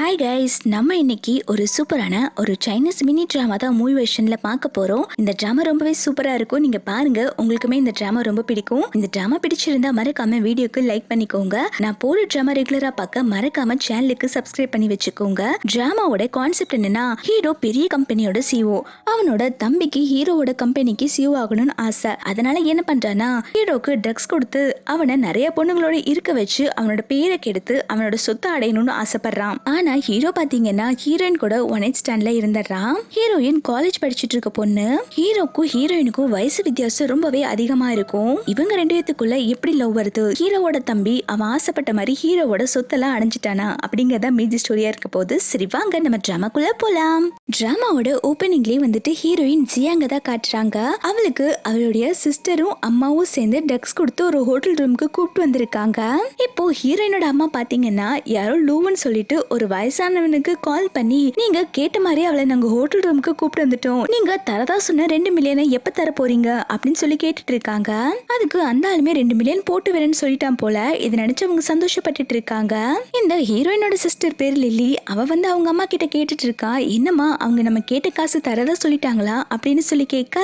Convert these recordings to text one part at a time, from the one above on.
Hi guys, நம்ம இன்னைக்கு ஒரு சூப்பரான ஒரு சைனீஸ் மினி ட்ராமா தான் மூவி வெர்ஷன்ல பார்க்க போறோம். இந்த ட்ராமா ரொம்பவே சூப்பரா இருக்கும். நீங்க பாருங்க, உங்களுக்குமே இந்த ட்ராமா ரொம்ப பிடிக்கும். இந்த ட்ராமா பிடிச்சிருந்தா மறக்காம வீடியோக்கு லைக் பண்ணிக்கோங்க. நான் போற ட்ராமா ரெகுலரா பார்க்க மறக்காம சேனலுக்கு சப்ஸ்கிரைப் பண்ணி வச்சுக்கோங்க. ட்ராமாவோட கான்செப்ட் என்னன்னா, ஹீரோ பெரிய கம்பெனியோட சிஓ. அவனோட தம்பிக்கு ஹீரோவோட கம்பெனிக்கு சிஓ ஆகணும்னு ஆசை. அதனால என்ன பண்றானா, ஹீரோக்கு ட்ரக்ஸ் கொடுத்து அவனை நிறைய பொண்ணுங்களோட இருக்க வச்சு அவனோட பேரை கெடுத்து அவனோட சொத்தை அடையணும்னு ஆசைப்படுறான். ஆனா ஹீரோ பாத்தீங்கன்னா ஹீரோயின் கூட ஒன் நைட் ஸ்டாண்ட்ல இருந்துடுறான். ஹீரோயின் காலேஜ் படிச்சுட்டு இருக்க பொண்ணு. ஹீரோக்கும் ஹீரோயினுக்கும் வயசு வித்தியாசம் ரொம்பவே அதிகமா இருக்கும். இவங்க ரெண்டு பேத்துக்குள்ள எப்படி லவ் வருது, ஹீரோவோட தம்பி அவன் ஆசைப்பட்ட மாதிரி ஹீரோவோட சொத்தெல்லாம் அடைஞ்சிட்டானா அப்படிங்கறத மீதி ஸ்டோரியா இருக்க போது. சரி வாங்க நம்ம டிராமாக்குள்ள போலாம். டிராமாவோட ஓபனிங்லயே வந்துட்டு ஹீரோயின் ஜியாங்க தான் காட்டுறாங்க. அவளுக்கு அவளுடைய சிஸ்டரும் அம்மாவும் சேர்ந்து ட்ரக்ஸ் கொடுத்து ஒரு ஹோட்டல் ரூமுக்கு கூப்பிட்டு வந்திருக்காங்க. இப்போ ஹீரோயினோட அம்மா பாத்தீங்கன்னா யாரோ லூவன் சொல்லிட்டு ஒரு வயசானவனுக்கு கால் பண்ணி, நீங்க கேட்ட மாதிரி அவளை நாங்க ஹோட்டல் ரூமுக்கு கூப்பிட்டு வந்துட்டோம், நீங்க தரதா சொன்ன 2 மில்லியனை எப்ப தர போறீங்க அப்படின்னு சொல்லி கேட்டுட்டு இருக்காங்க. அதுக்கு அந்த ஆளுமே 2 மில்லியன் போட்டு வரேன்னு சொல்லிட்டான் போல. இதை நினைச்சு அவங்க சந்தோஷப்பட்டுட்டு இருக்காங்க. இந்த ஹீரோயினோட சிஸ்டர் பேர் லில்லி. அவ வந்து அவங்க அம்மா கிட்ட கேட்டுட்டு இருக்கா, என்னம்மா அவங்க நம்ம கேட்ட காசு தரதா சொல்லிட்டாங்களா அப்படின்னு சொல்லி கேட்க,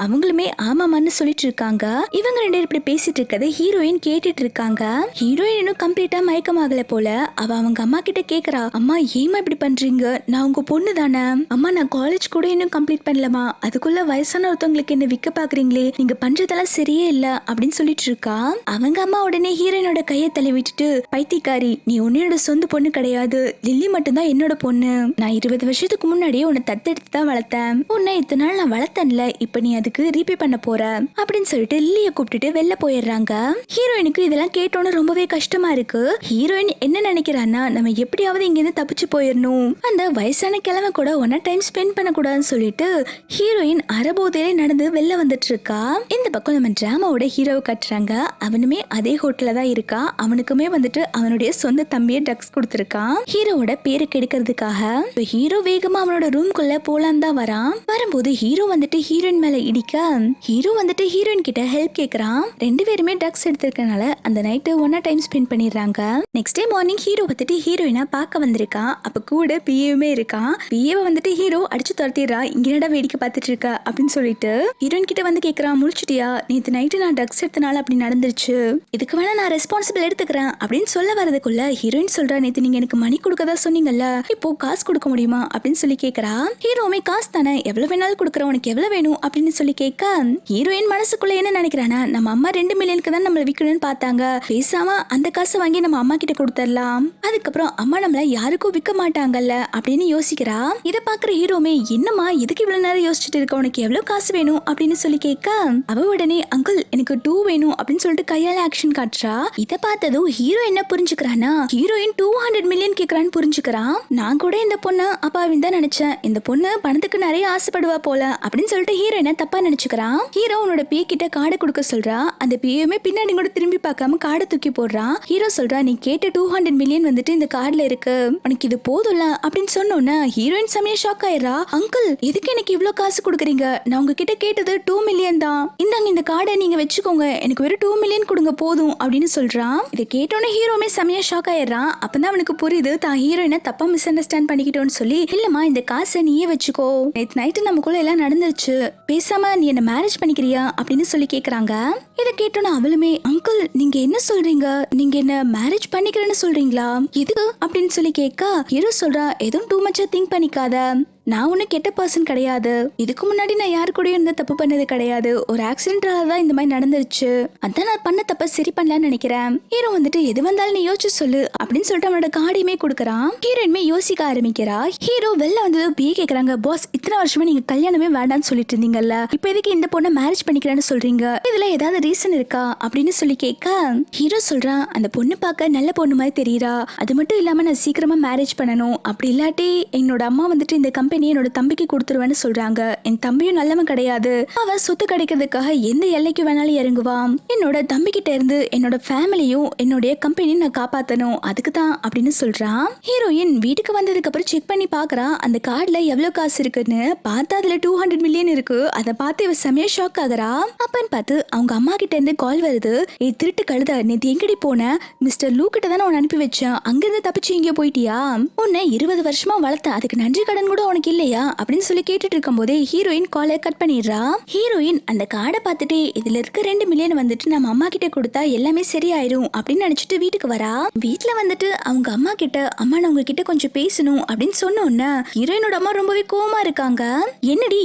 அவங்களுமே ஆமாமான்னு சொல்லிட்டு இருக்காங்க. இவங்க ரெண்டு பேரும் இப்படி பேசிட்டு இருக்கதை ஹீரோயின் கேட்டுட்டு இருக்காங்க. ஹீரோயினும் கம்ப்ளீட்டா மயக்கமாகல போல. அவ அவங்க அம்மா கிட்ட கேக்குறா, அம்மா ஏமா இப்படி பண்றீங்க, நான் உங்க பொண்ணு தானே அம்மா, நான் காலேஜ் கூட இன்னும் கம்ப்ளீட் பண்ணலமா, அதுக்குள்ள வயசான ஒருத்தவங்களுக்கு என்ன விக்க பாக்குறீங்களே, நீங்க பண்றதெல்லாம் சரியே இல்ல அப்படின்னு சொல்லிட்டு இருக்கா. அவங்க அம்மா உடனே ஹீரோயினோட கையை தள்ளி விட்டுட்டு, பைத்தியக்காரி, நீ உன்னோட சொந்த பொண்ணு கிடையாது, லில்லி மட்டும்தான் என்னோட பொண்ணு. நான் 20 வருஷத்துக்கு முன்னாடியே உன்னை தத்தெடுத்து தான் வளர்த்தேன். உன்னை இத்தனை நாள் நான் வளர்த்தேன்ல, இப்ப நீ அதுக்கு ரீபே பண்ண போற அப்படின்னு சொல்லிட்டு லில்லிய கூப்பிட்டுட்டு வெளில போயிடுறாங்க. ஹீரோயினுக்கு இதெல்லாம் கேட்டோன்னு ரொம்பவே கஷ்டமா இருக்கு. ஹீரோயின் என்ன நினைக்கிறான்னா, நம்ம எப்படியாவது இங்க இருந்து தப்பிச்சு போயிடணும், அந்த வயசான கிழமை கூட ஒன்னா டைம் ஸ்பெண்ட் பண்ண கூடாதுன்னு சொல்லிட்டு ஹீரோயின் அரைபோதையிலே நடந்து வெளில வந்துட்டு இருக்கா. இந்த பக்கம் நம்ம டிராமாவோட ஹீரோவை கட்டுறாங்க. அவனுமே அதே ஹோட்டல்ல தான் இருக்கா. அவனுக்குமே வந்துட்டு அவனுடைய சொந்த தம்பியை ட்ரக்ஸ் கொடுத்திருக்கான் ஹீரோவோட பேரு கெடுக்கிறதுக்காக. ஹீரோ வேகமா அவனோட ரூம்குள்ள போலாம் தான் வரான். வரும்போது ஹீரோ வந்துட்டு ஹீரோயின் மேல இடிக்க, ஹீரோ வந்துட்டு ஹீரோயின் கிட்ட ஹெல்ப் கேக்குறான். ரெண்டு பேருமே ட்ரக்ஸ் எடுத்திருக்கனால அந்த நைட்டு ஒன்னா டைம் ஸ்பெண்ட் பண்ணிடுறாங்க. நெக்ஸ்ட் டே மார்னிங் ஹீரோ வந்துட்டு ஹீரோயினா பார்க்க வந்திருக்கான். அப்ப கூட பிஏவுமே இருக்கான். பிஏவை வந்துட்டு ஹீரோ அடிச்சு துரத்திடுறா, இங்க என்னடா வேடிக்கை பார்த்துட்டு இருக்க அப்படின்னு சொல்லிட்டு ஹீரோயின் கிட்ட வந்து கேக்குறான், முடிச்சிட்டியா, நேத்து நைட்டு நான் ட்ரக்ஸ் எடுத்தனால அப்படி நடந்துருச்சு, இதுக்கு வேணா நான் ரெஸ்பான்சிபிள் எடுத்துக்கிறேன் அப்படின்னு சொல்ல வரதுக்குள்ள ஹீரோயின் சொல்றா, நேத்து நீங்க எனக்கு மணி கொடுக்கதா சொன்னீங்கல்ல, இப்போ காசு கொடுக்க முடியுமா அப்படின்னு சொல்லி கேக்குறா. ஹீரோவுமே காசு தானே, எவ்வளவு வேணாலும் கொடுக்குறேன், உனக்கு எவ்வளவு வேணும் அப்படின்னு சொல்லி கேட்க, ஹீரோயின் மனசுக்குள்ள என்ன நினைக்கிறானா, நம்ம அம்மா 2 மில்லியனுக்கு தான் நம்மள விற்கணும்னு பார்த்தாங்க, பேசாம அந்த காசை வாங்கி நம்ம அம்மா கிட்ட கொடுத்துடலாம், அதுக்கப்புறம் அம்மா நம்மள யாருக்கும் விற்க மாட்டாங்கல்ல அப்படின்னு யோசிக்கிறா. இத பாக்குற ஹீரோமே, என்னம்மா எதுக்கு இவ்வளவு நேரம் யோசிச்சுட்டு இருக்க, உனக்கு எவ்வளவு காசு வேணும் அப்படின்னு சொல்லி கேட்க, அவ உடனே அங்கிள் எனக்கு 2 வேணும் அப்படின்னு சொல்லிட்டு கையால ஆக்ஷன் காட்டுறா. இத பார்த்ததும் ஹீரோ என்ன புரிஞ்சுக்கிறானா, ஹீரோயின் 200 மில்லியன் கேக்குறான்னு புரிஞ்சுக்கிறான். நான் கூட இந்த பொண்ணு அப்பாவின் தான் நினைச்சேன், இந்த பொண்ணு பணத்துக்கு நிறைய ஆசைப்படுவா போல அப்படின்னு சொல்லிட்டு ஹீரோயினை தப்பா நினைச்சுக்கிறான். ஹீரோ உன்னோட பே கிட்ட கார்டை கொடுக்க சொல்றா. அந்த பேயுமே பின்னாடி கூட திரும்பி பார்க்காம கார்டை தூக்கி போடுறான். ஹீரோ சொல்றா, நீ கேட்ட 200 மில்லியன் வந்துட்டு இந்த கார்டுல இருக்கு, உனக்கு இது போதும்ல அப்படின்னு சொன்னோன்னா ஹீரோயின் செமையா ஷாக் ஆயிடுறா. அங்கிள் எதுக்கு எனக்கு இவ்வளவு காசு கொடுக்குறீங்க, நான் உங்ககிட்ட கேட்டது 2 மில்லியன் தான், இந்தாங்க இந்த கார்டை நீங்க வச்சுக்கோங்க, எனக்கு வெறும் 2 மில்லியன் கொடுங்க போதும் அப்படின்னு சொல்றான். இதை கேட்டோன்னே ஹீரோமே செமையா ஷாக் ஆயிடுறான். அப்பதான் அவனுக்கு புரியுது தான் ஹீரோயினை தப்பா மிஸ் அண்டர்ஸ்டாண்ட் பண்ணிக்கிட்டோன்னு சொல்லி, இல்லம்மா இந்த காசை நீயே வச்சுக்கோ, நேத்து நைட்டு நமக்குள்ள எல்லாம் நடந்துருச்சு, பேசாம நீ என்ன மேரேஜ் பண்ணிக்கிறியா அப்படின்னு சொல்லி கேக்குறாங்க. இதை கேட்டோன்னு அவளுமே, அங்கிள் நீங்க என்ன சொல்றீங்க, நீங்க என்ன மேரேஜ் பண்ணிக்கிறேன்னு சொல்றீங்களா, எதுக்கு அப்படின்னு சொல்லி கேட்க, ஹீரோ சொல்றா, எதுவும் டூ மச்சா திங்க் பண்ணிக்காத, நான் ஒன்னும் கெட்ட பர்சன் கிடையாது, இதுக்கு முன்னாடி நான் யாரு கூட இருந்து தப்பு பண்ணது கிடையாது, ஒரு ஆக்சிடென்டால தான் இந்த மாதிரி நடந்துருச்சு, அதான் நான் பண்ண தப்ப சரி பண்ணலாம்னு நினைக்கிறேன். ஹீரோ வந்துட்டு எது வந்தாலும் நீ யோசிச்சு சொல்லு அப்படின்னு சொல்லிட்டு அவனோட கார்டையுமே கொடுக்குறான். ஹீரோயின்மே யோசிக்க ஆரம்பிக்கிறா. ஹீரோ வெளில வந்து பிஏ கேக்குறாங்க, பாஸ் இத்தனை வருஷமா நீங்க கல்யாணமே வேண்டாம்னு சொல்லிட்டு இருந்தீங்கல்ல, இப்ப எதுக்கு இந்த பொண்ணை மேரேஜ் பண்ணிக்கிறேன்னு சொல்றீங்க, இதுல ஏதாவது ரீசன் இருக்கா அப்படின்னு சொல்லி கேட்க, ஹீரோ சொல்றான், அந்த பொண்ணு பார்க்க நல்ல பொண்ணு மாதிரி தெரியுறா, அது மட்டும் இல்லாம நான் சீக்கிரமா மேரேஜ் பண்ணணும், அப்படி இல்லாட்டி என்னோட அம்மா வந்துட்டு இந்த கம்பெனி கம்பெனி என்னோட தம்பிக்கு கொடுத்துருவேன்னு சொல்றாங்க. என் தம்பியும் நல்லவன் கிடையாது. அவன் சொத்து கிடைக்கிறதுக்காக எந்த எல்லைக்கு வேணாலும் இறங்குவான். என்னோட தம்பி கிட்ட இருந்து என்னோட ஃபேமிலியும் என்னுடைய கம்பெனியும் நான் காப்பாத்தணும், அதுக்கு தான் அப்படின்னு சொல்றான். ஹீரோயின் வீட்டுக்கு வந்ததுக்கு அப்புறம் செக் பண்ணி பாக்குறா. அந்த கார்டுல எவ்வளவு காசு இருக்குன்னு பார்த்தா அதுல 200 மில்லியன் இருக்கு. அதை பார்த்து இவ செமையா ஷாக் ஆகுறா. அப்பன்னு பார்த்து அவங்க அம்மா கிட்ட இருந்து கால் வருது. திருட்டு கழுத, நேத்து எங்கடி போன? மிஸ்டர் லூ கிட்ட தானே உன்னை அனுப்பி வச்சேன், அங்கிருந்து தப்பிச்சு இங்கே போயிட்டியா? உன்னை 20 வருஷமா வளர்த்த, அதுக்கு நன்றி கடன் கூட உனக்கு இல்லையா அப்படின்னு சொல்லி கேட்டுட்டு இருக்கும் போதே ஹீரோயின் காலை கட் பண்ணிடுறா. ஹீரோயின் அந்த கார்டை பார்த்துட்டு இதுல இருக்க 2 மில்லியன் வந்துட்டு நம்ம அம்மா கிட்ட கொடுத்தா எல்லாமே சரியாயிரும் அப்படின்னு நினைச்சிட்டு வீட்டுக்கு வரா. வீட்டுல வந்துட்டு அவங்க அம்மா கிட்ட, அம்மா நான் உங்ககிட்ட கொஞ்சம் பேசணும் அப்படின்னு சொன்னோன்னு ஹீரோயினோட அம்மா ரொம்பவே கோவமா இருக்காங்க.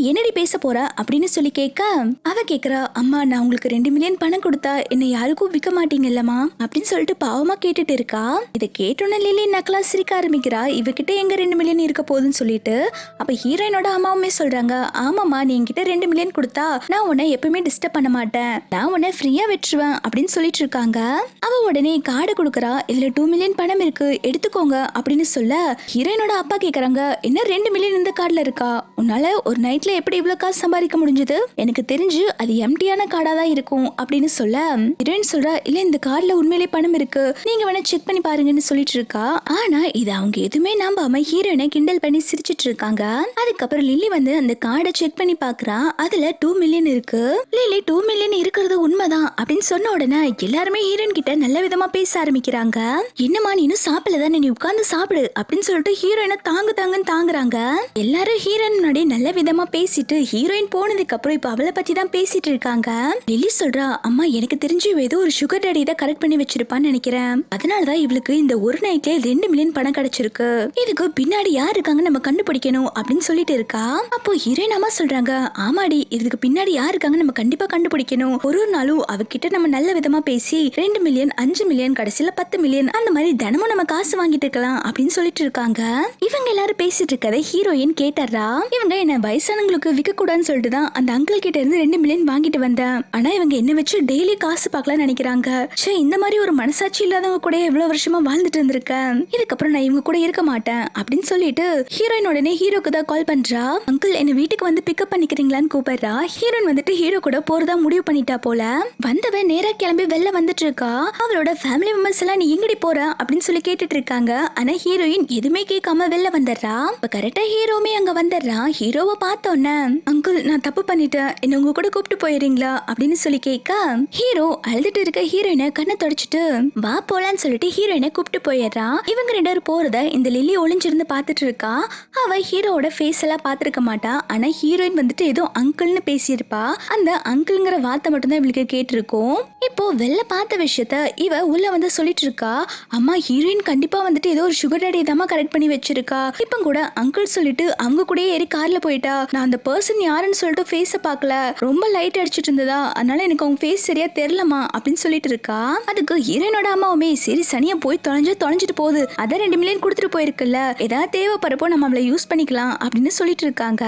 என்னடி பேச போற அப்படின்னு சொல்லி கேட்க அவ கேக்குறா, அம்மா நான் உங்களுக்கு 2 மில்லியன் பணம் கொடுத்தா என்ன யாருக்கும் விற்க மாட்டீங்கல்லம்மா அப்படின்னு சொல்லிட்டு பாவமா கேட்டுட்டு இருக்கா. இதை கேட்டோன்னு லில்லி நக்கலா சிரிக்க ஆரம்பிக்கிறா. இவகிட்ட எங்க 2 மில்லியன் இருக்க போகுதுன்னு சொல்லிட்டு. அப்ப ஹீரோயினோட அம்மாவுமே சொல்றாங்க, ஆமாமா நீ என்கிட்ட 2 மில்லியன் கொடுத்தா நான் உன்னை எப்பவுமே டிஸ்டர்ப் பண்ண மாட்டேன், நான் உன்னை ஃப்ரீயா விட்டுருவேன் அப்படின்னு சொல்லிட்டு இருக்காங்க. அவ உடனே கார்டு கொடுக்கறா. இதுல 2 மில்லியன் பணம் இருக்கு, எடுத்துக்கோங்க அப்படின்னு சொல்ல ஹீரோயினோட அப்பா கேக்குறாங்க, என்ன 2 மில்லியன் இந்த கார்டுல இருக்கா? உன்னால ஒரு நைட்ல எப்படி இவ்வளவு காசு சம்பாதிக்க முடிஞ்சது? எனக்கு தெரிஞ்சு அது எம்டியான கார்டா தான் இருக்கும் அப்படின்னு சொல்ல ஹீரோயின் சொல்றா, இல்ல இந்த கார்டுல உண்மையிலே பணம் இருக்கு, நீங்க வேணா செக் பண்ணி பாருங்கன்னு சொல்லிட்டு இருக்கா. ஆனா இது அவங்க எதுவுமே நம்பாம ஹீரோயினை கிண்டல் பண்ணி சிரிச்சிட்டு இருக்காங்க. அதுக்கப்புறம் லில்லி வந்து அந்த கார்டை செக் பண்ணி பாக்குறா. அதுல 2 மில்லியன் இருக்கு. லில்லி 2 மில்லியன் இருக்கிறது உண்மைதான் அப்படின்னு சொன்ன உடனே எல்லாருமே ஹீரோயின் கிட்ட நல்ல விதமா பேச ஆரம்பிக்கிறாங்க. என்னமா நீ இன்னும் சாப்பிடலதானே, நீ உட்கார்ந்து சாப்பிடு அப்படின்னு சொல்லிட்டு ஹீரோயினை தாங்குன்னு தாங்குறாங்க. எல்லாரும் ஹீரோயின் முன்னாடி நல்ல விதமா பேசிட்டு ஹீரோயின் போனதுக்கு அப்புறம் இப்ப அவளை பத்தி தான் பேசிட்டு இருக்காங்க. லில்லி சொல்றா, அம்மா எனக்கு தெரிஞ்சு ஏதோ ஒரு சுகர் டேடி தான் கரெக்ட் பண்ணி வச்சிருப்பான்னு நினைக்கிறேன், அதனாலதான் இவளுக்கு இந்த ஒரு நைட்ல 2 மில்லியன் பணம் கிடைச்சிருக்கு, இதுக்கு பின்னாடி யார் இருக்காங்க நம்ம கண்டுபிடிக்கணும் அப்படின்னு சொல்லிட்டு இருக்கா. அப்போ ஹீரோயின் அம்மா சொல்றாங்க, ஆமாடி இதுக்கு பின்னாடி யார் இருக்காங்க நம்ம கண்டிப்பா கண்டுபிடிக்கணும், ஒரு நாளும் அவகிட்ட நம்ம நல்ல விதமா பேசி 2 மில்லியன் 5 மில்லியன் கடைசியில 10 மில்லியன் அந்த மாதிரி தினமும் நம்ம காசு வாங்கிட்டு இருக்கலாம் அப்படின்னு சொல்லிட்டு இருக்காங்க. இவங்க எல்லாரும் பேசிட்டு இருக்கதை ஹீரோயின் கேட்டறா. இவங்க என்ன வயசானவங்களுக்கு விற்க கூடாதுன்னு சொல்லிட்டு தான் அந்த அங்கிள் கிட்ட இருந்து 2 மில்லியன் வாங்கிட்டு வந்தேன், ஆனா இவங்க என்ன வச்சு டெய்லி காசு பார்க்கலாம்னு நினைக்கிறாங்க. சே, இந்த மாதிரி ஒரு மனசாட்சி இல்லாதவங்க கூட எவ்வளவு வருஷமா வாழ்ந்துட்டு இருந்திருக்கேன், இதுக்கப்புறம் நான் இவங்க கூட இருக்க மாட்டேன் அப்படின்னு சொல்லிட்டு ஹீரோயின் உடனே ஹீரோக்கு தான் கால் பண்றா. அங்கிள் என்ன வீட்டுக்கு வந்து பிக்கப் பண்ணிக்கிறீங்களான்னு கூப்பிடுறா. ஹீரோயின் வந்துட்டு ஹீரோ கூட போறதா முடிவு பண்ணிட்டா போல. வந்தவ நேரா கிளம்பி வெளில வந்துட்டு இருக்கா. அவளோட ஃபேமிலி மெம்பர்ஸ் எல்லாம் நீ எங்கடி போற அப்படின்னு சொல்லி கேட்டுட்டு இருக்காங்க. ஆனா ஹீரோயின் எதுவுமே கேட்காம வெளில வந்துடுறா. கரெக்டா ஹீரோமே அங்க வந்துடுறா. ஹீரோவை பார்த்தோன்னே, அங்கிள் நான் தப்பு பண்ணிட்டேன், என்ன உங்க கூட கூப்பிட்டு போயிடுறீங்களா அப்படின்னு சொல்லி கேட்க ஹீரோ அழுதுட்டு இருக்க ஹீரோயினை கண்ணை தொடச்சிட்டு வா போலான்னு சொல்லிட்டு ஹீரோயினை கூப்பிட்டு போயிடுறா. இவங்க 2 பேரும் போறத இந்த லில்லி ஒளிஞ்சிருந்து பார்த்துட்டு இருக்கா. அவ ஹீரோவோட ஃபேஸ் எல்லாம் பார்த்திருக்க மாட்டா. ஆனா ஹீரோயின் வந்துட்டு ஏதோ அங்கிள்னு பேசியிருப்பா. அந்த அங்கிள்ங்கிற வார்த்தை மட்டும் தான் இவளுக்கு கேட்டிருக்கும். இப்போ வெளில பார்த்த விஷயத்த இவ உள்ள வந்து சொல்லிட்டு இருக்கா. அம்மா ஹீரோயின் கண்டிப்பா வந்துட்டு ஏதோ ஒரு சுகர் டேடி தான் கரெக்ட் பண்ணி வச்சிருக்கா, இப்ப கூட அங்கிள் சொல்லிட்டு அவங்க கூட ஏறி கார்ல போயிட்டா, நான் அந்த பர்சன் யாருன்னு சொல்லிட்டு ஃபேஸ பார்க்கல, ரொம்ப லைட் அடிச்சிட்டு இருந்ததா, அதனால எனக்கு அவங்க ஃபேஸ் சரியா தெரியலமா அப்படின்னு சொல்லிட்டு இருக்கா. அதுக்கு ஹீரோயினோட அம்மாவுமே சரி சனியா போய் தொலைஞ்சிட்டு போகுது, அதான் 2 மில்லியன் கொடுத்துட்டு போயிருக்குல்ல, ஏதாவது தேவைப்படுறப்போ நம்ம அவளை யூஸ் பண்ணிக்கலாம் அப்படின்னு சொல்லிட்டு இருக்காங்க.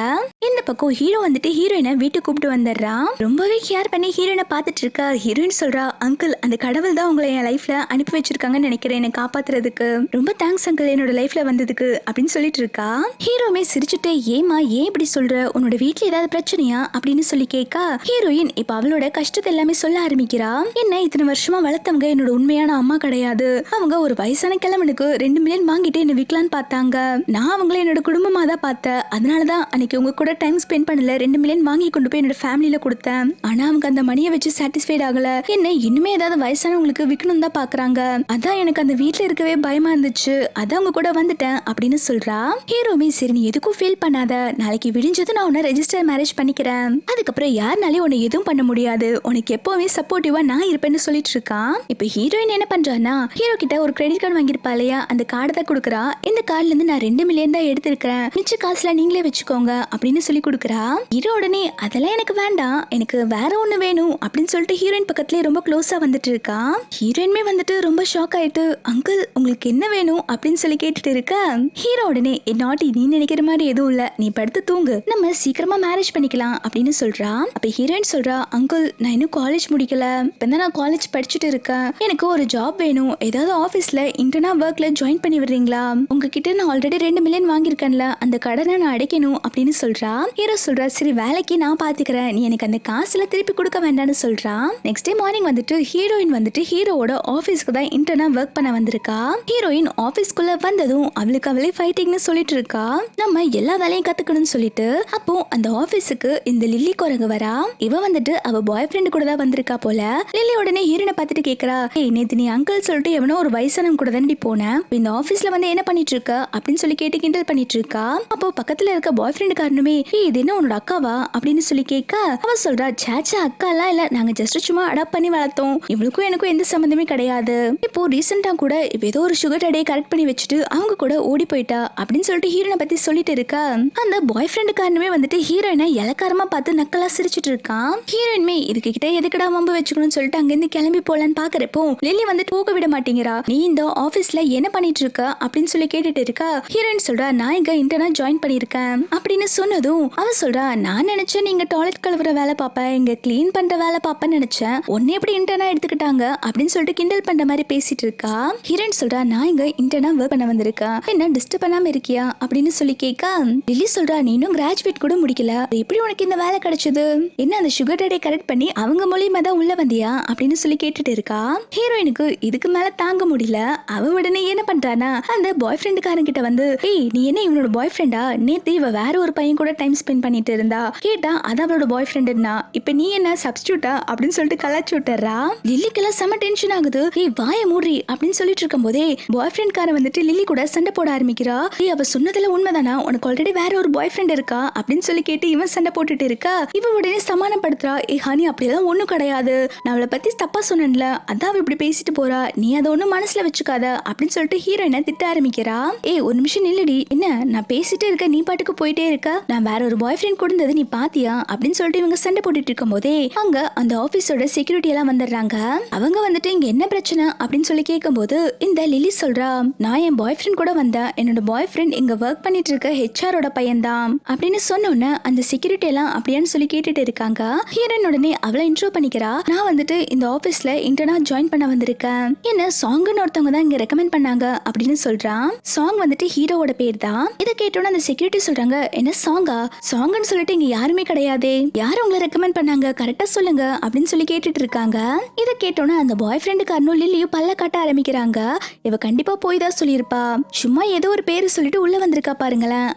இந்த பக்கம் ஹீரோ வந்துட்டு ஹீரோயினை வீட்டுக்கு கூப்பிட்டு வந்துடுறான். ரொம்பவே கேர் பண்ணி ஹீரோயினை பார்த்துட்டு இருக்கா. ஹீரோயின் சொல்றா, அங்கிள் அந்த கடவுள் தான் உங்களை என் லைஃப்ல அனுப்பி வச்சிருக்காங்கன்னு நினைக்கிறேன் என்னை காப்பாத்துறதுக்கு, ரொம்ப தேங்க்ஸ் அங்கிள் என்னோட லைஃப்ல வந்ததுக்கு அப்படின்னு சொல்லிட்டு இருக்கா. ஹீரோமே சிரிச்சுட்டே, ஏமா ஏன் இப்படி சொல்ற, உன்னோட வீட்டுல ஏதாவது பிரச்சனையா அப்படின்னு சொல்லி கேட்கா. ஹீரோயின் இப்ப அவளோட கஷ்டத்தை எல்லாமே சொல்ல ஆரம்பிக்கிறா. என்ன இத்தனை வருஷமா வளர்த்தவங்க என்னோட உண்மையான அம்மா கிடையாது, அவங்க ஒரு வயசான கிழவனுக்கு 2 மில்லியன் வாங்கிட்டு என்ன விக்கலான்னு பார்த்தாங்க, நான் அவங்கள என்னோட குடும்பமா தான் பார்த்தேன், அதனாலதான் அன்னைக்கு உங்க கூட டைம் ஸ்பெண்ட் பண்ணல 2 மில்லியன் வாங்கி கொண்டு போய் என்னோட ஃபேமிலியில கொடுத்தேன், ஆனா அவங்க அந்த மணியை வச்சு சாட்டிஸ்ஃபைட் ஆகல, என்ன இன்னுமே ஏதாவது வயசானவங்களுக்கு விக்கணும் தான் பாக்குறாங்க, அதான் எனக்கு அந்த வீட்டுல இருக்கவே பயமா இருந்துச்சு, அதான் அவங்க கூட வந்துட்டேன் அப்படின்னு சொல்றா. ஹீரோமே சரி நீ எதுக்கும் ஃபீல் பண்ணாத, நாளைக்கு விடிஞ்சது நான் உன்னை ரெஜிஸ்டர் மேரேஜ் பண்ணிக்கிறேன், அதுக்கப்புறம் யாருனாலே உன்னை எதுவும் பண்ண முடியாது, உனக்கு எப்பவுமே சப்போர்ட்டிவா நான் இருப்பேன்னு சொல்லிட்டு இருக்கான். இப்ப ஹீரோயின் என்ன பண்றான்னா, ஹீரோ கிட்ட ஒரு கிரெடிட் கார்டு வாங்கிருப்பா இல்லையா, அந்த கார்டு தான் கொடுக்குறா. இந்த கார்டுல இருந்து நான் 2 மில்லியன் தான் எடுத்திருக்கிறேன், மிச்ச காசுல நீங்களே வச்சுக்கோங்க அப்படின்னு சொல்லி கொடுக்குறா. ஹீரோ உடனே அதெல்லாம் எனக்கு வேண்டாம், எனக்கு வேற ஒண்ணு வேணும் அப்படின்னு சொல்லிட்டு ஹீரோயின் பக்கத்துல ரொம்ப க்ளோஸா வந்துட்டு இருக்கா. ஹீரோயின்மே வந்துட்டு ரொம்ப ஷாக் ஆயிட்டு, அங்கிள் உங்களுக்கு என்ன வேணும் அப்படின்னு சொல்லி கேட்டுட்டு இருக்க. ஹீரோ உடனே நாட்டி நீ நினைக்கிற மாதிரி எதுவும் இல்ல, நீ படுத்து தூங்கு, நம்ம சீக்கிரமா மேரேஜ் பண்ணிக்கலாம் அப்படின்னு சொல்றா. அப்ப ஹீரோயின் சொல்றா, அங்கிள் நான் இன்னும் காலேஜ் முடிக்கல, இப்பதான் நான் காலேஜ் படிச்சுட்டு இருக்கேன், எனக்கு ஒரு ஜாப் வேணும், ஏதாவது ஆபீஸ்ல இன்டர்னா ஒர்க்ல ஜாயின் பண்ணி விடுறீங்களா, உங்ககிட்ட நான் ஆல்ரெடி 2 மில்லியன் வாங்கியிருக்கேன்ல, அந்த கடனை நான் அடைக்கணும் அப்படின்னு சொல்றா. ஹீரோ சொல்றா சரி வேலைக்கு நான் பாத்துக்கிறேன், நீ எனக்கு அந்த காசுல திருப்பி கொடுக்க வேண்டாம்னு சொல்றா. நெக்ஸ்ட் டே மார்னிங் வந்துட்டு ஹீரோயின் வந்துட்டு ஹீரோவோட ஆபீஸ்க்கு தான் இன்டர்னா ஒர்க் பண்ண வந்திருக்கா. ஹீரோயின் ஆபீஸ்க்குள்ள வந்ததும் அவளுக்கு அவளே ஃபைட்டிங்னு சொல்லிட்டு இருக்கா. நம்ம எல்லா வேலையும் கத்துக்கணும்னு சொல்லிட்டு அப்போ அந்த ஆபீஸுக்கு இந்த லில்லி குரங்கு வரா. இவ வந்துட்டு அவ பாய் ஃப்ரெண்ட் கூட தான் வந்திருக்கா போல. லில்லி உடனே ஹீரோனை பார்த்துட்டு கேக்குறா, ஏய் நேத்து நீ அங்கிள் சொல்லிட்டு எவனோ ஒரு வயசானவங்க கூட தாண்டி போனேன், இந்த ஆபீஸ்ல வந்து என்ன பண்ணிட்டு இருக்க அப்படின்னு சொல்லி கேட்டு கிண்டல் பண்ணிட்டு இருக்கா. அப்போ பக்கத்துல இருக்க பாய் ஃப்ரெண்ட் காரணமே இது என்ன உன்னோட அக்காவா அப்படின்னு சொல்லி கேட்க அவ சொல்றா, சேச்சா அக்கா எல்லாம் இல்ல, நாங்க ஜஸ்ட் சும்மா அடாப்ட் பண்ணி வளர்த்தோம், இவளுக்கும் எனக்கும் எந்த சம்பந்தமே கிடையாது. இப்போ ரீசெண்டா கூட ஏதோ ஒரு சுகர் டேடே கரெக்ட் பண்ணி வச்சுட்டு அவங்க கூட ஓடி போயிட்டா அப்படின்னு சொல்லிட்டு ஹீரோனை பத்தி சொல்லிட்டு இருக்கா. அந்த பாய் ஃப்ரெண்ட் காரணமே வந்துட்டு ஹீரோயினை இலக்காரமா பார்த்து நக்கலா சிரிச்சிட்டு இருக்கான். ஹீரோயின்மே இதுக்கு கிட்ட எதுக்கடா வம்பு வச்சுக்கணும்னு சொல்லிட்டு அங்கிருந்து கிளம்பி போலான்னு பாக்குறப்போ லில்லி வந்து போக விட மாட்டேங்கிறா. நீ இந்த ஆபீஸ்ல என்ன பண்ணிட்டு இருக்க அப்படின்னு சொல்லி கேட்டுட்டு இருக்கா. ஹீரோயின் சொல்றா, நான் இங்க இன்டர்னா ஜாயின் பண்ணிருக்கேன் அப்படின்னு சொன்னதும் அவ சொல்றா, நான் நினைச்சேன் நீங்க டாய்லெட் கழுவுற வேலை பாப்பேன், இங்க கிளீன் பண்ற வேலை பாப்பேன்னு நினைச்சேன், உன்னை எப்படி இன்டர்னா எடுத்துக்கிட்டாங்க அப்படின்னு சொல்லிட்டு கிண்டல் பண்ற மாதிரி பேசிட்டு இருக்கா. ஹீரோயின் சொல்றா, நான் இங்க இன்டர்னா ஒர்க் பண்ண வந்திருக்கேன், என்ன டிஸ்டர்ப் பண்ணாம இருக்கியா அப்படின்னு சொல்லி கேட்க லில்லி சொல்றா, நீ இன்னும் கிராஜுவேட் கூட முடிக்கல, எப்படி உனக்கு இந்த வேலை கிடைச்சது, என்ன அந்த சுகர் டேடே கரெக்ட் பண்ணி அவங்க மூலியமா தான் உள்ள வந்தியா அப்படின்னு சொல்லி கேட்டுட்டு இருக்கா. ஹீரோயினுக்கு இதுக்கு மேல தாங்க முடியல. அவ உடனே என்ன பண்றானா அந்த பாய் ஃப்ரெண்டுக்காரன் கிட்ட வந்து, ஏய் நீ என்ன இவனோட பாய் ஃப்ரெண்டா, நேத்து இவ வேற ஒரு பையன் கூட டைம் ஸ்பெண்ட் பண்ணிட்டு இருந்தா, கேட்டா அது அவளோட பாய் ஃப்ரெண்டுனா இப்ப நீ என்ன சப்ஸ்டியூட்டா அப்படின்னு சொல்லிட்டு கலாச்சு விட்டுறா. லில்லிக்கெல்லாம் செம டென்ஷன் ஆகுது. ஏய் வாய மூடி அப்படின்னு சொல்லிட்டு இருக்கும் போதே பாய் ஃப்ரெண்ட் காரன் வந்துட்டு லில்லி கூட சண்டை போட ஆரம்பிக்கிறா. ஏய் அவ சொன்னதுல உண்மைதானா, உனக்கு ஆல்ரெடி வேற ஒரு பாய் ஃப்ரெண்ட் இருக்கா அப்படின்னு சொல்லி கேட்டு இவன் சண்டை போட்டுட்டு இருக்கா. இவன் உடனே சமாதானப்படுத்துறா, ஏய் ஹனி அப்படியெல்லாம் ஒண்ணும் கிடையாது, நான் அவளை பத்தி தப்பா சொன்னேன்ல, அதான் அவ இப்படி பேசிட்டு போறா, நீ அதை ஒண்ணும் மனசுல வச்சுக்காத அப்படின்னு சொல்லிட்டு ஹீரோயினை திட்ட ஆரம்பிக்கிறா. ஏய் ஒரு நிமிஷம் நில்லுடி, என்ன நான் பேசிட்டே இருக்க நீ பாட்டுக்கு போயிட்டே இருக்க, நான் வேற ஒரு பாய் ஃப்ரெண்ட் கொடுத்தது நீ பாத்தியா அப்படின்னு சொல்லிட்டு இவங்க சண்டை போட்டுட்டு இருக்கும் போதே அங்க அந்த ஆபீஸோட செக்யூரிட்டி எல்லாம் வந்துடுறாங்க. அவங்க வந்துட்டு இங்க என்ன பிரச்சனை அப்படின்னு சொல்லி கேட்கும் போது இந்த லில்லி சொல்றா, நான் என் பாய் ஃப்ரெண்ட் கூட வந்தேன், என்னோட பாய் ஃப்ரெண்ட் இங்க ஒர்க் பண்ணிட்டு இருக்க ஹெச்ஆரோட பையன் தான் அப்படின்னு சொன்னோன்னு அந்த செக்யூரிட்டி எல்லாம் அப்படியான்னு சொல்லி கேட்டுட்டு இருக்காங்க. ஹீரோயின் உடனே அவளை இன்ட்ரோ பண்ணிக்கிறா, நான் வந்துட்டு இந்த ஆபீஸ்ல இன்டர்னா ஜாயின் பண்ண வந்திருக்கேன், என்ன சாங்னு ஒருத்தவங்க தான் இங்க ரெக்கமெண்ட் பண்ணாங்க அப்படின்னு சொல்றான். சாங் வந்துட்டு ஹீரோவோட பேர் தான். இதை கேட்டோன்னு அந்த செக்யூரிட்டி சொல்றாங்க, என்ன சாங்கா, சாங்னு சொல்லிட்டு இங்க யாருமே கிடையாதே, யாரும் உங்களை ரெக்கமெண்ட் பண்ணாங்க கரெக்டா சொல்லுங்க அப்படின்னு சொல்லி கேட்டுட்டு இருக்காங்க. இதை கேட்டோன்னு அந்த பாய் ஃப்ரெண்டுக்காரனும் லில்லியும் பல்ல காட்ட ஆரம்பிக்கிறாங்க. இவ கண்டிப்பா போய் தான் சொல்லியிருப்பா, சும்மா ஏதோ ஒரு பேரு சொல்லிட்டு உள்ள வந்திருக்கா பாருங்களேன்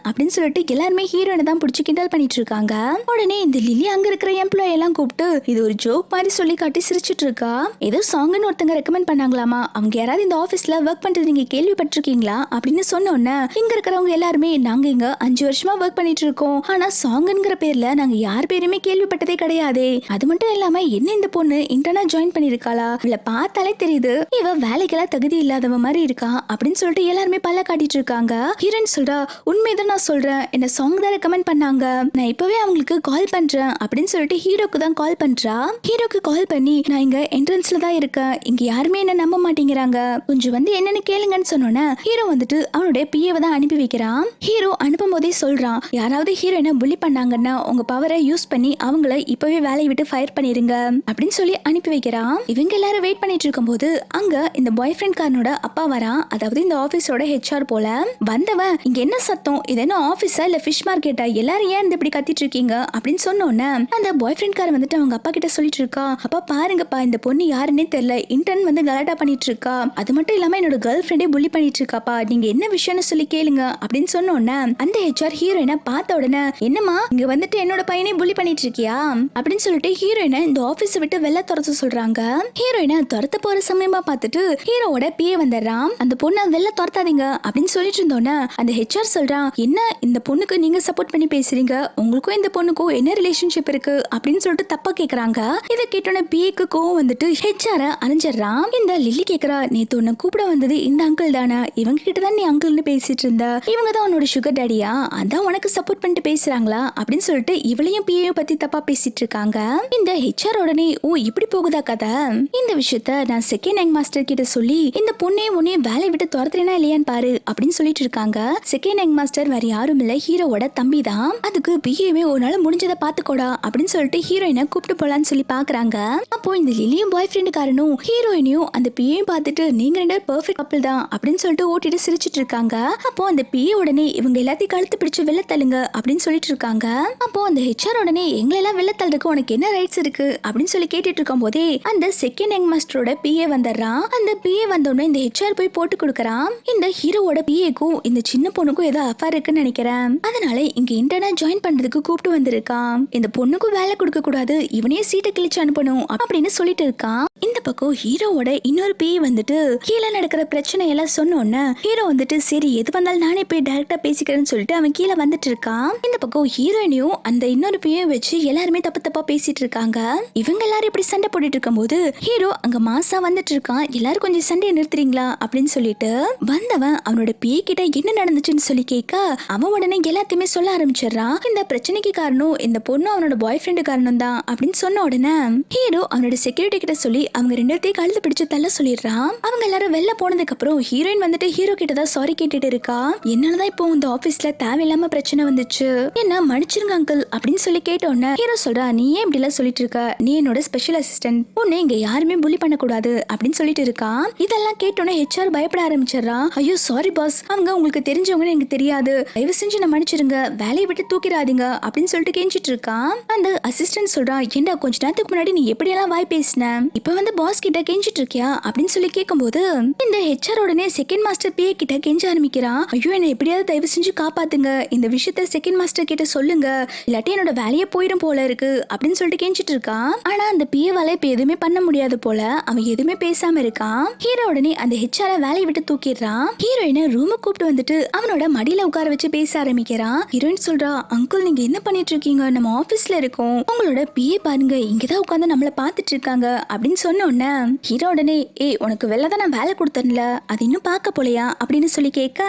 அப்படின்னு சொல்லிட்டு எல்லாருமே ஹீரோனை தான் பிடிச்சி கிண்டல் பண்ணிட்டு இருக்காங்க. உடனே இந்த லில்லி அங்க இருக்கிற எம்ப்ளாயி எல்லாம் கூப்பிட்டு இது ஒரு ஜோக் மாதிரி சொல்லி காட்டி சிரிச்சிட்டு இருக்கா. ஏதோ சாங்னு ஒருத்தங்க ரெக்கமெண்ட் பண்ணாங்களாமா, அவங்க யாராவது இந்த ஆபீஸ்ல ஒர்க் பண்றது நீங்க கேள்விப்பட்டிருக்கீங்களா அப்படின்னு சொன்னோன்னே இங்க இருக்கிறவங்க எல்லாருமே நாங்க இங்க 5 வருஷமா ஒர்க் பண்ணிட்டு இருக்கோம், ஆனா சாங்ங்கிற பேர்ல நாங்க யார் பேருமே கேள்விப்பட்டதே கிடையாது, அது மட்டும் இல்லாம என்ன இந்த பொண்ணு இன்டர்னா ஜாயின் பண்ணிருக்காளா, இவள பார்த்தாலே தெரியுது இவ வேலைக்கெல்லாம் தகுதி இல்லாதவ மாதிரி இருக்கா அப்படின்னு சொல்லிட்டு எல்லாருமே பல்ல காட்டிட்டு இருக்காங்க. ஹீரோயின் சொல்றா, உண்மைதான் நான் சொல்றேன், என்ன சாங் தான் ரெக்கமெண்ட் பண்ணாங்க, நான் இப்பவே அவங்களுக்கு கால் பண்றேன் அப்படின்னு சொல்லிட்டு ஹீரோக்கு தான் கால் பண்றா. ஹீரோக்கு கால் பண்ணி நான் இங்க என்ட்ரன்ஸ்ல தான் இருக்கேன், இங்க யாருமே என்ன நம்ப மாட்டேங்கிறாங்க, கொஞ்சம் வந்து என்னன்னு கேளுங்கன்னு சொன்னோன்னே ஹீரோ வந்துட்டு அவனுடைய பிஏவை தான் அனுப்பி வைக்கிறான். ஹீரோ அனுப்பும் போதே சொல்றான், யாராவது ஹீரோயினை புள்ளி பண்ணாங்கன்னா உங்க பவரை யூஸ் பண்ணி அவங்கள இப்பவே வேலையை விட்டு ஃபயர் பண்ணிருங்க அப்படின்னு சொல்லி அனுப்பி வைக்கிறான். இவங்க எல்லாரும் வெயிட் பண்ணிட்டு இருக்கும் போது அங்க இந்த பாய் ஃப்ரெண்ட் காரனோட அப்பா வரான், அதாவது இந்த ஆபீஸோட ஹெச்ஆர் போல. வந்தவன் இங்க என்ன சத்தம், இது என்ன ஆபீஸா இல்ல ஃபிஷ் மார்க்கெட்டா, எல்லாரும் ஏன் இப்படி கத்திட்டு இருக்கீங்க அப்படின்னு சொன்னோன்னே அந்த பாய் ஃப்ரெண்ட் காரன் வந்துட்டு அவங்க அப்பா கிட்ட சொல்லிட்டு இருக்கா, அப்பா பாருங்கப்பா இந்த பொண்ணு யாருன்னே தெரியல, இன்டர்ன் வந்து கலாட்டா பண்ணிட்டு இருக்கா, அது மட்டும் இல்லாம என்னோட கேர்ள் ஃப்ரெண்டே புள்ளி பண்ணிட்டு இருக்காப்பா, நீங்க என்ன விஷயம்னு சொல்லி கேளுங்க அப்படின்னு சொன்னோன்னே அந்த ஹெச்ஆர் ஹீரோயினை பார்த்த உடனே, என்னமா இங்க வந்துட்டு என்னோட பையனை புள்ளி பண்ணிட்டு இருக்கியா அப்படின்னு சொல்லிட்டு ஹீரோயினை இந்த ஆபீஸை விட்டு வெளில துரத்த சொல்றாங்க. ஹீரோயினை துரத்த போற சமயமா பார்த்துட்டு ஹீரோவோட பிஏ வந்துடுறான். அந்த பொண்ணை வெளில துரத்தாதீங்க அப்படின்னு சொல்லிட்டு இருந்தோன்னே அந்த ஹெச்ஆர் சொல்றான், என்ன இந்த பொண்ணுக்கு நீங்க சப்போர்ட் பண்ணி பேசுறீங்க, உங்களுக்கும் இந்த பொண்ணுக்கும் என்ன ரிலேஷன்ஷிப் இருக்கு அப்படின்னு சொல்லிட்டு தப்பா கேக்குறாங்க. இதை கேட்டோன்னே பிஏக்கு கோவம் வந்துட்டு ஹெச்ஆர அரைஞ்சிடறான். இந்த லில்லி கேக்குறா, நேத்து உன்னை கூப்பிட வந்தது இந்த அங்கிள் தானே, இவங்க கிட்ட தான் நீ அங்கிள்னு பேசிட்டு இருந்த, இவங்க தான் உன்னோட சுகர் டேடியா, அதான் உனக்கு சப்போர்ட் பண்ணிட்டு பேசுறாங்களா அப்படின்னு சொல்லிட்டு இவளையும் பிஏ பத்தி தப்பா பேசிட்டு இருக்காங்க. இந்த ஹெச்ஆர் உடனே, ஓ இப்படி போகுதா கதை, இந்த விஷயத்த நான் செகண்ட் ரேங்க் மாஸ்டர் கிட்ட சொல்லி இந்த பொண்ணே உன்னைய வேலையை விட்டு துரத்துறேனா இல்லையான்னு பாரு அப்படின்னு சொல்லிட்டு இருக்காங்க. செகண்ட் ரேங்க் மாஸ்டர் வேற யாரும் இல்ல, ஹீரோவோட தம்பி தான். அதுக்கு பிஏவே ஒரு நாள் முடிஞ்சதை பாத்துக்கோடா அப்படின்னு சொல்லிட்டு ஹீரோயினை கூப்பிட்டு போலான்னு சொல்லி பாக்குறாங்க. அப்போ இந்த லில்லியும் பாய் ஃப்ரெண்டு காரனும் ஹீரோயினையும் அந்த பிஏயும் பார்த்துட்டு நீங்க ரெண்டு பெர்ஃபெக்ட் கப்பிள் தான் அப்படின்னு சொல்லிட்டு ஓட்டிட்டு சிரிச்சிட்டு இருக்காங்க. அப்போ அந்த பிஏ உடனே இவங்க எல்லாத்தையும் கழுத்து பிடிச்சு வெளில தள்ளுங்க அப்படின்னு சொல்லிட்டு இருக்காங்க. அப்போ அந்த ஹெச்ஆர் உடனே எங்களெல்லாம் வெளில தள்ளுறதுக்கு உனக்கு என்ன ரைட்ஸ் இருக்கு அப்படின்னு சொல்லி கேட்டுட்டு இருக்கும் போதே அந்த செகண்ட் யங் மாஸ்டரோட பிஏ வந்துடுறான். அந்த பிஏ வந்தோடனே இந்த ஹெச்ஆர் போய் போட்டு கொடுக்கறான். இந்த ஹீரோவோட பிஏக்கும் இந்த சின்ன பொண்ணுக்கும் ஏதோ அஃபேர் இருக்குன்னு நினைக்கிறேன், அதனால இங்க இன்டர்னா ஜாயின் பண்றதுக்கு கூப்பிட்டு வந்திருக்கான். இந்த பொண்ணுக்கும் வேலை கொடுக்க கூடாது, இவனே சீட்டை கிழிச்சு அனுப்பணும் அப்படின்னு சொல்லிட்டு இருக்கான். இந்த பக்கம் ஹீரோவோட இன்னொரு பிஏ வந்துட்டு கீழே நடக்கிற பிரச்சனை எல்லாம் சொன்னோன்னு ஹீரோ வந்துட்டு சரி எது வந்தாலும் நானே போய் டைரக்டா பேசிக்கிறேன்னு சொல்லிட்டு அவன் கீழே வந்துட்டு இருக்கான். இந்த பக்கம் ஹீரோயினையும் அந்த இன்னொரு பிஏ வச்சு எல்லாருமே தப்பு தப்பா பேசிட்டு இருக்காங்க. இவங்க எல்லாரும் இப்படி சண்டை போட்டுட்டு இருக்கும் போது ஹீரோ அங்க மாசா வந்துட்டு இருக்கான். எல்லாரும் கொஞ்சம் சண்டையை நிறுத்துறீங்களா அப்படின்னு சொல்லிட்டு வந்தவன் அவனோட பிஏ கிட்ட என்ன நடந்துச்சுன்னு சொல்லி கேட்க அவன் உடனே எல்லாத்தையுமே சொல்ல ஆரம்பிச்சிடறான். இந்த பிரச்சனைக்கு காரணம் இந்த பொண்ணு அவனோட பாய் ஃப்ரெண்டு காரணம் தான் அப்படின்னு சொன்ன உடனே ஹீரோ அவனோட செக்யூரிட்டி கிட்ட சொல்லி அவங்க ரெண்டு பேர்த்தையும் கழுத்து பிடிச்சு தள்ள சொல்லிடுறான். அவங்க எல்லாரும் வெளில போனதுக்கு அப்புறம் ஹீரோயின் வந்துட்டு ஹீரோ கிட்ட தான் சாரி கேட்டுட்டு இருக்கா. என்னாலதான் இப்போ இந்த ஆபீஸ்ல தேவையில்லாம பிரச்சனை வந்துச்சு, என்ன மன்னிச்சிருங்க அங்கிள் அப்படின்னு சொல்லி கேட்டோன்னு ஹீரோ சொல்றா நீ ஏன் இப்படி எல்லாம் சொல்லிட்டு இருக்க, நீ என்னோட ஸ்பெஷல் அசிஸ்டன்ட், உன்னை இங்க யாருமே புலி பண்ண கூடாது அப்படின்னு சொல்லிட்டு இருக்கான். இதெல்லாம் கேட்டோன்னே ஹெச்ஆர் பயப்பட ஆரம்பிச்சிடறான். ஐயோ சாரி பாஸ், அவங்க உங்களுக்கு தெரிஞ்சவங்கன்னு எனக்கு தெரியாது, தயவு செஞ்சு நான் மன்னிச்சிருங்க, வேலையை விட்டு தூக்கிடாதீங்க அப்படின்னு சொல்லிட்டு கெஞ்சிட்டு இருக்கான். அந்த அசிஸ்டன்ட் சொல்றான் ஏண்டா கொஞ்ச நேரத்துக்கு முன்னாடி நீ எப்படி எல்லாம் வாய் பேசின, இப்ப வந்து பாஸ் கிட்ட கெஞ்சிட்டு இருக்கியா அப்படின்னு சொல்லி கேட்கும்போது இந்த ஹெச்ஆர் உடனே செகண்ட் மாஸ்டர் பிஏ கிட்ட கெஞ்ச ஆரம்பிக்கிறான். ஐயோ என்ன எப்படியாவது தயவு செஞ்சு காப்பாத்துங்க, இந்த விஷயத்த செகண்ட் மாஸ்டர் கிட்ட சொல்லுங்க, இல்லாட்டி என்னோட வேலையே போயிடும் போல இருக்கு அப்படின்னு சொல்லிட்டு கெஞ்சிட்டு இருக்கான். ஆனா அந்த பிஏவால இப்ப எதுவுமே பண்ண முடியாது போல, அவன் எதுவுமே பேசாம இருக்கான். ஹீரோ உடனே அந்த ஹெச்ஆர வேலையை விட்டு தூக்கிடுறான். ஹீரோயினை ரூமுக்கு கூப்பிட்டு வந்துட்டு அவனோட மடியில உட்கார வச்சு பேச ஆரம்பிக்கிறான். ஹீரோயின் சொல்றா அங்கிள் நீங்க என்ன பண்ணிட்டு இருக்கீங்க, நம்ம ஆபீஸ்ல இருக்கோம், உங்களோட பிஏ பாருங்க இங்கதான் உட்காந்து நம்மள பாத்துட்டு இருக்காங்க அப்படின்னு சொன்ன உடனே ஹீரோ உடனே ஏய் உனக்கு வெளிலதான் நான் வேலை கொடுத்தேன்ல அது இன்னும் பார்க்க போலையா அப்படின்னு சொல்லி கேட்க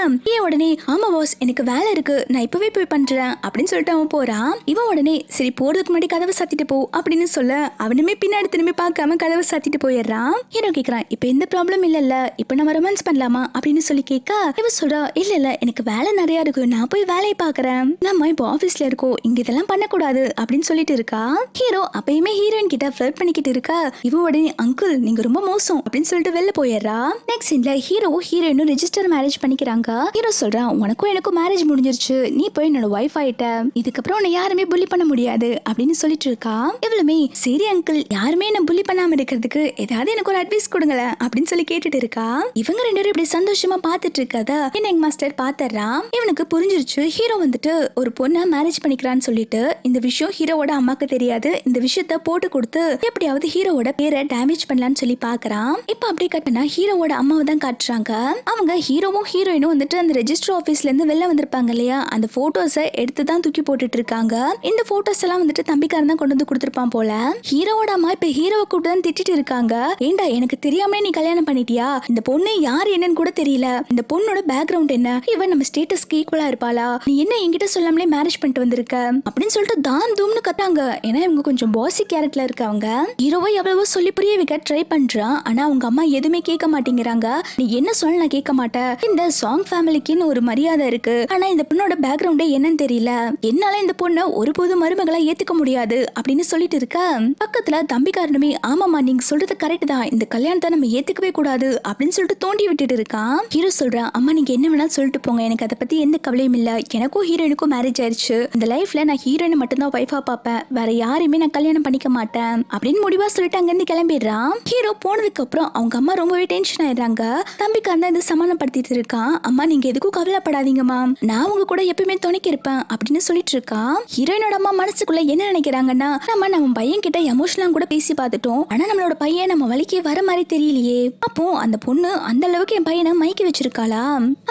உடனே ஆமா பாஸ் எனக்கு வேலை இருக்கு நான் இப்பவே போய் பண்றேன் அப்படின்னு சொல்லிட்டு அவன் போறான். இவன் உடனே சரி போறதுக்கு முன்னாடி கதவை சாத்திட்டு போ அப்படின்னு சொல்ல அவனுமே பின்னாடி திரும்பி பார்க்காம கதவை சாத்திட்டு போயிடுறான். ஹீரோ கேக்குறான் இப்ப எந்த ப்ராப்ளம் இல்ல இப்ப நம்ம ரொமான்ஸ் பண்ணலாமா அப்படின்னு சொல்லி கேட்க இவ சொல்றா இல்ல எனக்கு வேலை நிறைய இருக்கு, நான் போய் வேலையை பாக்குறேன், நம்ம இப்போ ஆபீஸ்ல இருக்கோம், இங்க இதெல்லாம் பண்ணக்கூடாது அப்படின்னு சொல்லிட்டு இருக்கா. ஹீரோ அப்பயுமே ஹீரோயின் கிட்ட ஃபிளர்ட் பண்ணிக்கிட்டு இருக்கா. இவ உடனே அங்கிள் நீங்க ரொம்ப மோசம் அப்படின்னு சொல்லிட்டு வெளில போயிடுறா. நெக்ஸ்ட் சீன்ல ஹீரோ ஹீரோயினும் ரெஜிஸ்டர் மேரேஜ் பண்ணிக்கிறாங்க. ஹீரோ சொல்றான் உனக்கும் எனக்கும் மேரேஜ் முடிஞ்சிருச்சு, நீ போய் என்னோட வைஃப் ஆயிட்ட, இதுக்கப்புறம் உன்னை யாருமே புள்ளி பண்ண முடியாது அப்படின்னு சொல்லிட்டு இருக்கா. இவ்வளவுமே சரி அங்கிள் யாருமே என்ன புள்ளி பண்ணாம இருக்கிறதுக்கு ஏதாவது எனக்கு ஒரு அட்வைஸ் கொடுங்களேன் அப்படின்னு சொல்லி கேட்டுட்டு இருக்கா. இவங்க ரெண்டு பேரும் இப்படி சந்தோஷமா பாத்துட்டு இருக்கத எங்க மாஸ்டர் பாத்துறான். இவனுக்கு புரிஞ்சிருச்சு ஹீரோ வந்துட்டு ஒரு பொண்ணை மேரேஜ் பண்ணிக்கிறான்னு சொல்லிட்டு இந்த விஷயம் ஹீரோவோட அம்மாக்கு தெரியாது, இந்த விஷயத்த போட்டு கொடுத்து எப்படியாவது ஹீரோவோட பேரை டேமேஜ் பண்ணலான்னு சொல்லி பாக்குறான். இப்ப அப்படி கட்டினா ஹீரோவோட அம்மாவை தான் காட்டுறாங்க. அவங்க ஹீரோவும் ஹீரோயினும் வந்துட்டு அந்த ரெஜிஸ்டர் ஆபீஸ்ல இருந்து வெளில வந்திருப்பாங்க இல்லையா, அந்த போட்டோஸை எடுத்து தான் தூக்கி போட்டுட்டு இருக்காங்க. இந்த போட்டோஸ் எல்லாம் வந்துட்டு தம்பிக்காரன் தான் கொண்டு வந்து கொடுத்திருப்பான் போல. ஹீரோவோட அம்மா இப்ப ஹீரோவை கூப்பிட்டு தான் திட்டிட்டு இருக்காங்க. ஏண்டா எனக்கு தெரியாமலே நீ கல்யாணம் பண்ணிட்டியா, இந்த பொண்ணு யார் என்னன்னு கூட தெரியல, இந்த பொண்ணோட பேக்ரவுண்ட் என்ன, இவன் நம்ம ஸ்டேட்டஸ்க்கு ஈக்குவலா இருப்பாளா, நீ என்ன என்கிட்ட சொல்லாமலே மேரேஜ் பண்ணிட்டு வந்திருக்க அப்படின்னு சொல்லிட்டு தான் தூம்னு கத்தாங்க. ஏன்னா இவங்க கொஞ்சம் பாசி கேரக்டர்ல இருக்காங்க. ஹீரோவை எவ்வளவோ சொல்லி புரிய வைக்க ட்ரை பண்றான். ஆனா அவங்க அம்மா எதுவுமே கேட்க மாட்டேங்கிறாங்க. நீ என்ன சொல்ல நான் கேட்க மாட்டேன், இந்த சாங் ஃபேமிலிக்குன்னு ஒரு மரியாதை இருக்கு, ஆனா இந்த பொண்ணோட பேக்ரவுண்டே என்னன்னு தெரியல, என்னால இந்த பொண்ணை ஒருபோது மருமகளா ஏத்துக்க முடியாது அப்படின்னு சொல்லிட்டு இருக்க பக்கத்துல தம்பிக்காரனுமே ஆமாமா நீங்க சொல்றது கரெக்ட் தான், இந்த கல்யாணத்தை நம்ம ஏத்துக்கவே கூடாது அப்படின்னு சொல்லிட்டு தோண்டி விட்டுட்டு இருக்கான். ஹீரோ சொல்றான் அம்மா நீங்க என்ன வேணாலும் சொல்லிட்டு போங்க, எனக்கு அதை பத்தி எந்த கவலையும் இல்ல, எனக்கும் ஹீரோயினுக்கும் மேரேஜ் ஆயிடுச்சு, இந்த லைஃப்ல நான் ஹீரோயினை மட்டும்தான் வைஃபா பாப்பேன், வேற யாரையுமே நான் கல்யாணம் பண்ணிக்க மாட்டேன் அப்படின்னு முடிவா சொல்லிட்டு அங்க இருந்து கிளம்பிடுறான். ஹீரோ போனதுக்கு அப்புறம் அவங்க அம்மா ரொம்பவே டென்ஷன் ஆயிடுறாங்க. தம்பிக்காரன் தான் இது சமாதானப்படுத்திட்டு இருக்கான். அம்மா நீங்க எதுக்கும் கவலைப்படாதீங்கம்மா, நான் உங்க கூட எப்பயுமே துணைக்கு இருப்பேன் அப்படின்னு சொல்லிட்டு இருக்கான். ஹீரோயினோட அம்மா மனசுக்குள்ள என்ன நினைக்கிறாங்கன்னா நம்ம பையன் கிட்ட எமோஷனலா கூட பேசி பார்த்துட்டோம், ஆனா நம்மளோட பையன் நம்ம வலிக்கு வர மாதிரி தெரியலையே, அப்போ அந்த பொண்ணு அந்த அளவுக்கு என் பையனை மயக்கி வச்சிருக்காளா,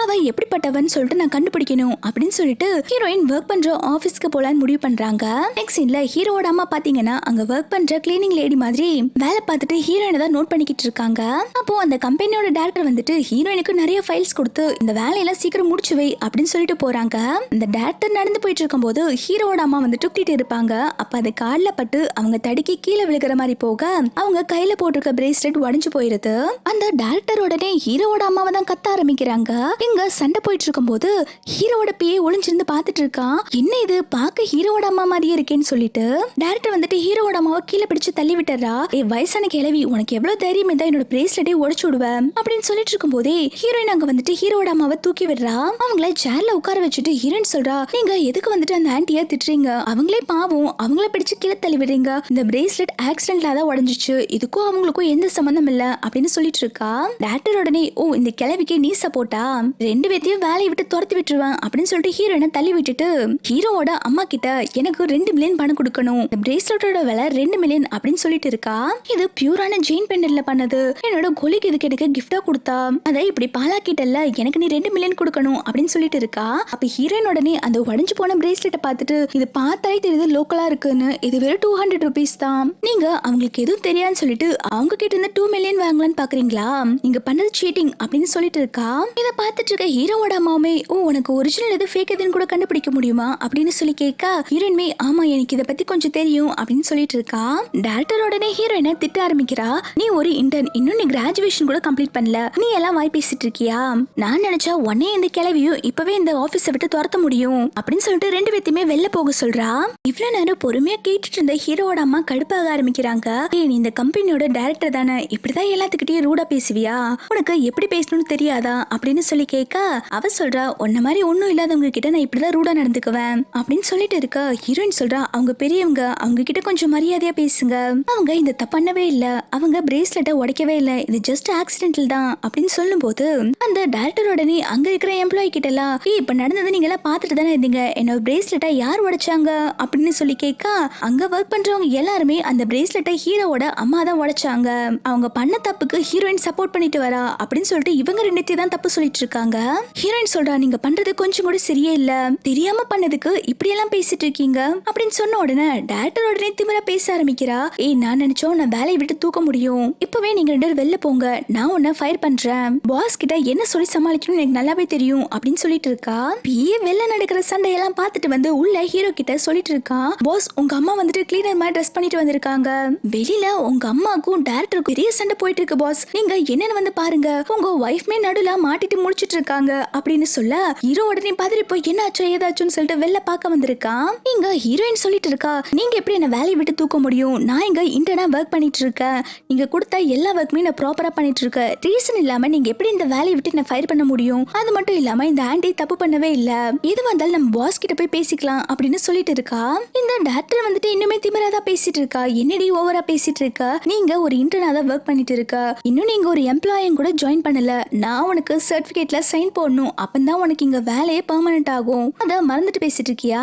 அவ எப்படிப்பட்டவன்னு சொல்லிட்டு நான் கண்டுபிடிக்கணும் அப்படின்னு சொல்லிட்டு ஹீரோயின் ஒர்க் பண்ற ஆபீஸ்க்கு போலான்னு முடிவு பண்றாங்க. நெக்ஸ்ட் சீன்ல ஹீரோட அம்மா பாத்தீங்கன்னா அங்க ஒர்க் பண்ற கிளீனிங் லேடி மாதிரி வேலை பார்த்துட்டு ஹீரோயினை தான் நோட் பண்ணிக்கிட்டு இருக்காங்க. அப்போ அந்த கம்பெனியோட டைரக்டர் வந்துட்டு ஹீரோயினுக்கு நிறைய ஃபைல்ஸ் கொடுத்து இந்த வேலையெல்லாம் சீக்கிரம் முடிச்சு வை அப்படின்னு சொல்லிட்டு போறாங்க. இந்த டைரக்டர் நடந்து போயிட்டு இருக்கும் போது ஹீரோட அம்மா வந்து தூக்கிட்டு இருப்பாங்க. அப்ப அது கால்ல பட்டு அவங்க தடுக்கி கீழே விழுகிற மாதிரி போக அவங்க கையில போட்டிருக்க பிரேஸ்லெட் உடைஞ்சு போயிருது. அந்த டைரக்டர் உடனே ஹீரோட அம்மாவை தான் கத்த ஆரம்பிக்கிறாங்க. இங்க சண்டை போயிட்டு இருக்கும் போது ஹீரோட பிஏ ஒளிஞ்சிருந்து பாத்துட்டு இருக்கான். என்ன இது பார்க்க ஹீரோட அம்மா மாதிரியே இருக்கேன்னு சொல்லிட்டு டைரக்டர் வந்துட்டு ஹீரோட அம்மாவை கீழே பிடிச்சு தள்ளி விட்டுறா. வயசான வயசான கிழவி, உனக்கு எவ்வளவு தைரியம் இருந்தா என்னோட பிரேஸ்லெட்டை உடைச்சு விடுவேன் அப்படின்னு சொல்லிட்டு இருக்கும் போதே ஹீரோயின் அங்க வந்துட்டு ஹீரோட அம்மாவை தூக்கி விடுறா. அவங்கள சேர்ல உட்கார வச்சுட்டு ஹீரோயின் சொல்றா, நீங்க எதுக்கு வந்துட்டு அந்த ஆன்ட்டிய திட்டுறீங்க? அவங்களே பாவம், அவங்கள பிடிச்சு கீழே தள்ளி விடுறீங்க. இந்த பிரேஸ்லெட் ஆக்சிடென்ட்ல தான் உடைஞ்சிச்சு, இதுக்கும் அவங்களுக்கும் எந்த சம்பந்தம் இல்ல அப்படின்னு சொல்லிட்டு இருக்கா. டாக்டர் உடனே, ஓ இந்த கிழவிக்கு நீ சப்போர்ட்டா, ரெண்டு பேத்தையும் வேலையை விட்டு துரத்தி விட்டுருவேன் அப்படின்னு சொல்லிட்டு ஹீரோயினை தள்ளி விட்டுட்டு ஹீரோவோட அம்மா கிட்ட எனக்கு 2 மில்லியன் பணம் கொடுக்கணும், இந்த பிரேஸ்லெட்டோட விலை 2 மில்லியன் அப்படின்னு சொல்லிட்டு இருக்கா. இது பியூரான ஜெயின் பெண்டர்ல பண்ணது, என்னோட கொலிக்கு இதுக்கு எனக்கு கிஃப்டா கொடுத்தா, அதை இப்படி பாலாக்கிட்டல்ல, எனக்கு நீ 2 மில்லியன் கொடுக்கணும் அப்படின்னு சொல்லிட்டு இருக்கா. அப்ப ஹீரோயின் உடனே அந்த உடைஞ்சு போன பிரேஸ்லெட்டை பார்த்துட்டு, இது பார்த்தாலே தெரியுது லோக்கலா இருக்குன்னு, இது வெறும் 200 rupees தான், நீங்க அவங்களுக்கு எதுவும் தெரியாதுன்னு சொல்லிட்டு அவங்க கிட்ட இருந்து 2 மில்லியன் வாங்கலான்னு பாக்குறீங்களா, நீங்க பண்ணது சீட்டிங் அப்படின்னு சொல்லிட்டு இருக்கா. இதை பார்த்துட்டு இருக்க ஹீரோவோட அம்மாவுமே, ஓ உனக்கு ஒரிஜினல் எது ஃபேக் எதுன்னு கூட கண்டுபிடிக்க முடியுமா அப்படின்னு சொல்லி கேட்க ஹீரோயின்மே, ஆமா எனக்கு இதை பத்தி கொஞ்சம் தெரியும் அப்படின்னு சொல்லிட்டு இருக்கா. டைரக்டர் உடனே ஹீரோயினை திட்ட ஆரம்பிக்கிறா, நீ ஒரு இன்டர்ன், இன்னும் நீ கிராஜுவேஷன் கூட கம்ப்ளீட் பண்ணல, நீ எல்லாம் வாய் பேசிட்டு இருக்கியா, நான் நினைச்சா உடனே இந்த கிளவியும் இப்பவே இந்த ஆபீஸை விட்டு துரத்த முடியும் அப்படின்னு சொல்லிட்டு 2 பேத்தையுமே வெளில போக சொல்றா. இவ்வளவு நேரம் பொறுமையா கேட்டுட்டு இருந்த ஹீரோவோட அம்மா கடுப்பாக ஆரம்பிக்கிறாங்க. ஏய் நீ இந்த கம்பெனியோட டைரக்டர் தானே, இப்படிதான் எல்லாத்துக்கிட்டையும் ரூடா பேசுவியா, உனக்கு எப்படி பேசணும்னு தெரியாதா அப்படின்னு சொல்லி கேட்க அவ சொல்றா, உன்ன மாதிரி ஒண்ணும் இல்லாதவங்க கிட்ட நான் இப்படிதான் ரூடா நடந்துக்குவேன் அப்படின்னு சொல்லிட்டு இருக்க ஹீரோயின் சொல்றா, அவங்க பெரியவங்க, அவங்க கிட்ட கொஞ்சம் மரியாதையா பேசுங்க, அவங்க இந்த தப்பு பண்ணவே இல்ல, அவங்க பிரேஸ்லெட்டை உடைக்கவே இல்ல, இது ஜஸ்ட் ஆக்சிடென்டல் தான் அப்படின்னு சொல்லும் போது அந்த டைரக்டர் உடனே அங்க இருக்கிற எம்ப்ளாயி கிட்ட எல்லாம், இப்ப நடந்தது நீங்க எல்லாம் பாத்துட்டு தானே இருந்தீங்க, என்னோட பிரேஸ்லெட்டை யார் உடைச்சாங்க அப்படின்னு சொல்லி கேட்க அங்க ஒர்க் பண்றவங்க எல்லாருமே அந்த பிரேஸ்லெட்டை ஹீரோவோட அம்மா தான் உடைச்சாங்க, அவங்க பண்ண தப்புக்கு ஹீரோயின் சப்போர்ட் பண்ணிட்டு வரா அப்படின்னு சொல்லிட்டு இவங்க 2 தான் தப்பு சொல்லிட்டு இருக்காங்க. ஹீரோயின் சொல்றா, நீங்க பண்றது கொஞ்சம் கூட சரியே இல்ல, தெரியாம பண்ணதுக்கு இப்படி எல்லாம் பேசிட்டு இருக்கீங்க அப்படின்னு சொன்ன உடனே டைரக்டர் உடனே திமிரா பேச ஆரம்பிக்கிறா. ஏய் நான் நினைச்சோம் நான் வேலையை விட்டு தூக்க முடியும், இப்பவே நீங்க 2 பேரும் வெளில போங்க, நான் உன்னை ஃபயர் பண்றேன், பாஸ் கிட்ட என்ன சொல்லி சமாளிக்கணும் எனக்கு நல்லாவே தெரியும் அப்படின்னு சொல்லிட்டு இருக்கா. பிஏ வெளில நடக்கிற சண்டையெல்லாம் பார்த்துட்டு வந்து உள்ள ஹீரோ கிட்ட சொல்லிட்டு இருக்கா, பாஸ் உங்க அம்மா வந்துட்டு கிளீனர் மாதிரி ட்ரெஸ் பண்ணிட்டு வந்திருக்காங்க, வெளியில உங்க அம்மாக்கும் டைரக்டருக்கும் பெரிய சண்டை போயிட்டு இருக்கு பாஸ், நீங்க என்னன்னு வந்து பாருங்க, உங்க ஒய்ஃப்மே நடுல மாட்டிட்டு முடிச்சிட்டு இருக்காங்க அப்படின்னு சொல்ல ஹீரோ உடனே பதறி போய் என்னாச்சு ஏதாச்சுன்னு சொல்லிட்டு வெளில பார்க்க வந்திருக்கான். இங்க ஹீரோயின் சொல்லிட்டு இருக்கா, நீங்க எப்படி என்ன வேலையை விட்டு தூக்க முடியும், நான் இங்க இன்டர்னா ஒர்க் பண்ணிட்டு இருக்கேன், நீங்க கொடுத்த எல்லா ஒர்க்குமே நான் ப்ராப்பரா பண்ணிட்டு இருக்கேன், ரீசன் இல்லாம நீங்க எப்படி இந்த வேலையை விட்டு என்ன ஃபயர் பண்ண முடியும், அது மட்டும் இல்லாம இந்த ஆண்டி தப்பு பண்ணவே இல்ல, எது வந்தாலும் நம்ம பாஸ் கிட்ட போய் பேசிக்கலாம் அப்படின்னு சொல்லிட்டு இருக்கா. இந்த டாக்டர் வந்துட்டு இன்னுமே திமிராதா பேசிட்டு இருக்கா, என்னடி ஓவரா பேசிட்டு இருக்கா, நீங்க ஒரு இன்டர்னா தான் ஒர்க் பண்ணிட்டு இருக்க, இன்னும் நீங்க ஒரு எம்ப்ளாயும் கூட ஜாயின் பண்ணல, நான் உனக்கு சர்டிபிகேட்ல சைன் போடணும், அப்பதான் உனக்கு இங்க வேலையே பெர்மனன்ட் ஆகும், அத மறந்துட்டு பேசிட்டு இருக்கியா,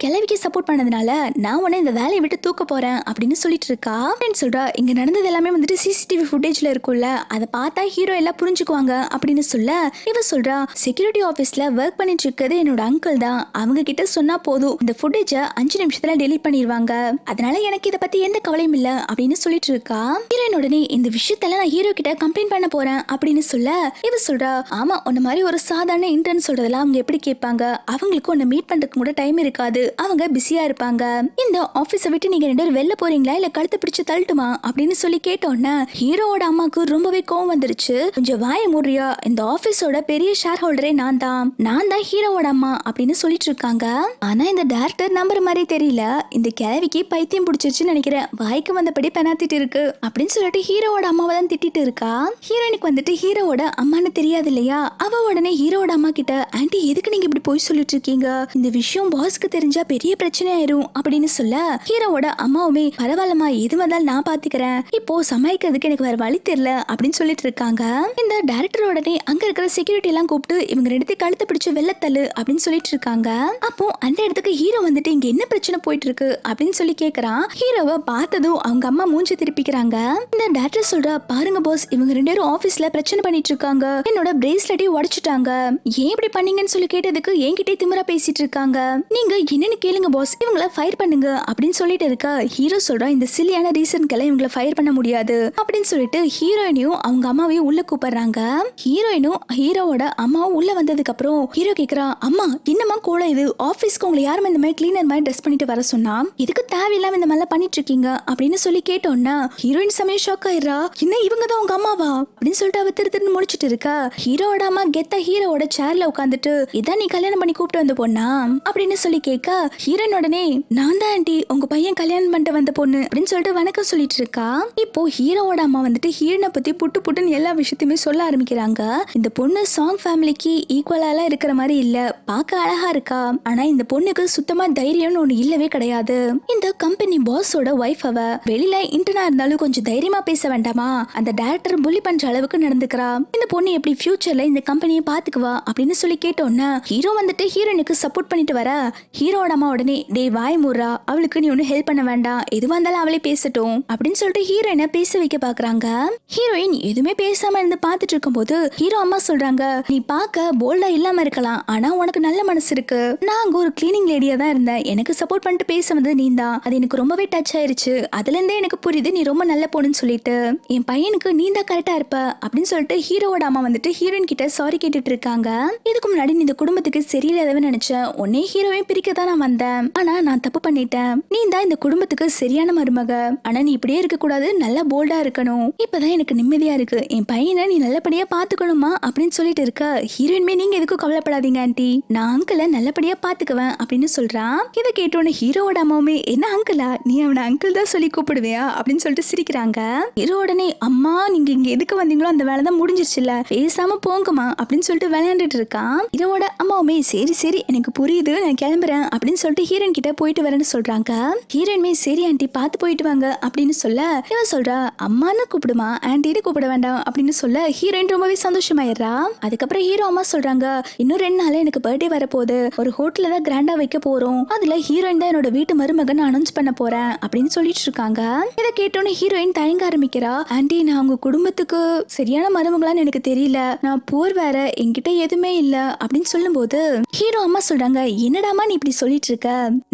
கிளவிக்கு சப்போர்ட் பண்ணதுனால நான் உன்னை இந்த வேலையை விட்டு தூக்க போறேன் அப்படின்னு சொல்லிட்டு இருக்கா. அப்படின்னு சொல்றா, இங்க நடந்தது எல்லாமே வந்துட்டு சிசிடிவி ஃபுட்டேஜ்ல இருக்கும்ல, அதை பார்த்தா ஹீரோ எல்லாம் புரிஞ்சுக்குவாங்க அப்படின்னு சொல்ல இவ சொல்றா, செக்யூரிட்டி ஆபீஸ்ல ஒர்க் பண்ணிட்டு இருக்கிறது என்னோட அங்கிள் தான், அவங்க கிட்ட சொன்னா போதும் இந்த ஃபுட்டேஜ 5 நிமிஷத்துல டெலீட் பண்ணிடுவாங்க, அதனால எனக்கு இதை பத்தி எந்த கவலையும் இல்ல அப்படின்னு சொல்லிட்டு இருக்கா. ஹீரோயின் உடனே இந்த விஷயத்தெல்லாம் நான் ஹீரோ கிட்ட கம்ப்ளைண்ட் பண்ண போறேன் அப்படின்னு சொல்ல இவ சொல்றா, ஆமா உன்ன மாதிரி ஒரு சாதாரண இன்டர்ன் சொல்றதெல்லாம் அவங்க எப்படி கேட்பாங்க, அவங்களுக்கு உன்னை மீட் பண்றதுக்கு கூட டைம் இருக்காது, அவங்க பிஸியா இருப்பாங்க, இந்த ஆபீஸை விட்டு நீங்க 2 பேரும் வெளில போறீங்களா இல்ல கழுத்தை பிடிச்சு தள்ளட்டுமா அப்படின்னு சொல்லி கேட்டோன்னே ஹீரோவோட அம்மாக்கு ரொம்பவே கோவம் வந்துருச்சு. கொஞ்சம் வாய மூடுறியா, இந்த ஆபீஸோட பெரிய ஷேர் ஹோல்டரே நான் தான் ஹீரோவோட அம்மா அப்படின்னு சொல்லிட்டு இருக்காங்க. ஆனா இந்த டைரக்டர் நம்புற மாதிரி தெரியல, இந்த கிழவிக்கு பைத்தியம் பிடிச்சிருச்சுன்னு நினைக்கிறேன், வாய்க்கு வந்தபடி பெனாத்திட்டு இருக்கு அப்படின்னு சொல்லிட்டு ஹீரோவோட அம்மாவை தான் திட்டிட்டு இருக்கா. ஹீரோயினுக்கு வந்துட்டு ஹீரோவோட அம்மான்னு தெரியாது இல்லையா, அவ உடனே ஹீரோவோட அம்மா கிட்ட, ஆன்ட்டி எதுக்கு நீங்க இப்படி போய் சொல்லிட்டு இருக்கீங்க, இந்த விஷயம் பாஸ்க்கு தெரிஞ்சா பெரிய பிரச்சனை ஆயிரும் அப்படின்னு சொல்ல ஹீரோவோட அம்மாவுமே, பரவாயில்லமா எது வந்தாலும் நான் பாத்துக்கிறேன், இப்போ சமாளிக்கிறதுக்கு எனக்கு வேற வழி தெரியல அப்படின்னு சொல்லிட்டு இருக்காங்க. இந்த டைரக்டர் உடனே அங்க இருக்கிற செக்யூரிட்டி எல்லாம் கூப்பிட்டு இவங்க 2 கழுத்தை பிடிச்சு வெள்ளத்தள்ளு அப்படின்னு சொல்லிட்டு இருக்காங்க. அப்போ அந்த இடத்துக்கு ஹீரோ வந்துட்டு இங்க என்ன பிரச்சனை போயிட்டு இருக்கு அப்படின்னு சொல்லி கேக்குறான். ஹீரோவை பார்த்ததும் அவங்க அம்மா மூஞ்சி திருப்பிக்கிறாங்க. இந்த டைரக்டர் சொல்றா, பாருங்க பாஸ் இவங்க 2 பேரும் ஆபீஸ்ல பிரச்சனை பண்ணிட்டு இருக்காங்க, என்னோட பிரேஸ்லெட்டை உடைச்சிட்டாங்க, ஏன் இப்படி பண்ணீங்கன்னு சொல்லி கேட்டதுக்கு என்கிட்ட திமிரா பேசிட்டு இருக்காங்க, நீங்க என்னன்னு கேளுங்க பாஸ், இவங்கள ஃபயர் பண்ணுங்க அப்படின்னு சொல்லிட்டு இருக்க ஹீரோ சொல்றா, இந்த சில்லியான ரீசன்க்கெல்லாம் இவங்கள ஃபயர் பண்ண முடியாது அப்படின்னு சொல்லிட்டு ஹீரோயினையும் அவங்க அம்மாவையும் உள்ள கூப்பிடுறாங்க. ஹீரோயினும் ஹீரோவோட அம்மாவும் உள்ள வந்ததுக்கு அப்புறம் ஹீரோ கேக்குறா, அம்மா என்னமா கோலம் இது, ஆபீஸ்க்கு உங்களை யாரும் இந்த மாதிரி கிளீனர் மாதிரி ட்ரெஸ் பண்ணிட்டு வர சொன்னா, இதுக்கு தேவையில்லாம இந்த மாதிரி பண்ணிட்டு இருக்கீங்க அப்படின்னு சொல்லி கேட்டோன்னா ஹீரோயின் சமயம் ஷாக் ஆயிரா, என்ன இவங்க தான் உங்க அம்மாவா அப்படின்னு சொல்லிட்டு அவ திரு முடிச்சிட்டு இருக்கா. ஹீரோவோட அம்மா கெத்த ஹீரோவோட சேர்ல உட்காந்துட்டு, இதான் நீ கல்யாணம் பண்ணி கூப்பிட்டு வந்த பொண்ணா அப்படின்னு சொல்லி கேட்க ஹீரோயின் உடனே, நான் தான் ஆண்டி உங்க பையன் கல்யாணம் பண்ணிட்டு வந்த பொண்ணு அப்படின்னு சொல்லிட்டு வணக்கம் சொல்லிட்டு இருக்கா. இருக்கா. இப்போ ஹீரோவோட அம்மா வந்துட்டு ஹீரோனை பத்தி புட்டுன்னு எல்லா விஷயத்தையுமே சொல்ல ஆரம்பிக்கிறாங்க. இந்த பொண்ணு சாங் ஃபேமிலிக்கு ஈக்குவலாலாம் இருக்கிற மாதிரி இல்ல, பார்க்க அழகா இருக்கா, ஆனா இந்த பொண்ணுக்கு சுத்தமா தைரியம்னு ஒண்ணு இல்லவே கிடையாது. இந்த கம்பெனி பாஸோட ஒய்ஃப் அவ, வெளியில இன்டர்னா இருந்தாலும் கொஞ்சம் தைரியமா பேச வேண்டாமா, அந்த டைரக்டர் புள்ளி பண்ற அளவுக்கு நடந்துக்கிறா, இந்த பொண்ணு எப்படி ஃபியூச்சர்ல இந்த கம்பெனியை பாத்துக்குவா அப்படின்னு சொல்லி கேட்டோன்னா ஹீரோ வந்துட்டு ஹீரோனுக்கு சப்போர்ட் பண்ணிட்டு வர ஹீரோட அம்மா உடனே டே வாய் மூடுறா, அவளுக்கு நீ ஒன்னும் ஹெல்ப் பண்ண வேண்டாம், எதுவா இருந்தாலும் அவளே பேசட்டும் அப்படின்னு சொல்லிட்டு ஹீரோயினை பேச வைக்க பாக்குறாங்க. ஹீரோயின் எதுவுமே பேசாம இருந்து பாத்துட்டு இருக்கும் போது ஹீரோ அம்மா சொல்றாங்க, நீ பார்க்க போல்டா இல்லாம இருக்கலாம், ஆனா உனக்கு நல்ல மனசு இருக்கு, நான் அங்க ஒரு கிளீனிங் லேடியா தான் இருந்தேன், எனக்கு சப்போர்ட் பண்ணிட்டு பேச வந்தது நீ தான், அது எனக்கு ரொம்பவே டச் ஆயிருச்சு, அதுல இருந்தே எனக்கு புரியுது நீ ரொம்ப நல்ல பொண்ணுன்னு சொல்லிட்டு, என் பையனுக்கு நீ தான் கரெக்டா இருப்ப அப்படின்னு சொல்லிட்டு ஹீரோவோட அம்மா வந்துட்டு ஹீரோயின் கிட்ட சாரி கேட்டுட்டு இருக்காங்க. இதுக்கு முன்னாடி நீ இந்த குடும்பத்துக்கு சரியில்லாதவன்னு நினைச்சேன், உன்னை ஹீரோவையும் பிரிக்கதான் நான் வந்தேன், ஆனா நான் தப்பு பண்ணிட்டேன், நீ தான் இந்த குடும்பத்துக்கு சரியான மருமக, ஆனா நீ இப்படியே இருக்க கூடாது, நல்லா போல்டா இருக்கணும், இப்பதான் எனக்கு நிம்மதியா இருக்கு, என் பையனை நீ நல்லபடியா பாத்துக்கணுமா அப்படின்னு சொல்லிட்டு இருக்க ஹீரோயின்மே நீங்க எதுக்கும் கவலைப்படாதீங்க ஆண்டி, நான் அங்கிளை நல்லபடியா பாத்துக்குவேன் அப்படின்னு சொல்றான். இதை கேட்டோன்னு ஹீரோவோட அம்மாவுமே என்ன அங்கிளா, நீ அவனை அங்கிள் தான் சொல்லி கூப்பிடுவியா அப்படின்னு சொல்லிட்டு சிரிக்கிறாங்க. ஹீரோ உடனே அம்மா நீங்க இங்க எதுக்கு வந்தீங்களோ அந்த வேலை தான் முடிஞ்சிருச்சுல, பேசாம போங்கம்மா அப்படின்னு சொல்லிட்டு விளையாண்டுட்டு இருக்கான். ஹீரோவோட அம்மாவுமே சரி சரி எனக்கு புரியுது நான் கிளம்புறேன் அப்படின்னு சொல்லிட்டு ஹீரோயின் கிட்ட போயிட்டு வரேன்னு சொல்றாங்க. ஹீரோயின்மே சரி ஆண்டி பார்த்து போயிட்டு வாங்க அப்படின்னு சொல்ல இவன் சொல்றா அம்மான்னு கூப்பிடுமா ஆண்டின்னு கூப்பிட வேண்டாம் அப்படின்னு சொல்ல ஹீரோயின் ரொம்பவே சந்தோஷமாயிடுறா. அதுக்கப்புறம் ஹீரோ அம்மா சொல்றாங்க, இன்னும் 2 நாள் எனக்கு பர்த்டே வரப்போகுது, ஒரு ஹோட்டல்ல தான் கிராண்டா வைக்க போறோம், அதுல ஹீரோயின் தான் என்னோட வீட்டு மருமகன் அனௌன்ஸ் பண்ண போறேன் அப்படின்னு சொல்லிட்டு இருக்காங்க. இதை கேட்டோன்னு ஹீரோயின் தயங்க ஆரம்பிக்கிறா. ஆண்டி நான் உங்க குடும்பத்துக்கு சரியான மருமகளான்னு எனக்கு தெரியல, நான் போர் வேற, என்கிட்ட எதுவுமே இல்ல அப்படின்னு சொல்லும் போது ஹீரோ அம்மா சொல்றாங்க, என்னடாமா நீ இப்படி சொல்லிட்டு இருக்க,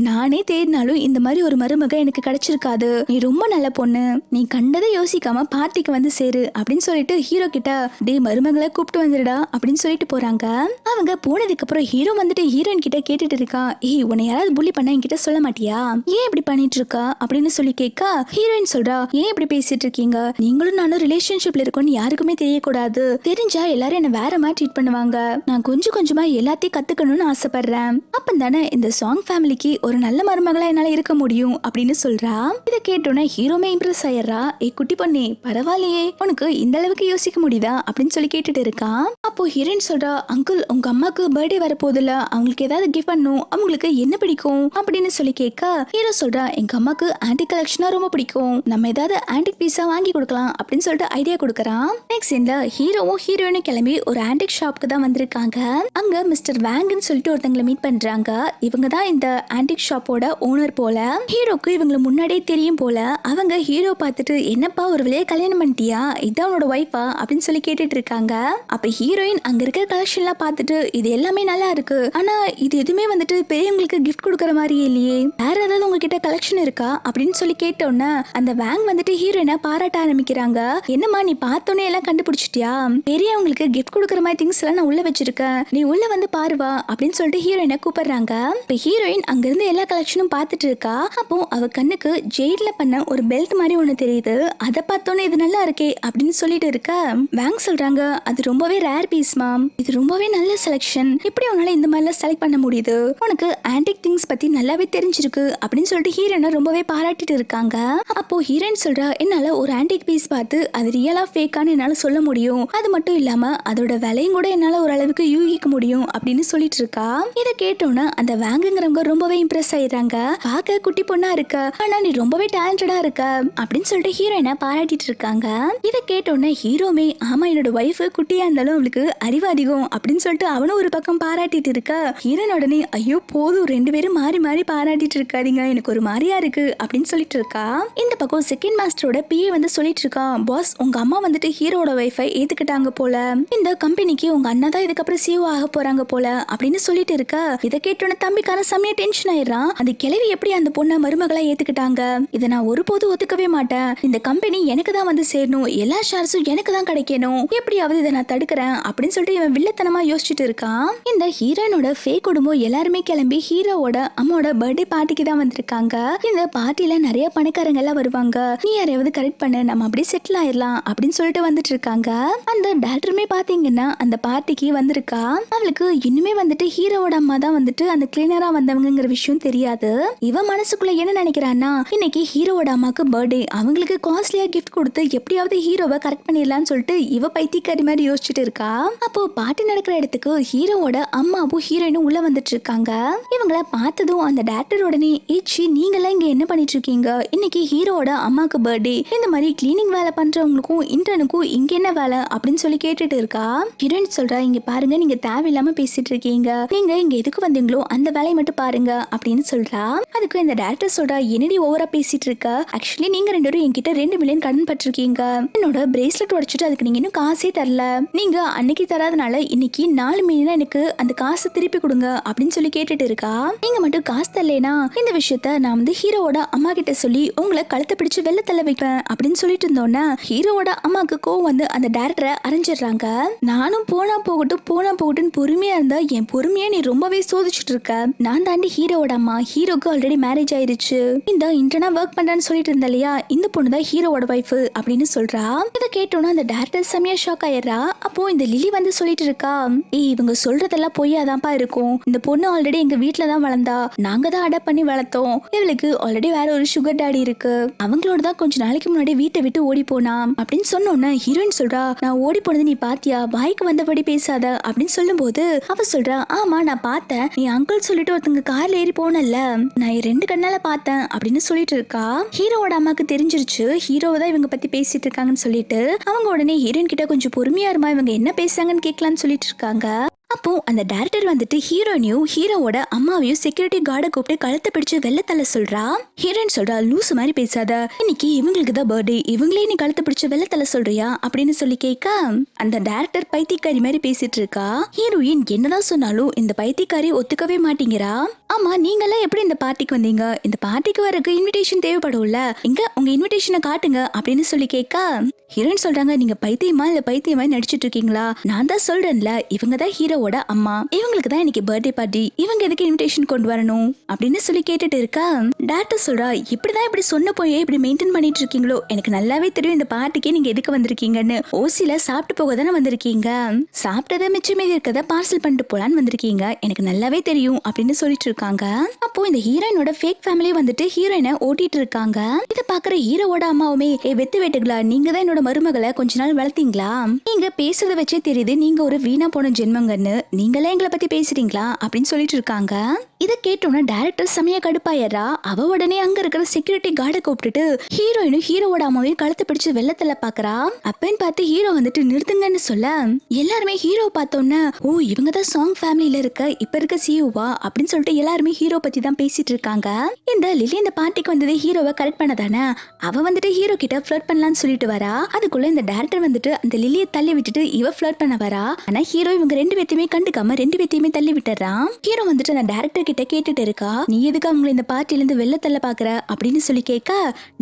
நானே தேடினாலும் இந்த மாதிரி ஒரு மருமக எனக்கு கிடைச்சிருக்காது, நீ ரொம்ப நல்ல பொண்ணு, நீ கண்டதை யோசிக்காம பார்ட்டிக்கு வந்து சேரு அப்படின்னு சொல்லிட்டு ஹீரோ கிட்ட டே மருமகளை கூப்பிட்டு வந்துடுடா அப்படின்னு சொல்லிட்டு போறாங்க. அவங்க போனதுக்கு அப்புறம் ஹீரோ வந்துட்டு ஹீரோயின் கிட்ட கேட்டுட்டு இருக்கா, ஏய் உன்னை யாராவது புள்ளி பண்ணா என்கிட்ட சொல்ல மாட்டியா, ஏன் இப்படி பண்ணிட்டு இருக்கா அப்படின்னு சொல்லி கேட்க ஹீரோயின் சொல்றா, ஏன் இப்படி பேசிட்டு இருக்கீங்க, நீங்களும் நானும் ரிலேஷன்ஷிப்ல இருக்கோம்னு யாருக்குமே தெரியக்கூடாது, தெரிஞ்சா எல்லாரும் என்ன வேற மாதிரி ட்ரீட் பண்ணுவாங்க, நான் கொஞ்சம் கொஞ்சமா எல்லாத்தையும் கத்துக்கணும்னு ஆசைப்படுறேன், அப்பந்தானே இந்த சாங் ஃபேமிலிக்கு ஒரு நல்ல மருமகளா என்னால இருக்க முடியும் அப்படின்னு சொல்றா. இதை கேட்டோன்னே ஹீரோமே இம்ப்ரெஸ் ஆயிடுறா. ஏ குட்டி பொண்ணே பரவாயில்லையே, உனக்கு இந்த அளவுக்கு யோசிக்க முடியுதா அப்படின்னு சொல்லி கேட்டுட்டு இருக்கான். அப்போ ஹீரோயின் சொல்றா, அங்கிள் உங்க அம்மாக்கு பர்த்டே வரப்போகுதுல, அவங்களுக்கு ஏதாவது கிஃப்ட் பண்ணும், அவங்களுக்கு என்ன பிடிக்கும் அப்படின்னு சொல்லி கேட்க ஹீரோ சொல்றா, எங்க அம்மாக்கு ஆன்டிக் கலெக்ஷனா ரொம்ப பிடிக்கும், நம்ம ஏதாவது ஆன்டிக் பீஸா வாங்கி கொடுக்கலாம் அப்படின்னு சொல்லிட்டு ஐடியா கொடுக்கறான். நெக்ஸ்ட் சீன்ல ஹீரோவும் ஹீரோயினும் கிளம்பி ஒரு ஆன்டிக் ஷாப்க்கு தான் வந்திருக்காங்க. அங்க மிஸ்டர் வேங்க்னு சொல்லிட்டு ஒருத்தங்களை மீட் பண்றாங்க. இவங்க தான் இந்த ஆன்டிக் ஷாப்போட ஓனர் போல. ஹீரோக்கு இவங்களை முன்னாடியே தெரியும் போல. அவங்க ஹீரோ பார்த்துட்டு என்னப்பா ஒரு வழியா கல்யாணம் பண்ணிட்டியா, இதான் உன்னோட ஒய்ஃபா அப்படின்னு சொல்லி கேட்டுட்டு இருக்காங்க. அப்ப ஹீரோயின் அங்க இருக்க கலெக்ஷன் எல்லாம் பார்த்துட்டு இது எல்லாமே நல்லா இருக்கு, ஆனா இது எதுவுமே வந்துட்டு பெரியவங்களுக்கு கிஃப்ட் கொடுக்கற மாதிரி இல்லையே, வேற ஏதாவது உங்ககிட்ட கலெக்ஷன் இருக்கா அப்படின்னு சொல்லி கேட்டோன்னா அந்த வேங் வந்துட்டு ஹீரோயினை பாராட்ட ஆரம்பிக்கிறாங்க. என்னம்மா நீ பார்த்தோன்னே எல்லாம் கண்டுபிடிச்சிட்டியா, பெரியவங்களுக்கு கிஃப்ட் கொடுக்கற மாதிரி திங்ஸ் எல்லாம் நான் உள்ள வச்சிருக்கேன், நீ உள்ள வந்து பாருவா அப்படின்னு சொல்லிட்டு ஹீரோயினை கூப்பிடுறாங்க. இப்ப ஹீரோயின் அங்க இருந்து எல்லா கலெக்ஷனும் பார்த்துட்டு இருக்கா. அப்போ அவ கண்ணுக்கு ஜெயிட்ல பண்ண ஒரு பெல்ட் மாதிரி ஒண்ணு தெரியுது. அதை பார்த்தோன்னே இது நல்லா இருக்கே அப்படின்னு சொல்லிட்டு இருக்க வேங் சொல்றாங்க, அது ரொம்பவே ரேர் பீஸ் மாம், இது ரொம்பவே நல்ல செலக்ஷன், எப்படி உன்னால இந்த மாதிரிலாம் செலக்ட் பண்ண முடியுது, உனக்கு ஆன்டிக் திங்ஸ் பத்தி நல்லாவே தெரிஞ்சிருக்கு அப்படின்னு சொல்லிட்டு ஹீரோயினை ரொம்பவே பாராட்டிட்டு இருக்காங்க. அப்போ ஹீரோயின் சொல்றா, என்னால ஒரு ஆன்டிக் பீஸ் பார்த்து அது ரியலா ஃபேக்கான்னு என்னால சொல்ல முடியும், அது மட்டும் இல்லாம அதோட விலையும் கூட என்னால ஓரளவுக்கு யூகிக்க முடியும் அப்படின்னு சொல்லிட்டு இருக்கா. இதை கேட்டோன்னா அந்த வேங்குங்கிறவங்க ரொம்பவே இம்ப்ரெஸ் ஆயிடுறாங்க. பார்க்க குட்டி பொண்ணா இருக்க, ஆனா நீ ரொம்பவே டேலண்டடா இருக்க அப்படின்னு சொல்லிட்டு ஹீரோயினை பாராட்டிட்டு இருக்காங்க. இதை கேட்டோன்னே ஹீரோமே ஆமா என்னோட ஒய்ஃப் குட்டியா இருந்தாலும் அவளுக்கு அறிவு அதிகம் அப்படின்னு சொல்லிட்டு அவனும் ஒரு பக்கம் பாராட்டிட்டு இருக்க ஹீரோயின் உடனே ஐயோ போதும் 2 பேரும் மாறி மாறி பாராட்டிட்டு இருக்காதீங்க, எனக்கு ஒரு மாதிரியா இருக்கு அப்படின்னு சொல்லிட்டு இருக்கா. இந்த பக்கம் செகண்ட் மாஸ்டரோட பிஏ வந்து சொல்லிட்டு இருக்கா, பாஸ் உங்க அம்மா வந்துட்டு ஹீரோட ஒய்ஃபை ஏத்துக்கிட்டாங்க போல, இந்த கம்பெனிக்கு உங்க அண்ணா தான் இதுக்கப்புறம் சிஓ ஆக போறாங்க போல அப்படின்னு சொல்லிட்டு இருக்க இதை கேட்டோன்னு தம்பிக்கான செம்மையா டென்ஷன் ஆயிடுறான். அந்த கிழவி எப்படி அந்த பொண்ணை மருமகளா ஏத்துக்கிட்டாங்க, இதை நான் ஒருபோது ஒத்துக்கவே மாட்டேன், இந்த கம்பெனி எனக்கு தான் வந்து சேரணும், எல்லா ஷேர்ஸும் எனக்கு தான் கிடைக்கணும், எப்படியாவது இதை நான் தடுக்கிறேன் அப்படின்னு சொல்லிட்டு இவன் வில்லத்தனமா யோசிச்சுட்டு இருக்கான். இந்த ஹீரோயினோட ஃபேக் குடும்பம் எல்லாருமே கிளம்பி ஹீரோவோட அம்மாவோட பர்த்டே பார்ட்டிக்கு தான் வந்திருக்காங்க. இந்த பார்ட்டில நிறைய பணக்காரங்க எல்லாம் வருவாங்க, நீ யாரையாவது கரெக்ட் பண்ணு நம்ம அப்படியே செட்டில் ஆயிடலாம் அப்படின்னு சொல்லிட்டு வந்துட்டு இருக்காங்க. அந்த டாக்டருமே பாத்தீங்கன்னா அந்த பார்ட்டிக்கு வந்திருக்கா. அவளுக்கு இன்னுமே வந்துட்டு ஹீரோவோட அம்மா தான் வந்துட்டு அந்த கிளீனரா வந்தவங்கிற விஷயம் தெரியாது. இவன் மனசுக்குள்ள என்ன நினைக்கிறான்னா இன்னைக்கு ஹீரோவோட அம்மாக்கு பர்த்டே, அவங்களுக்கு காஸ்ட்லியா கிஃப்ட் கொடுத்து எப்படியாவது ஹீரோவை கரெக்ட் பண்ணிடலாம்னு சொல்லிட்டு இவ பைத்தியக்காரி மாதிரி யோசிச்சுட்டு இருக்கா. அப்போ பாட்டு நடக்கிற இடத்துக்கு ஹீரோவோட அம்மாவும் ஹீரோயினும் உள்ள வந்துட்டு இருக்காங்க. இவங்கள பார்த்ததும் அந்த டைரக்டர் உடனே ஏச்சி நீங்களாம் இங்க என்ன பண்ணிட்டு இருக்கீங்க, இன்னைக்கு ஹீரோவோட அம்மாக்கு பர்த்டே, இந்த மாதிரி கிளீனிங் வேலை பண்றவங்களுக்கும் இன்டர்னுக்கும் இங்க என்ன வேலை அப்படின்னு சொல்லி கேட்டுட்டு இருக்கா. ஹீரோயின் சொல்றா, இங்க பாருங்க நீங்க தேவையில்லாம பேசிட்டு இருக்கீங்க, நீங்க இங்க எதுக்கு வந்தீங்களோ அந்த வேலையை மட்டும் பாருங்க அப்படின்னு சொல்றா. அதுக்கு இந்த டைரக்டர் சொல்றா, என்னடி ஓவரா பேசிட்டு இருக்க, ஆக்சுவலி நீங்க ரெண்டு பேரும் என்கிட்ட 2 மில்லியன் கடன் பட்டிருக்கீங்க, என்னோட பிரேஸ்லெட் உடைச்சிட்டு அதுக்கு நீங்க இன்னும் காசே தரல, நீங்க அன்னைக்கு தராதனால இன்னைக்கு 4 மில்லியன் எனக்கு அந்த காசை திருப்பி கொடுங்க அப்படின்னு சொல்லி கேட்டுட்டு இருக்கா. நீங்க மட்டும் காசு தரலைனா இந்த விஷயத்த நான் வந்து ஹீரோவோட அம்மா கிட்ட சொல்லி உங்களை கழுத்தை பிடிச்சு வெள்ள தள்ள வைப்பேன் அப்படின்னு சொல்லிட்டு இருந்தோன்னா ஹீரோவோட அம்மாக்கு கோவம் வந்து அந்த டைரக்டரை அரைஞ்சிடுறாங்க. நானும் போனா போகட்டும் பொறுமையா இருந்தா என் பொறுமையா நீ ரொம்பவே சோதிச்சுட்டு இருக்க, நான் தாண்டி ஹீரோவோட அம்மா, ஹீரோக்கு ஆல்ரெடி மேரேஜ் ஆயிருச்சு, இந்த இன்டர்னா ஒர்க் பண்றான்னு சொல்லிட்டு இருந்தா இல்லையா, இந்த பொண்ணு தான் ஹீரோவோட வைஃப் அப்படின்னு சொல்றா. இதை கேட்டோன்னா அந்த டைரக்டர் செமையா ஷாக் ஆயிடுறா. அப்போ இந்த லிலி வந்து சொல்லிட்டு இருக்கா, இவங்க சொல்றதெல்லாம் பொய்யாதான்ப்பா இருக்கும், இந்த பொண்ணு ஆல்ரெடி எங்க வீட்டுல தான் வளர்ந்தா, நாங்க தான் அடாப்ட் பண்ணி வளர்த்தோம், இவளுக்கு ஆல்ரெடி வேற ஒரு சுகர் டாடி இருக்கு, அவங்களோட தான் கொஞ்ச நாளைக்கு முன்னாடி வீட்டை விட்டு ஓடி போனா அப்படின்னு சொன்னோன்னு ஹீரோயின் சொல்றா, நான் ஓடி போனது நீ பாத்தியா, வாய்க்கு வந்தபடி பேசாத அப்படின்னு சொல்லும் போது அவ சொல்றா, ஆமா நான் பார்த்தேன், நீ அங்கிள் சொல்லிட்டு ஒருத்தங்க கார்ல ஏறி போனல, நான் 2 கண்ணால பார்த்தேன் அப்படின்னு சொல்லிட்டு இருக்கா. ஹீரோவோட அம்மாக்கு தெரிஞ்சிருச்சு ஹீரோவை தான் இவங்க பத்தி பேசிட்டு இருக்காங்கன்னு சொல்லிட்டு அவங்க உடனே ஹீரோயின் கிட்ட கொஞ்சம் பொறுமையா இருமா, இவங்க என்ன பேசுறாங்கன்னு கேட்கலான்னு சொல்லிட்டு இருக்காங்க. அப்போ அந்த டைரக்டர் வந்துட்டு ஹீரோயினையும் ஹீரோவோட அம்மாவையும் செக்யூரிட்டி கார்டை கூப்பிட்டு கழுத்தை பிடிச்சு வெள்ளத்தள்ள சொல்றா. ஹீரோயின் சொல்றா, லூசு மாதிரி பேசாத, இன்னைக்கு இவங்களுக்கு தான் பர்த்டே, இவங்களே நீ கழுத்தை பிடிச்சு வெள்ளத்தள்ள சொல்றியா அப்படின்னு சொல்லி கேட்க அந்த டைரக்டர் பைத்தியக்காரி மாதிரி பேசிட்டு இருக்கா. ஹீரோயின் என்னதான் சொன்னாலும் இந்த பைத்தியக்காரி ஒத்துக்கவே மாட்டேங்கிறா. ஆமா நீங்கெல்லாம் எப்படி இந்த பார்ட்டிக்கு வந்தீங்க, இந்த பார்ட்டிக்கு வரக்கு இன்விடேஷன் தேவைப்படும்ல, இங்க உங்க இன்விடேஷனை காட்டுங்க அப்படின்னு சொல்லி கேட்க ஹீரோயின் சொல்றாங்க, நீங்க பைத்தியமா இல்ல பைத்தியமா நடிச்சிட்டு இருக்கீங்களா, நான் தான் சொல்றேன்ல இவங்க தான் ஹீரோவோட அம்மா, இவங்களுக்கு தான் இன்னைக்கு பர்த்டே பார்ட்டி, இவங்க எதுக்கு இன்விடேஷன் கொண்டு வரணும் அப்படின்னு சொல்லி கேட்டுட்டு இருக்கா. டாக்டர் சொல்றா, இப்படிதான் இப்படி சொன்ன போய் இப்படி மெயின்டைன் பண்ணிட்டு இருக்கீங்களோ, எனக்கு நல்லாவே தெரியும் இந்த பார்ட்டிக்கு நீங்க எதுக்கு வந்திருக்கீங்கன்னு, ஓசில சாப்பிட்டு போக தானே வந்திருக்கீங்க, சாப்பிட்டதை மிச்சம் மீதி இருக்கதை பார்சல் பண்ணிட்டு போலான்னு வந்திருக்கீங்க, எனக்கு நல்லாவே தெரியும் அப்படின்னு சொல்லிட்டு இருக்காங்க. அப்போ இந்த ஹீரோயினோட ஃபேக் ஃபேமிலி வந்துட்டு ஹீரோயினை ஓட்டிட்டு இருக்காங்க. இதை பாக்குற ஹீரோவோட அம்மாவுமே, வெத்து வேட்டுகளா, நீங்க தான் என்னோட மருமகளை கொஞ்ச நாள் வளர்த்தீங்களா, நீங்க பேசுறத வச்சே தெரியுது நீங்க ஒரு வீணா போன ஜென்மங்கன்னு, நீங்களே எங்களை பத்தி பேசுறீங்களா அப்படின்னு சொல்லிட்டு இருக்காங்க. இதை கேட்டோன்னா டைரக்டர் செமையா கடுப்பாயிரா. அவ உடனே அங்க இருக்கிற செக்யூரிட்டி கார்டை கூப்பிட்டுட்டு ஹீரோயினும் ஹீரோவோட அம்மாவையும் கழுத்தை பிடிச்சு வெள்ளத்துல பாக்குறா. அப்பன்னு பார்த்து ஹீரோ வந்துட்டு நிறுத்துங்கன்னு சொல்ல எல்லாருமே ஹீரோ பார்த்தோன்னா, ஓ இவங்க தான் சாங் ஃபேமிலியில இருக்க இப்ப இருக்க சிஓவா அப்படின்னு சொல்லிட்டு எல்லாருமே ஹீரோ பத்தி தான் பேசிட்டு இருக்காங்க. இந்த லிலி இந்த பார்ட்டிக்கு வந்தது ஹீரோவை கரெக்ட் பண்ணதானே, அவ வந்துட்டு ஹீரோ கிட்ட ஃபிளர்ட் பண்ணலாம்னு சொல்லிட்டு வரா. அதுக்குள்ள இந்த டைரக்டர் வந்துட்டு அந்த லிலியை தள்ளி விட்டுட்டு இவ ஃபிளர்ட் பண்ண வரா. ஆனா ஹீரோ இவங்க 2 பேத்தையுமே கண்டுக்காம 2 பேத்தையுமே தள்ளி விட்டுறான். ஹீரோ வந்துட்டு அந்த டைரக்டர் கிட்ட கேட்டுட்டு இருக்கா, நீ எதுக்கு அவங்களை இந்த பார்ட்டில இருந்து வெளில தள்ள பாக்குற அப்படின்னு சொல்லி கேட்க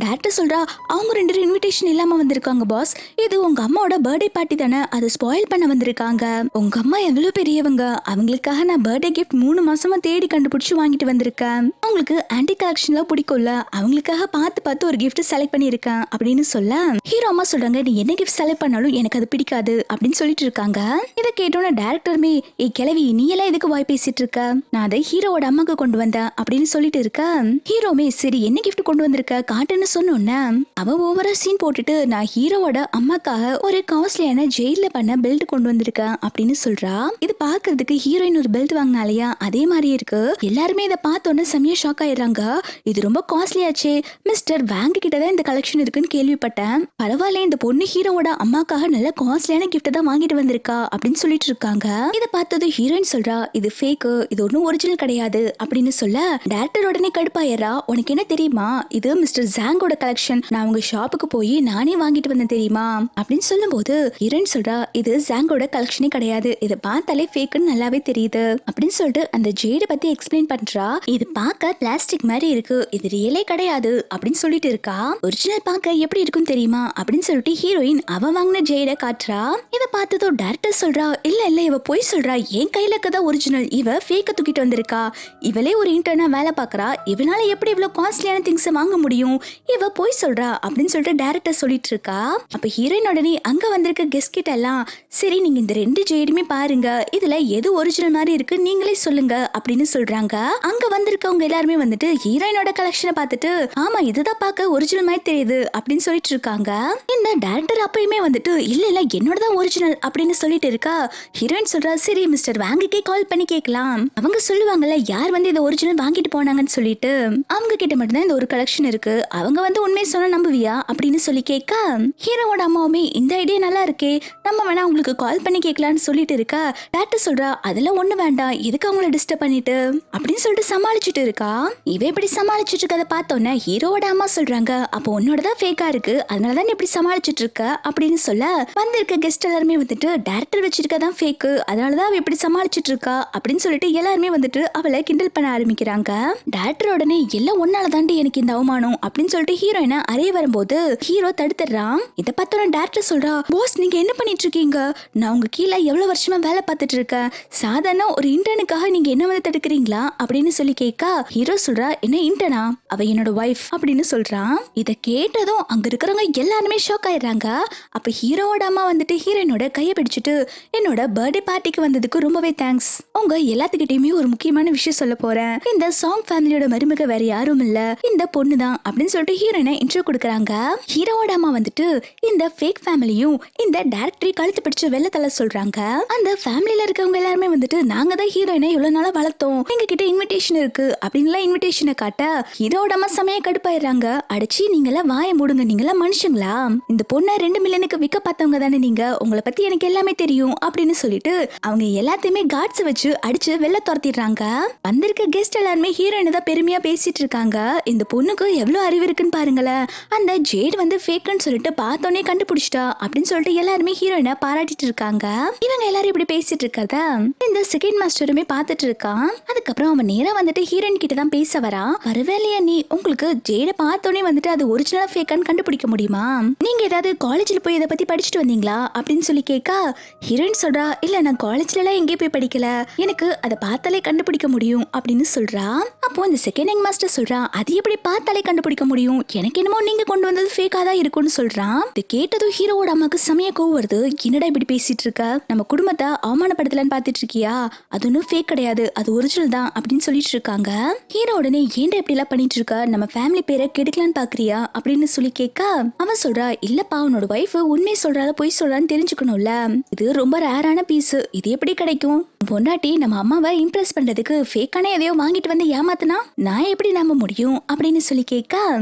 டைரக்டர் சொல்றா, அவங்க 2 பேரும் இன்விடேஷன் இல்லாம வந்திருக்காங்க பாஸ், இது உங்க அம்மாவோட பர்த்டே பார்ட்டி தானே, அதை ஸ்பாயில் பண்ண வந்திருக்காங்க, உங்க அம்மா எவ்வளவு பெரியவங்க, அவங்களுக்காக நான் பர்த்டே கிஃப்ட் 3 மாசமா தேடி கண்டுபிடிச்சு வாங்கிட்டு வந்திருக்கேன், அவங்களுக்கு ஆன்டி கலெக்ஷன்ல பிடிக்கும்ல, அவங்களுக்காக பார்த்து ஒரு கிஃப்ட் செலக்ட் பண்ணிருக்கேன் அப்படின்னு சொல்ல ஹீரோ அம்மா சொல்றாங்க, நீ என்ன கிஃப்ட் செலக்ட் பண்ணாலும் எனக்கு அது பிடிக்காது அப்படின்னு சொல்லிட்டு இருக்காங்க. இதை கேட்டோன்னா டைரக்டருமே, ஏய் கிழவி நீ எல்லாம் எதுக்கு வாய் பேசிட்டு இருக்க, நான் அதை ஹீரோவோட அம்மாக்கு கொண்டு வந்தேன் அப்படின்னு சொல்லிட்டு இருக்க. ஹீரோமே சரி என்ன கிஃப்ட் கொண்டு வந்திருக்க காட்டுன்னு சொன்னோன்னே அவ ஓவரா சீன் போட்டுட்டு, நான் ஹீரோவோட அம்மாக்காக ஒரு காஸ்ட்லியான ஜெயில பண்ண பெல்ட் கொண்டு வந்திருக்கேன் அப்படின்னு சொல்றா. இது பாக்குறதுக்கு ஹீரோயின் ஒரு பெல்ட் வாங்கினாலையா அதே மாதிரி இருக்கு. எல்லாருமே இதை பார்த்தோன்னே செம்மையா ஷாக் ஆயிடுறாங்க. இது ரொம்ப காஸ்ட்லியாச்சே, மிஸ்டர் வேங்க் கிட்டதான் இந்த கலெக்ஷன் இருக்குன்னு கேள்விப்பட்டேன், பரவாயில்ல இந்த பொண்ணு ஹீரோவோட அம்மாக்காக நல்ல காஸ்ட்லியான கிஃப்ட் தான் வாங்கிட்டு வந்திருக்கா அப்படின்னு சொல்லிட்டு இருக்காங்க. இதை பார்த்தது ஹீரோயின் சொல்றா, இது ஃபேக், இது ஒன்னும் ஒரிஜினல் கிடையாது அப்படின்னு சொல்ல டைரக்டர் உடனே கடுப்பாயிரா. உனக்கு என்ன தெரியுமா, இது மிஸ்டர் ஜாங்கோட கலெக்ஷன், நான் உங்க ஷாப்புக்கு போய் நானே வாங்கிட்டு வந்தேன் தெரியுமா அப்படின்னு சொல்லும் போது ஹீரோயின் சொல்றா, இது ஜாங்கோட கலெக்ஷனே கிடையாது, இதை பார்த்தாலே ஃபேக்குன்னு நல்லாவே தெரியுது அப்படின்னு சொல்லிட்டு அந்த ஜேட பத்தி எக்ஸ்பிளைன் பண்றா. இது பார்க்க பிளாஸ்டிக் மாதிரி இருக்கு, இது ரியலே கிடையாது அப்படின்னு சொல்லிட்டு இருக்கா. ஒரிஜினல் பார்க்க எப்படி இருக்கும் தெரியுமா அப்படின்னு சொல்லிட்டு ஹீரோயின் அவ வாங்கின ஜெயிட காட்டுறா. இதை பார்த்ததோ டைரக்டர் சொல்றா, இல்ல இவ போய் சொல்றா, என் கையில இருக்கதா ஒரிஜினல், இவ ஃபேக்க தூக்கிட்டு வந்திருக்கா, இவளே ஒரு இன்டர்னா வேலை பாக்குறா, இவனால எப்படி இவ்வளவு காஸ்ட்லியான திங்ஸ் வாங்க முடியும், இவ போய் சொல்றா அப்படின்னு சொல்லிட்டு டைரக்டர் சொல்லிட்டு இருக்கா. அப்ப ஹீரோயின் உடனே அங்க வந்திருக்க கெஸ்ட் கிட்ட எல்லாம், சரி நீங்க இந்த 2 ஜேடுமே பாருங்க, இதுல எது ஒரிஜினல் மாதிரி இருக்கு நீங்களே சொல்லுங்க அப்படின்னு சொல்றாங்க. அங்க வந்திருக்கவங்க எல்லாருமே வந்துட்டு ஹீரோயினோட கலெக்ஷனை பார்த்துட்டு, ஆமா இதுதான் பார்க்க ஒரிஜினல் மாதிரி தெரியுது அப்படின்னு சொல்லிட்டு இருக்காங்க. இந்த டைரக்டர் அப்பயுமே வந்துட்டு இல்ல இல்ல என்னோட தான் ஒரிஜினல் அப்படின்னு சொல்லிட்டு இருக்கா. ஹீரோயின் சொல்றா, சரி மிஸ்டர் வாங்குக்கே கால் பண்ணி கேட்கலாம், அவங்க சொல்லுவாங்கல்ல யார் வந்து இதை ஒரிஜினல் வாங்கிட்டு போனாங்கன்னு சொல்லிட்டு. அவங்க கிட்ட மட்டும்தான் இந்த ஒரு கலெக்ஷன் இருக்கு, அவங்க வந்து உண்மையை சொன்னா நம்புவியா அப்படின்னு சொல்லி கேட்க, ஹீரோவோட அம்மாவுமே இந்த ஐடியா நல்லா இருக்கே, நம்ம வேணா உங்களுக்கு கால் பண்ணி கேட்கலான்னு சொல்லிட்டு இருக்கா. டாக்டர் சொல்றா, அதெல்லாம் ஒண்ணு வேண்டாம், எதுக்கு அவங்கள டிஸ்டர்ப் பண்ணிட்டு அப்படின்னு சொல்லிட்டு சமாளிச்சுட்டு இருக்கா. இவ இப்படி சமாளிச்சுட்டு இருக்கத பார்த்தோன்னே ஹீரோவோட அம்மா சொல்றாங்க, அப்போ உன்னோடதான் ஃபேக்கா இருக்கு, அதனாலதான் இப்படி சமாளிச்சுட்டு இருக்க அப்படின்னு சொல்ல, வந்திருக்க கெஸ்ட் எல்லாருமே வந்துட்டு டைரக்டர் வச்சிருக்கதான் ஃபேக்கு, அதனாலதான் அவ இப்படி சமாளிச்சுட்டு இருக்கா அப்படின்னு சொல்லிட்டு எல்லாருமே வந்துட்டு அவளை கிண்டல் பண்ண ஆரம்பிக்கிறாங்க. டைரக்டர் உடனே எல்லாம் ஒன்னால தாண்டி எனக்கு இந்த அவமானம் அப்படின்னு சொல்லிட்டு ஹீரோயினை அறைய வரும்போது ஹீரோ தடுத்துறான். இதை பார்த்தோன்னா டைரக்டர் சொல்றா, பாஸ் நீங்க என்ன பண்ணிட்டு இருக்கீங்க, நான் உங்க கீழே எவ்வளவு வருஷமா வேலை பார்த்துட்டு இருக்கேன், சாதாரண ஒரு இன்டர்னுக்காக நீங்க என்ன வந்து தடுக்கிறீங்களா அப்படின்னு சொல்லி கேட்க, ஹீரோ சொல்றா, என்ன இன்டர்னா, அவ என்னோட வைஃப் அப்படின்னு சொல்றான். இதை கேட்டதும் அங்க இருக்கிறவங்க எல்லாருமே ஷாக் ஆயிடுறாங்க. அப்ப ஹீரோவோட அம்மா வந்துட்டு ஹீரோயினோட கையை பிடிச்சிட்டு, என்னோட பர்த்டே பார்ட்டிக்கு வந்ததுக்கு ரொம்பவே தேங்க்ஸ், உங்க எல்லாத்துக்கிட்டையுமே ஒரு முக்கியமான விஷயம் சொல்ல போறேன், இந்த சாங் ஃபேமிலியோட மருமக வேற யாரும் இல்ல, இந்த பொண்ணு தான் அப்படின்னு சொல்லிட்டு ஹீரோயினை இன்ட்ரோ கொடுக்குறாங்க. ஹீரோவோட அம்மா வந்துட்டு இந்த ஃபேக் ஃபேமிலியும் இந்த டைரக்டரை கழுத்து பிடிச்சு வெளில தள்ள சொல்றாங்க. அந்த ஃபேமிலியில இருக்கவங்க எல்லாருமே வந்துட்டு, நாங்க தான் ஹீரோயினை இவ்வளவு நாளா வளர்த்தோம், எங்க கிட்ட இன்விடேஷன் இருக்கு அப்படின்லாம் இன்விடேஷனை காட்ட ஹீரோவோட அம்மா சமய கடுப்பாயிடுறாங்க. அடிச்சு நீங்களா வாய மூடுங்க, நீங்களா மனுஷங்களா, இந்த பொண்ணை 2 மில்லியனுக்கு விற்க பார்த்தவங்க தானே நீங்க, உங்களை பத்தி எனக்கு எல்லாமே தெரியும் அப்படின்னு சொல்லிட்டு அவங்க எல்லாத்தையுமே காட்ஸ் வச்சு அடிச்சு வெளில துரத்திடுறாங்க. வந்திருக்க கெஸ்ட் எல்லாருமே ஹீரோயினை தான் பெருமையா பேசிட்டு இருக்காங்க. இந்த பொண்ணுக்கு எவ்வளவு அறிவு இருக்குன்னு பாருங்களேன், அந்த ஜேட் வந்து ஃபேக்குன்னு சொல்லிட்டு பார்த்தோன்னே கண்டுபிடிச்சிட்டா அப்படின்னு சொல்லிட்டு எல்லாருமே ஹீரோயினை பாராட்டிட்டு இருக்காங்க. இவங்க எல்லாரும் இப்படி பேசிட்டு இருக்கத இந்த செகண்ட் மாஸ்டருமே பார்த்துட்டு இருக்கான். அதுக்கப்புறம் அவன் நேரா வந்துட்டு ஹீரோயின் கிட்ட தான் பேச வரா. வரவேலையா நீ, உங்களுக்கு ஜேட பார்த்தோன்னே வந்துட்டு அது ஒரிஜினலா ஃபேக்கான்னு கண்டுபிடிக்க முடியுமா, நீங்க ஏதாவது காலேஜ்ல போய் இதை பத்தி படிச்சுட்டு வந்தீங்களா அப்படின்னு சொல்லி கேட்க, ஹீரோயின் சொல்றா, இல்ல நான் காலேஜ்ல எல்லாம் எங்கேயும் போய் படிக்கல, எனக்கு அதை பார்த்தாலே கண்டுபிடிக்க முடியும் அப்படின்னு சொல்றா. அப்போ இந்த செகண்ட் யங் மாஸ்டர் சொல்றா, அது எப்படி பார்த்தாலே கண்டுபிடிக்க முடியும், எனக்கு என்னமோ நீங்க கொண்டு வந்தது ஃபேக்கா தான் இருக்கும்னு சொல்றான். இது கேட்டதும் ஹீரோவோட அம்மாக்கு செமையா கோவம் வருது. என்னடா இப்படி பேசிட்டு இருக்க, நம்ம குடும்பத்தை அவமானப்படுத்தலன்னு பாத்துட்டு இருக்கியா, அது ஒன்னும் ஃபேக் கிடையாது, அது ஒரிஜினல் தான் அப்படின்னு சொல்லிட்டு இருக்காங்க. ஹீரோ உடனே ஏன்டா இப்படி எல்லாம் பண்ணிட்டு இருக்க, நம்ம ஃபேமிலி பேரை கெடுக்கலான்னு பாக்குறியா அப்படின்னு சொல்லி கேட்க, அவன் சொல்றா, இல்லப்பா உன்னோட வைஃப் உண்மையை சொல்றாத பொய் சொல்றான்னு தெரிஞ்சுக்கணும்ல, இது ரொம்ப ரேரான பீஸ், இது எப்படி கிடைக்கும், பொண்டாட்டி நம்ம அம்மாவை இம்ப்ரெஸ் பண்றதுக்கு ஃபேக்கான எதையோ வாங்கிட்டு வந்து ஏமாத்தினா நான் எப்படி நம்ப முடியும் அப்படின்னு சொல்லி கேட்க,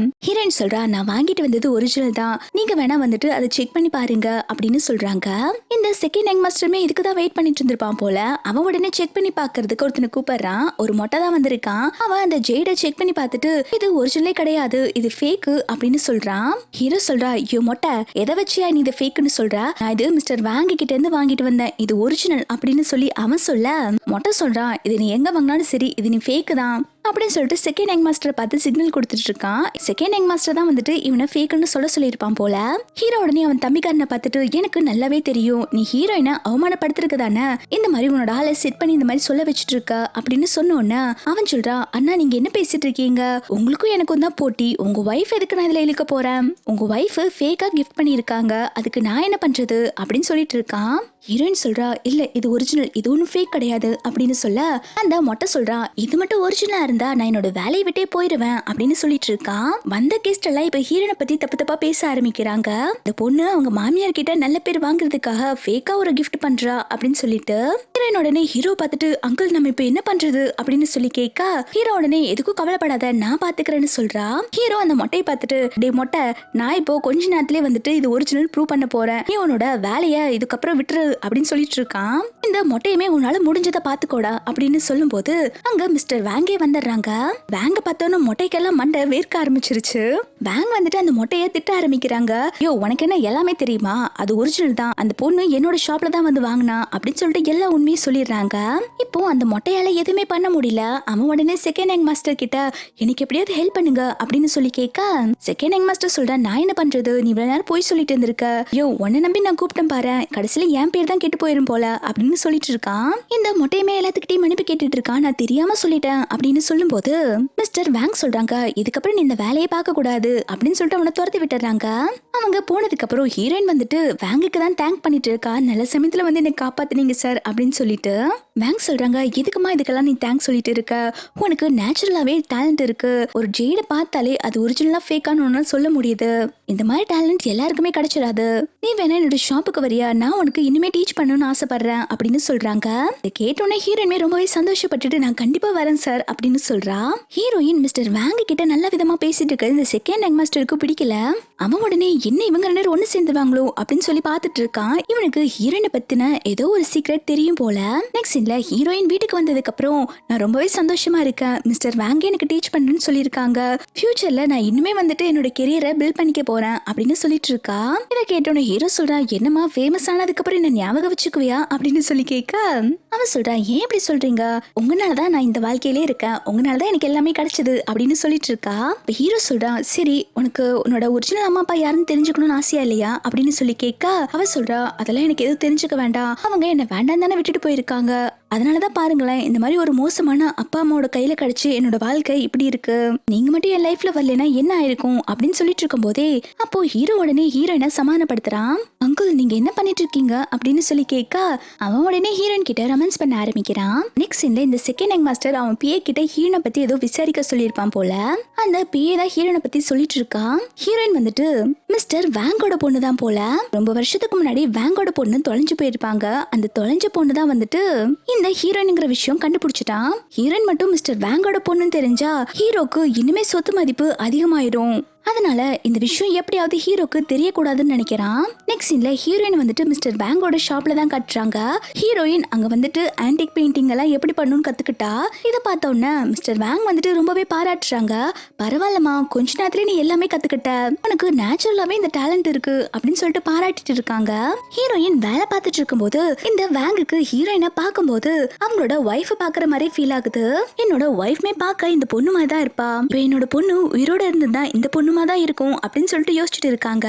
ஹீரோயின் சொல்றா, நான் வாங்கிட்டு வந்தது ஒரிஜினல் தான், நீங்க வேணா வந்துட்டு அதை செக் பண்ணி பாருங்க அப்படின்னு சொல்றாங்க. இந்த செகண்ட் யங் மாஸ்டருமே இதுக்கு தான் வெயிட் பண்ணிட்டு இருந்திருப்பான் போல. அவன் உடனே செக் பண்ணி பாக்குறதுக்கு ஒருத்தனை கூப்பிடுறான். ஒரு மொட்டை தான் வந்திருக்கான். அவன் அந்த ஜெய்ட செக் பண்ணி பார்த்துட்டு இது ஒரிஜினலே கிடையாது, இது ஃபேக்கு அப்படின்னு சொல்றான். ஹீரோ சொல்றா, ஐயோ மொட்டை, எதை வச்சியா நீ இதை ஃபேக்குன்னு சொல்ற, நான் இது மிஸ்டர் வாங்கி கிட்ட இருந்து வாங்கிட்டு வந்தேன், இது ஒரிஜினல் அப்படின்னு சொல்லி அவன் சொல்ல, மொட்டை சொல்றான், இது நீ எங்க வாங்கினாலும் சரி இது நீ ஃபேக்கு தான் அப்படின்னு சொல்லிட்டு செகண்ட் யங் மாஸ்டரை பார்த்து சிக்னல் கொடுத்துட்டு இருக்கான். செகண்ட் யங் மாஸ்டர் தான் வந்துட்டு இவனை ஃபேக்குன்னு சொல்லியிருப்பான் போல. ஹீரோ உடனே அவன் தம்பிக்காரனை பார்த்துட்டு, எனக்கு நல்லாவே தெரியும் நீ ஹீரோயினை அவமானப்படுத்துறதுக்கு தானே இந்த மாதிரி உன்னோட ஆளை செட் பண்ணி இந்த மாதிரி சொல்ல வச்சுட்டு இருக்க அப்படின்னு சொன்னோன்னு அவன் சொல்றான், அண்ணா நீங்க என்ன பேசிட்டு இருக்கீங்க, உங்களுக்கும் எனக்கும் தான் போட்டி, உங்க வைஃப் எதுக்கு நான் இதுல இழுக்க போறேன், உங்க வைஃப் ஃபேக்கா கிஃப்ட் பண்ணியிருக்காங்க, அதுக்கு நான் என்ன பண்றது அப்படின்னு சொல்லிட்டு இருக்கான். ஹீரோயின் சொல்றா, இல்ல இது ஒரிஜினல், இது ஒன்னும் ஃபேக் கிடையாது அப்படின்னு சொல்ல, அந்த மொட்டை சொல்றா, இது மட்டும் ஒரிஜினலா இருந்தா நான் என்னோட வேலையை விட்டே போயிடுவேன் அப்படின்னு சொல்லிட்டு இருக்கான். வந்த கெஸ்ட் எல்லாம் இப்ப ஹீரோனை பத்தி தப்பு தப்பா பேச ஆரம்பிக்கிறாங்க. இந்த பொண்ணு அவங்க மாமியார் கிட்ட நல்ல பேர் வாங்குறதுக்காக ஃபேக்கா ஒரு கிஃப்ட் பண்றா அப்படின்னு சொல்லிட்டு ஹீரோயின் உடனே ஹீரோ பார்த்துட்டு, அங்கிள் நம்ம இப்ப என்ன பண்றது அப்படின்னு சொல்லி கேட்க, ஹீரோ உடனே எதுக்கும் கவலைப்படாத நான் பாத்துக்கிறேன்னு சொல்றா. ஹீரோ அந்த மொட்டையை பார்த்துட்டு, டே மொட்டை, நான் இப்போ கொஞ்ச நேரத்திலே வந்துட்டு இது ஒரிஜினல் ப்ரூவ் பண்ண போறேன், நீ உன்னோட வேலையை இதுக்கப்புறம் விட்டுரு அப்படின்னு சொல்லிட்டு இருக்கான். இந்த மொட்டையுமே உன்னால முடிஞ்சதை பாத்துக்கோடா அப்படின்னு சொல்லும் போது அங்க மிஸ்டர் வாங்கே வந்துடுறாரு. வர்றாங்க. பேங்க பார்த்தோன்னு மொட்டைக்கெல்லாம் மண்டை வேர்க்க ஆரம்பிச்சிருச்சு. பேங்க் வந்துட்டு அந்த மொட்டையை திட்ட ஆரம்பிக்கிறாங்க. யோ உனக்கு என்ன எல்லாமே தெரியுமா, அது ஒரிஜினல் தான், அந்த பொண்ணு என்னோட ஷாப்ல தான் வந்து வாங்கினா அப்படின்னு சொல்லிட்டு எல்லா உண்மையும் சொல்லிடுறாங்க. இப்போ அந்த மொட்டையால எதுவுமே பண்ண முடியல. அவன் உடனே செகண்ட் ஹேண்ட் மாஸ்டர் கிட்ட எனக்கு எப்படியாவது ஹெல்ப் பண்ணுங்க அப்படின்னு சொல்லி கேட்க செகண்ட் ஹேண்ட் மாஸ்டர் சொல்றேன், நான் என்ன பண்றது, நீ இவ்வளவு நேரம் போய் சொல்லிட்டு இருந்திருக்க, யோ உன்னை நம்பி நான் கூப்பிட்டேன் பாரு, கடைசியில என் பேர் தான் கெட்டு போயிரும் போல அப்படின்னு சொல்லிட்டு இருக்கான். இந்த மொட்டையுமே எல்லாத்துக்கிட்டையும் மன்னிப்பு கேட்டுட்டு இருக்கான், நான் தெரியாம சொல்லிட்டேன் அப்படின்னு சொல்லும் போது மிஸ்டர் வேங் சொல்றாங்க, இதுக்கப்புறம் நீ இந்த வேலையை பார்க்க கூடாது அப்படின்னு சொல்லிட்டு அவனை துரத்தி விட்டுறாங்க. அவங்க போனதுக்கு அப்புறம் ஹீரோயின் வந்துட்டு வேங்குக்கு தான் தேங்க் பண்ணிட்டு இருக்கா, நல்ல சமயத்துல வந்து என்னை காப்பாத்துனீங்க சார் அப்படின்னு சொல்லிட்டு. வேங் சொல்றாங்க, எதுக்குமா இதுக்கெல்லாம் நீ தேங்க்ஸ் சொல்லிட்டு இருக்க, உனக்கு நேச்சுரலாவே டேலண்ட் இருக்கு, ஒரு ஜெய்ட பார்த்தாலே அது ஒரிஜினலா ஃபேக்கானு சொல்ல முடியுது, இந்த மாதிரி டேலண்ட் எல்லாருக்குமே கிடைச்சிடாது, நீ வேணா என்னோட ஷாப்புக்கு வரியா, நான் உனக்கு இனிமே டீச் பண்ணணும்னு ஆசைப்படுறேன் அப்படின்னு சொல்றாங்க. இதை கேட்டோன்னே ஹீரோயினுமே ரொம்பவே சந்தோஷப்பட்டுட்டு நான் கண்டிப்பா வரேன் சார் அப்படின்னு சொல்றா. ஹீரோயின் மிஸ்டர் வேங் கிட்ட நல்ல விதமா பேசிட்டு இருக்க இந்த செகண்ட் ஹேண்ட் மாஸ்டருக்கு பிடிக்கல. அவன் உடனே என்ன இவங்க ரெண்டு ஒண்ணு சேர்ந்துவாங்களோ அப்படின்னு சொல்லி பார்த்துட்டு இருக்கான். இவனுக்கு ஹீரோயினை பத்தின ஏதோ ஒரு சீக்ரெட் தெரியும் போல. நெக்ஸ்ட் சீன்ல ஹீரோயின் வீட்டுக்கு வந்ததுக்கு அப்புறம் நான் ரொம்பவே சந்தோஷமா இருக்கேன், மிஸ்டர் வேங் எனக்கு டீச் பண்றேன்னு சொல்லியிருக்காங்க, ஃபியூச்சர்ல நான் இன்னுமே வந்துட்டு என்னோட கெரியரை பில்ட் பண்ணிக்க போறேன் அப்படின்னு சொல்லிட்டு இருக்கா. இதை கேட்டோன்னு ஹீரோ சொல்றா, என்னமா ஃபேமஸ் ஆனதுக்கு அப்புறம் என்ன ஞாபகம் வச்சுக்குவியா அப்படின்னு சொல்லி கேட்க அவன் சொல்றா, ஏன் இப்படி சொல்றீங்க, உங்களாலதான் நான் இந்த வாழ்க்கையிலே இருக்கேன், உங்களாலதான் எனக்கு எல்லாமே கிடைச்சது அப்படின்னு சொல்லிட்டு இருக்கா. ஹீரோ சொல்றா, சரி உனக்கு உன்னோட ஒரிஜினல் அம்மா அப்பா யாருன்னு தெரிஞ்சுக்கணும்னு ஆசையா இல்லையா அப்படின்னு சொல்லி கேட்க அவ சொல்றா, அதெல்லாம் எனக்கு எதுவும் தெரிஞ்சுக்க வேண்டாம், அவங்க என்ன வேண்டாம் தானே விட்டுட்டு போயிருக்காங்க, அதனாலதான் பாருங்களேன் இந்த மாதிரி ஒரு மோசமான அப்பா அம்மாவோட கையில கிடைச்சு என்னோட வாழ்க்கை இப்படி இருக்கு, நீங்க மட்டும் என் லைஃப்ல வரலனா என்ன ஆயிருக்கும் அப்படின்னு சொல்லிட்டு இருக்கும் போதே அப்போ ஹீரோ உடனே ஹீரோயினை சமாதானப்படுத்துறான். அங்கிள் நீங்க என்ன பண்ணிட்டு இருக்கீங்க அப்படின்னு சொல்லி கேட்க அவன் உடனே ஹீரோயின் கிட்ட ரொமான்ஸ் பண்ண ஆரம்பிக்கிறான். நெக்ஸ்ட் இந்த செகண்ட் ஹேண்ட் மாஸ்டர் அவன் பிஏ கிட்ட ஹீரோனை பத்தி ஏதோ விசாரிக்க சொல்லியிருப்பான் போல. அந்த பிஏ தான் ஹீரோனை பத்தி சொல்லிட்டு இருக்கான். ஹீரோயின் வந்துட்டு மிஸ்டர் வேங்கோட பொண்ணு தான் போல, ரொம்ப வருஷத்துக்கு முன்னாடி வேங்கோட பொண்ணு தொலைஞ்சு போயிருப்பாங்க, அந்த தொலைஞ்ச பொண்ணு தான் வந்துட்டு இந்த ஹீரோயின்ங்கிற விஷயம் கண்டுபிடிச்சிட்டான். ஹீரோயின் மட்டும் மிஸ்டர் வேங்கோட பொண்ணுன்னு தெரிஞ்சா ஹீரோக்கு இனிமே சொத்து மதிப்பு அதிகமாயிரும், அதனால இந்த விஷயம் எப்படியாவது ஹீரோக்கு தெரியக்கூடாதுன்னு நினைக்கிறான். நெக்ஸ்ட் சீன்ல ஹீரோயின் வந்துட்டு மிஸ்டர் வேங்கோட ஷாப்ல தான் கட்டுறாங்க. ஹீரோயின் அங்க வந்துட்டு ஆன்டிக் பெயிண்டிங் எல்லாம் எப்படி பண்ணணும்னு கத்துக்கிட்டா. இதை பார்த்த உடனே மிஸ்டர் வேங் வந்துட்டு ரொம்பவே பாராட்டுறாங்க, பரவாயில்லமா கொஞ்ச நேரத்துல நீ எல்லாமே கத்துக்கிட்ட, உனக்கு நேச்சுரலாவே இந்த டேலண்ட் இருக்கு அப்படின்னு சொல்லிட்டு பாராட்டிட்டு இருக்காங்க. ஹீரோயின் வேலை பார்த்துட்டு இருக்கும்போது இந்த வேங்குக்கு ஹீரோயினை பார்க்கும்போது அவங்களோட ஒய்ஃப் பாக்குற மாதிரி ஃபீல் ஆகுது. என்னோட ஒய்ஃப்மே பார்க்க இந்த பொண்ணு மாதிரி தான் இருப்பா, இப்போ என்னோட பொண்ணு உயிரோட இருந்திருந்தா இந்த பொண்ணு தான் இருக்கும் அப்படின்னு சொல்லிட்டு யோசிச்சுட்டு இருக்காங்க.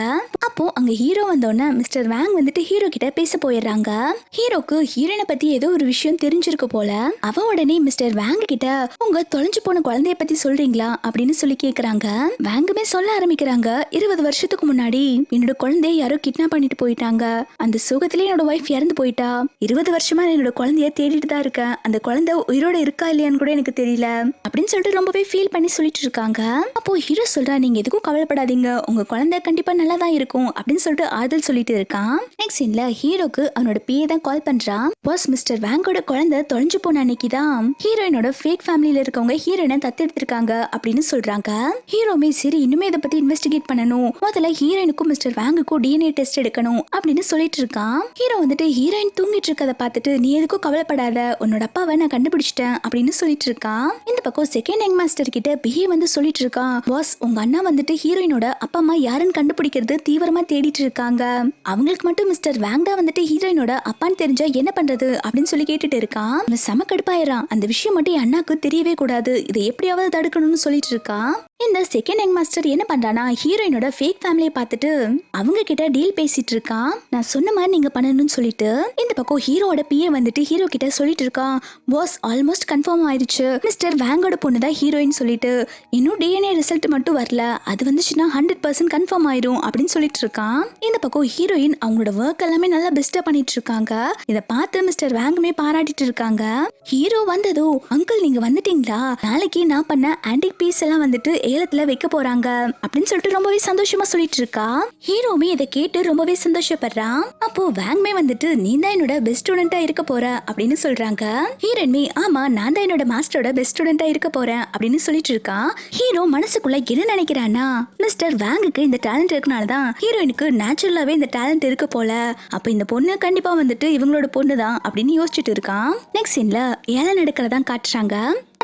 அப்போ அங்க ஹீரோ வந்தோடனே மிஸ்டர் வேங் வந்துட்டு ஹீரோ கிட்ட பேச போயிடுறாங்க. ஹீரோக்கு ஹீரோனை பத்தி ஏதோ ஒரு விஷயம் தெரிஞ்சிருக்கு போல. அவ உடனே மிஸ்டர் வேங் கிட்ட உங்க தொலைஞ்சு போன குழந்தைய பத்தி சொல்றீங்களா அப்படின்னு சொல்லி கேக்குறாங்க. வேங்குமே சொல்ல ஆரம்பிக்கிறாங்க, 20 வருஷத்துக்கு முன்னாடி என்னோட குழந்தைய யாரோ கிட்னாப் பண்ணிட்டு போயிட்டாங்க, அந்த சுகத்திலே என்னோட ஒய்ஃப் இறந்து போயிட்டா, 20 வருஷமா என்னோட குழந்தைய தேடிட்டு தான் இருக்கேன், அந்த குழந்தை உயிரோட இருக்கா இல்லையான்னு கூட எனக்கு தெரியல அப்படின்னு சொல்லிட்டு ரொம்பவே ஃபீல் பண்ணி சொல்லிட்டு இருக்காங்க. அப்போ ஹீரோ சொல்றா, நீங்க எதுக்கும் கவலைப்படாதீங்க, உங்க குழந்தை கண்டிப்பா நல்லா தான் இருக்கும் அப்படின்னு சொல்லிட்டு ஆறுதல் சொல்லிட்டு இருக்கான். நெக்ஸ்ட் சீன்ல ஹீரோக்கு அவனோட பிஏ தான் கால் பண்றான். பாஸ் மிஸ்டர் வேங்கோட குழந்தை தொலைஞ்சு போன அன்னைக்கு தான் ஹீரோயினோட ஃபேக் ஃபேமிலியில இருக்கவங்க ஹீரோயினை தத்தெடுத்திருக்காங்க அப்படின்னு சொல்றாங்க. ஹீரோமே சரி இனிமே இதை பத்தி இன்வெஸ்டிகேட் பண்ணணும், முதல்ல ஹீரோயினுக்கும் மிஸ்டர் வேங்குக்கும் டிஎன்ஏ டெஸ்ட் எடுக்கணும் அப்படின்னு சொல்லிட்டு இருக்கான். ஹீரோ வந்துட்டு ஹீரோயின் தூங்கிட்டு இருக்கதை பார்த்துட்டு நீ எதுக்கும் கவலைப்படாத, உன்னோட அப்பாவை நான் கண்டுபிடிச்சிட்டேன் அப்படின்னு சொல்லிட்டு இருக்கான். இந்த பக்கம் செகண்ட் ஹேண்ட் மாஸ்டர் கிட்ட பிஏ வந்து சொல்லிட்டு இருக்கான், பாஸ் உங்க அண்ணா வந்துட்டு ஹீரோயினோட அப்பா அம்மா யாருன்னு கண்டுபிடிக்கிறது தீவிரமா தேடிட்டு இருக்காங்க, அவங்களுக்கு மட்டும் மிஸ்டர் வேங்டா வந்துட்டு ஹீரோயினோட அப்பான்னு தெரிஞ்சா என்ன பண்றது அப்படின்னு சொல்லி கேட்டுட்டு இருக்கான். அவன் செம கடுப்பாயிரான், அந்த விஷயம் மட்டும் என் அண்ணாக்கு தெரியவே கூடாது, இதை எப்படியாவது தடுக்கணும்னு சொல்லிட்டு இருக்கான். இந்த செகண்ட் ஹேண்ட் மாஸ்டர் என்ன பண்றானா ஹீரோயினோட ஃபேக் ஃபேமிலியை பார்த்துட்டு அவங்க கிட்ட டீல் பேசிட்டு இருக்கான், நான் சொன்ன மாதிரி நீங்க பண்ணணும்னு சொல்லிட்டு. இந்த பக்கம் ஹீரோட பிஏ வந்துட்டு ஹீரோ கிட்ட சொல்லிட்டு இருக்கான், பாஸ் ஆல்மோஸ்ட் கன்ஃபார்ம் ஆயிடுச்சு, மிஸ்டர் வேங்கோட பொண்ணு தான் ஹீரோயின் சொல்லிட்டு, இன்னும் டிஎன்ஏ ரிசல்ட் மட்டும் வரல, அது வந்துச்சுன்னா 100% கன்ஃபார்ம் ஆயிரும் அப்படின்னு சொல்லிட்டு இருக்கான். இந்த பக்கம் ஹீரோயின் அவங்களோட ஒர்க் எல்லாமே நல்லா பெஸ்டா பண்ணிட்டு இருக்காங்க. இதை பார்த்து மிஸ்டர் வேங்குமே பாராட்டிட்டு இருக்காங்க. ஹீரோ வந்ததோ, அங்கிள் நீங்க வந்துட்டீங்களா, நாளைக்கு நான் பண்ண ஆன்டிக் பீஸ் எல்லாம் வந்துட்டு ஏலத்துல வைக்க போறாங்க அப்படின்னு சொல்லிட்டு ரொம்பவே சந்தோஷமா சொல்லிட்டு இருக்கா. ஹீரோமே இதை கேட்டு ரொம்பவே சந்தோஷப்படுறான். அப்போ வேங்மே வந்துட்டு நீ தான் என்னோட பெஸ்ட் ஸ்டூடெண்டா இருக்க போற அப்படின்னு சொல்றாங்க. ஹீரோயின்மே ஆமா நான் தான் என்னோட மாஸ்டரோட பெஸ்ட் ஸ்டூடெண்டா இருக்க போறேன் அப்படின்னு சொல்லிட்டு இருக்கான். ஹீரோ மனசுக்குள்ள என்ன நினைக்கிறானா, மிஸ்டர் வேங்குக்கு இந்த டேலண்ட் இருக்கனாலதான் ஹீரோயினுக்கு நேச்சுரலாவே இந்த டேலண்ட் இருக்கு போல, அப்ப இந்த பொண்ணு கண்டிப்பா வந்துட்டு இவங்களோட பொண்ணு தான் அப்படின்னு யோசிச்சுட்டு இருக்கான். நெக்ஸ்ட் சீன்ல ஏலம் நடக்கிறதா காட்டுறாங்க.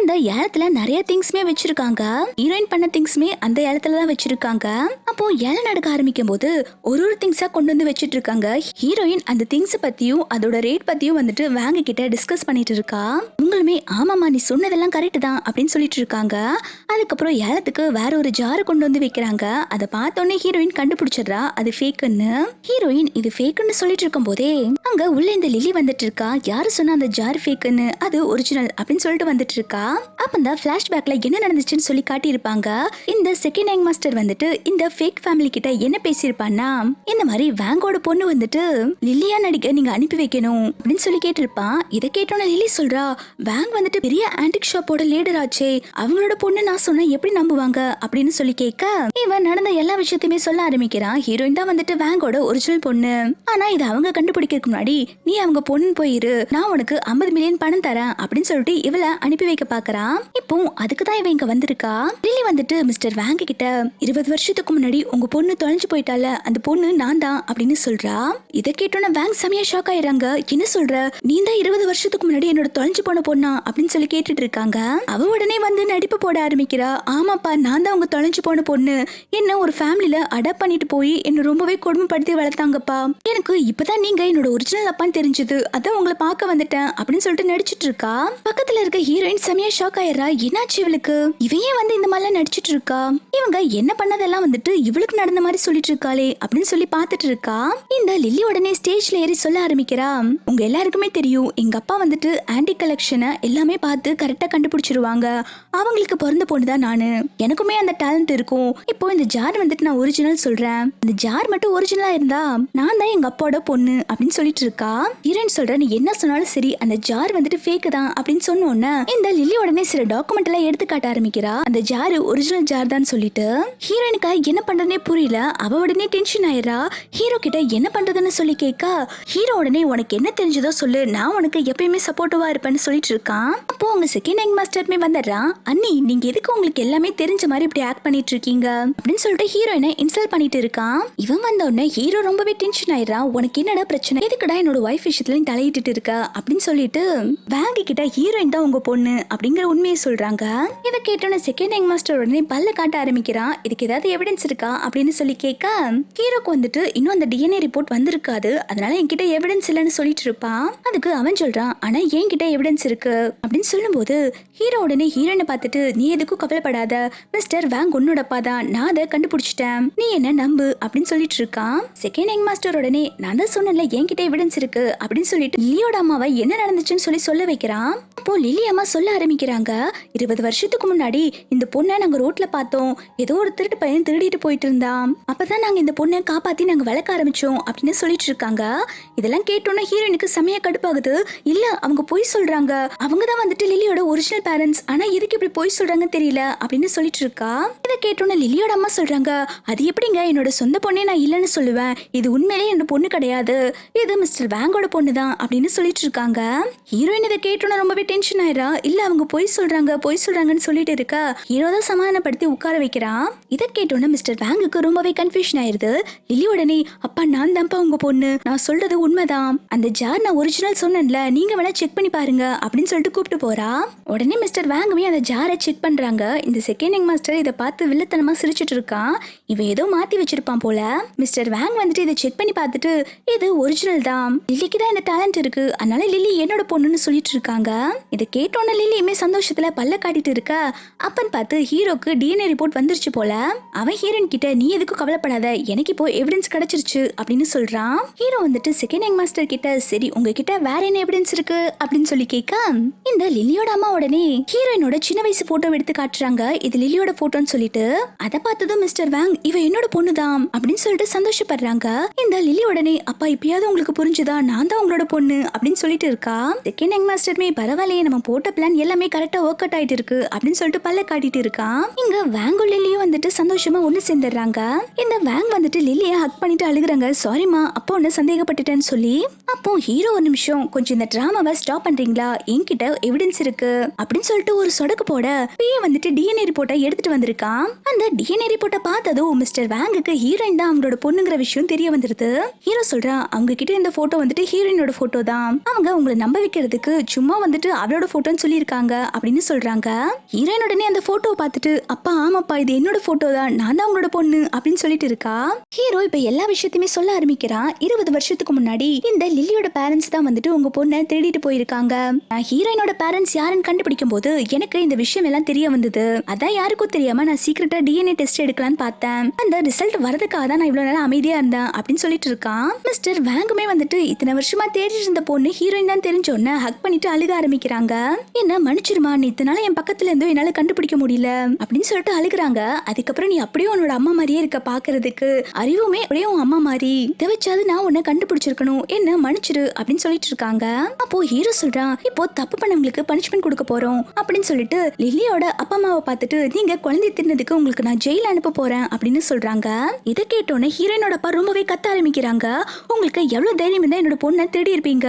அந்த ஏலத்துல நிறைய திங்ஸ்மே வச்சிருக்காங்க. ஹீரோயின் பண்ண திங்ஸ்மே அந்த ஏலத்துல தான் வச்சிருக்காங்க. அப்போ ஏலம் நடக்க ஆரம்பிக்கும் போது ஒரு திங்ஸா கொண்டு வந்து வச்சிட்டு இருக்காங்க. ஹீரோயின் அந்த திங்ஸ் பத்தியும் அதோட ரேட் பத்தியும் வந்துட்டு வேங் கிட்ட டிஸ்கஸ் பண்ணிட்டு இருக்கா. உங்களுமே ஆமாமா நீ சொன்னதெல்லாம் கரெக்ட் தான் அப்படின்னு சொல்லிட்டு இருக்காங்க. அதுக்கப்புறம் ஏலத்துக்கு வேற ஒரு ஜார் கொண்டு வந்து வைக்கிறாங்க. அதை பார்த்தோன்னே ஹீரோயின் கண்டுபிடிச்சிடுறா அது ஃபேக்குன்னு. ஹீரோயின் இது ஃபேக்குன்னு சொல்லிட்டு இருக்கும் போதே அங்க உள்ள இந்த லில்லி வந்துட்டு இருக்கா. யாரு சொன்னா அந்த ஜார் ஃபேக்குன்னு, அது ஒரிஜினல் அப்படின்னு சொல்லிட்டு வந்துட்டு இருக்கா. அப்ப இந்த பிளாஷ்பேக்ல என்ன நடந்துச்சுன்னு சொல்லி காட்டியிருப்பாங்க. இந்த செகண்ட் யங் மாஸ்டர் வந்துட்டு இந்த ஃபேக் ஃபேமிலி கிட்ட என்ன பேசியிருப்பான்னா, இந்த மாதிரி வேங்கோட பொண்ணு வந்துட்டு லில்லியா நடிக்க நீங்க அனுப்பி வைக்கணும் அப்படின்னு சொல்லி கேட்டிருப்பான். இதை கேட்டோன்னு லில்லி சொல்றா, வேங் வந்துட்டு பெரிய ஆன்டிக் ஷாப்போட லீடர் ஆச்சே, அவங்களோட பொண்ணு நான் சொன்னா எப்படி நம்புவாங்க அப்படின்னு சொல்லி கேட்க இவன் நடந்த எல்லா விஷயத்தையுமே சொல்ல ஆரம்பிக்கிறான். ஹீரோயின் தான் வந்துட்டு வேங்கோட ஒரிஜினல் பொண்ணு. ஆனா இது அவங்க கண்டுபிடிக்கிறதுக்கு முன்னாடி நீ அவங்க பொண்ணு போயிரு, நான் உனக்கு 50 மில்லியன் பணம் தரேன் அப்படின்னு சொல்லிட்டு இவளை அனுப்பி வைக்க பாக்குறான். இப்போ அதுக்குதான் இவன் இங்க வந்திருக்கா. லில்லி வந்துட்டு மிஸ்டர் வேங் கிட்ட 20 வருஷத்துக்கு முன்னாடி உங்க பொண்ணு தொலைஞ்சு போயிட்டால, அந்த பொண்ணு நான் தான் அப்படின்னு சொல்றா. இதை கேட்டோன்னா வேங் செமையா ஷாக் ஆயிடுறாங்க. என்ன சொல்ற, நீ தான் 20 வருஷத்துக்கு முன்னாடி என்னோட தொலைஞ்சு போன பொண்ணா அப்படின்னு சொல்லி கேட்டுட்டு இருக்காங்க. அவ உடனே வந்து நடிப்பு போட ஆரம்பிக்கிறா. ஆமாப்பா நான் தான் உங்க தொலைஞ்சு போன பொண்ணு, என்ன ஒரு ஃபேமிலில அடாப்ட் பண்ணிட்டு போய் என்ன ரொம்பவே கொடுமைப்படுத்தி வளர்த்தாங்கப்பா. எனக்கு இப்பதான் நீங்க என்னோட ஒரிஜினல் அப்பான்னு தெரிஞ்சது, அதான் உங்களை பார்க்க வந்துட்டேன் அப்படின்னு சொல்லிட்டு நடிச்சிட்டு இருக்கா. பக்கத்துல இருக்க ஹீரோயின் செமையா ஷாக் ஆயிடுறா. என்னாச்சு இவளுக்கு, இவையே வந்து இந்த மாதிரிலாம் நடிச்சிட்டு இருக்கா, இவங்க என்ன பண்ணதெல்லாம் வந்துட்டு இவளுக்கு நடந்த மாதிரி சொல்லிட்டு இருக்காளே அப்படின்னு சொல்லி பார்த்துட்டு இருக்கா. இந்த லில்லி உடனே ஸ்டேஜ்ல ஏறி சொல்ல ஆரம்பிக்கிறா. உங்க எல்லாருக்குமே தெரியும் எங்க அப்பா வந்துட்டு ஆன்டி கலெக்ஷனை எல்லாமே பார்த்து கரெக்டா கண்டுபிடிச்சிருவாங்க. அவங்களுக்கு பிறந்த பொண்ணு தான் நானு, எனக்குமே அந்த டேலண்ட் இருக்கும். இப்போ இந்த ஜார் வந்துட்டு நான் ஒரிஜினல் சொல்றேன், இந்த ஜார் மட்டும் ஒரிஜினலா இருந்தா நான் தான் எங்க அப்பாவோட பொண்ணு அப்படின்னு சொல்லிட்டு இருக்கா. ஹீரோயின் சொல்ற நீ என்ன சொன்னாலும் சரி அந்த ஜார் வந்துட்டு ஃபேக் தான் அப்படின்னு சொன்னோன்னே இந்த லில்லி உடனே சில டாக்குமெண்ட் எல்லாம் எடுத்து காட்ட ஆரம்பிக்கிறா. அந்த ஜார் ஒரிஜினல் ஜார் தான் சொல்லிட்டு ஹீரோயினுக்கு என்ன பண்றதுனே புரியல. அவ உடனே டென்ஷன் ஆயிரா. ஹீரோ கிட்ட என்ன பண்றதுன்னு சொல்லி கேட்க ஹீரோ உடனே உனக்கு என்ன தெரிஞ்சதோ சொல்லு, நான் உனக்கு எப்பயுமே சப்போர்ட்டிவா இருப்பேன்னு சொல்லிட்டு இருக்கான். அப்போ உங்க செகண்ட் யங் மாஸ்டர்மே வந்துடுறான். அண்ணி நீங்க எதுக்கு உங்களுக்கு எல்லாமே தெரிஞ்ச மாதிரி இப்படி ஆக்ட் பண்ணிட்டு இருக்கீங்க அப்படின்னு சொல்லிட்டு ஹீரோயினை இன்சல்ட் பண்ணிட்டு இருக்கான். இவன் வந்த உடனே ஹீரோ ரொம்பவே டென்ஷன் ஆயிடுறான். உனக்கு என்னடா பிரச்சனை, எதுக்குடா என்னோட வைஃப் விஷயத்துல தலையிட்டு இருக்க அப்படின்னு சொல்லிட்டு வேங் கிட்ட ஹீரோயின் தான் உங்க பொண்ணு அப்படிங்கிற உண்மையை சொல்றாங்க. இதை கேட்டோன்னு செகண்ட் யங் மாஸ்டர் உடனே பல்ல காட்ட ஆரம்பிக்கிறான். இதுக்கு ஏதாவது எவிடன்ஸ் இருக்கா அப்படின்னு சொல்லி கேட்க ஹீரோக்கு வந்துட்டு இன்னும் அந்த டிஎன்ஏ ரிப்போர்ட் வந்திருக்காது, அதனால என்கிட்ட எவிடன்ஸ் இல்லைன்னு சொல்லிட்டு இருப்பான். அதுக்கு அவன் சொல்றான் ஆனா என்கிட்ட எவிடன்ஸ் இருக்கு அப்படின்னு சொல்லும்போது ஹீரோ உடனே ஹீரோயினை பார்த்துட்டு நீ எதுக்கும் கவலைப்படாத, மிஸ்டர் வேங் உன்னோடப்பா தான், நான் அதை கண்டுபிடிச்சிட்டேன், நீ என்ன நம்பு அப்படின்னு சொல்லிட்டு இருக்கான். செகண்ட் யங் மாஸ்டர் உடனே நான் தான் சொன்னல என்கிட்ட எவிடன்ஸ் இருக்கு அப்படின்னு சொல்லிட்டு லில்லியோட அம்மாவை என்ன நடந்துச்சுன்னு சொல்லி சொல்ல வைக்கிறான். அப்போ லில்லி அம்மா சொல்ல ஆரம்பிக்கிறாங்க. 20 வருஷத்துக்கு முன்னாடி இந்த பொண்ணை நாங்க ரோட்ல பார்த்தோம், ஏதோ ஒரு திருட்டு பையன் திருடிட்டு போயிட்டு இருந்தான், அப்பதான் நாங்க இந்த பொண்ணை காப்பாத்தி நாங்க வளர்க்க ஆரம்பிச்சோம் அப்படின்னு சொல்லிட்டு இருக்காங்க. இதெல்லாம் கேட்டோன்னா ஹீரோயினுக்கு செமையா கடுப்பாகுது. இல்ல அவங்க பொய் சொல்றாங்க, அவங்கதான் வந்துட்டு லில்லியோட ஒரிஜினல் பேரண்ட்ஸ், ஆனா எதுக்கு இப்படி பொய் சொல்றாங்க தெரியல அப்படின்னு சொல்லிட்டு இருக்கா. இதை கேட்டோன்னா லில்லியோட அம்மா சொல்றாங்க அது எப்படிங்க என்னோட சொந்த பொண்ணே நான் இல்லைன்னு சொல்லுவேன், இது உண்மையிலேயே என்னோட பொண்ணு கிடையாது, இது மிஸ்டர் வேங்கோட பொண்ணு தான் அப்படின்னு சொல்லிட்டு இருக்காங்க. ஹீரோயின் இதை கேட்டோன்னா ரொம்பவே டென்ஷன் ஆயிரா. இல்ல அவங்க பொய் சொல்றாங்கன்னு சொல்லிட்டு இருக்கா. ஹீரோ தான் சமாதானப்படுத்தி உட்கார வைக்கிறான். இதை கேட்டோன்னா மிஸ்டர் வேங்குக்கு ரொம்பவே கன்ஃபியூஷன் ஆயிருது. லில்லி உடனே அப்பா நான் தான்ப்பா உங்க பொண்ணு, நான் சொல்றது உண்மைதான், அந்த ஜார் நான் ஒரிஜினல் சொன்னேன்ல, நீங்க வேணா செக் பண்ணி பாருங்க அப்படின்னு சொல்லிட்டு கூப்பிட்டு போறா. உடனே மிஸ்டர் வேங்குமே அந்த ஜாரை செக் பண்றாங்க. இந்த செகண்ட் யங் மாஸ்டர் இதை பார்த்து வில்லத்தனமா சிரிச்சிட்டு இருக்கான். இவன் ஏதோ மாத்தி வச்சிருப்பான் போல. மிஸ்டர் வேங் வந்துட்டு இதை செக் பண்ணி பார்த்துட்டு இது ஒரிஜினல் தான், லில்லிக்கு தான் இந்த டேலண்ட் இருக்கு, அதனால லில்லி என்னோட பொண்ணுன்னு சொல்லிட்டு இருக்காங்க. இதை கேட்டோன்னு லில்லியுமே சந்தோஷத்துல பல்ல காட்டிட்டு இருக்கா. அப்பன்னு பார்த்து ஹீரோக்கு டிஎன்ஏ ரிப்போர்ட் வந்துருச்சு போல. அவன் ஹீரோயின் கிட்ட நீ எதுக்கும் கவலைப்படாத, எனக்கு இப்போ எவிடன்ஸ் கிடைச்சிருச்சு அப்படின்னு சொல்றான். ஹீரோ வந்துட்டு செகண்ட் யங் மாஸ்டர் கிட்ட சரி உங்ககிட்ட வேற என்ன எவிடன்ஸ் இருக்கு அப்படின்னு சொல்லி கேட்க இந்த லில்லியோட அம்மா உடனே ஹீரோயினோட சின்ன வயசு போட்டோ எடுத்து காட்டுறாங்க. இது லில்லியோட போட்டோன்னு சொல்லிட்டு அதை பார்த்ததும் மிஸ்டர் வேங் இவ என்னோட பொண்ணுதான் அப்படின்னு சொல்லிட்டு சந்தோஷப்படுறாங்க. இந்த லில்லி உடனே அப்பா இப்பயாவது உங்களுக்கு புரிஞ்சுதா, நான் தான் உங்களோட பொண்ணு அப்படின்னு சொல்லிட்டு இருக்கா. செகண்ட் யங் மாஸ்டர்மே பரவாயில்லையே நம்ம போட்ட பிளான் எல்லாமே கரெக்டா ஒர்க் அவுட் ஆயிட்டு இருக்கு அப்படின்னு சொல்லிட்டு பல்ல காட்டிட்டு இருக்கான். இங்க வேங்கும் லில்லியும் வந்துட்டு சந்தோஷமா ஒண்ணு சேர்ந்துடுறாங்க. இந்த வேங் வந்துட்டு லில்லியை ஹக் பண்ணிட்டு அழுகுறாங்க. சாரிமா அப்போ ஒன்னு சந்தேகப்பட்டுட்டேன்னு சொல்லி. அப்போ ஹீரோ ஒரு நிமிஷம் கொஞ்சம் இந்த டிராமாவை ஸ்டாப் பண்றீங்களா, என்கிட்ட எவிடன்ஸ் இருக்கு அப்படின்னு சொல்லிட்டு ஒரு சொடக்கு போட பிஏ வந்துட்டு டிஎன்ஏ ரிப்போர்ட்டை எடுத்துட்டு வந்திருக்கான். அந்த டிஎன்ஏ ரிப்போர்ட்டை பார்த்ததும் மிஸ்டர் வேங்குக்கு ஹீரோயின் தான் அவங்களோட பொண்ணுங்கிற விஷயம் தெரிய வந்துருது. ஹீரோ சொல்றான் அவங்க கிட்ட இந்த போட்டோ வந்துட்டு ஹீரோயினோட போட்டோ தான், அவங்க உங்களை நம்ப வைக்கிறதுக்கு சும்மா வந்துட்டு அவளோட போட்டோன்னு சொல்லியிருக்காங்க, அப்படின்னு சொல்றாங்க. ஹீரோயின் உடனே அந்த போட்டோவை பார்த்துட்டு அப்பா ஆமாப்பா இது என்னோட போட்டோ தான், நான் தான் உங்களோட பொண்ணு அப்படின்னு சொல்லிட்டு இருக்கா. ஹீரோ இப்ப எல்லா விஷயத்தையுமே சொல்ல ஆரம்பிக்கிறான். 20 வருஷத்துக்கு முன்னாடி இந்த லில்லியோட பேரண்ட்ஸ் தான் வந்துட்டு உங்க பொண்ணை திருடிட்டு போயிருக்காங்க. ஹீரோயினோட பேரண்ட்ஸ் யாருன்னு கண்டுபிடிக்கும் போது எனக்கு இந்த விஷயம் எல்லாம் தெரிய வந்தது. அதான் யாருக்கும் தெரியாம நான் சீக்கிரட்டா DNA டெஸ்ட் எடுக்கலான்னு பார்த்தேன். அந்த ரிசல்ட் வரதுக்காக தான் நான் இவ்வளவு நேரம் அமைதியா இருந்தேன் அப்படின்னு சொல்லிட்டு இருக்கான். மிஸ்டர் வேங்குமே வந்துட்டு இத்தனை வருஷமா தேடிட்டு இருந்த பொண்ணு ஹீரோயின் தான் தெரிஞ்சோன்னு ஹக் பண்ணிட்டு அழுக ஆரம்பிக்கிறாங்க. என்ன மன்னிச்சிருமா, நீ இத்தனை நாள் என் பக்கத்துல இருந்தோ என்னால கண்டுபிடிக்க முடியல அப்படின்னு சொல்லிட்டு அழுகுறாங்க. அதுக்கப்புறம் நீ அப்படியே உன்னோட அம்மா மாதிரியே இருக்க பாக்குறதுக்கு, அறிவுமே அப்படியே உன் அம்மா மாதிரி, தவிச்சாது நான் உன்னை கண்டுபிடிச்சிருக்கணும், என்ன மன்னிச்சிரு அப்படின்னு சொல்லிட்டு இருக்காங்க. அப்போ ஹீரோ சொல்றான் இப்போ தப்பு பண்ணவங்களுக்கு பனிஷ்மெண்ட் கொடுக்க போறோம் அப்படின்னு சொல்லிட்டு லில்லியோட அப்பா அம்மாவை பார்த்துட்டு நீங்க குழந்தை தின்னதுக்கு உங்களுக்கு நான் ஜெயில அனுப்ப போறேன் அப்படின்னு சொல்றாங்க. இதை கேட்டோன்னே ஹீரோயினோட அப்பா ரொம்பவே கத்த ஆரம்பிக்கிறாங்க. உங்களுக்கு எவ்வளவு தைரியம் இருந்தா என்னோட பொண்ணை தேடி இருப்பீங்க,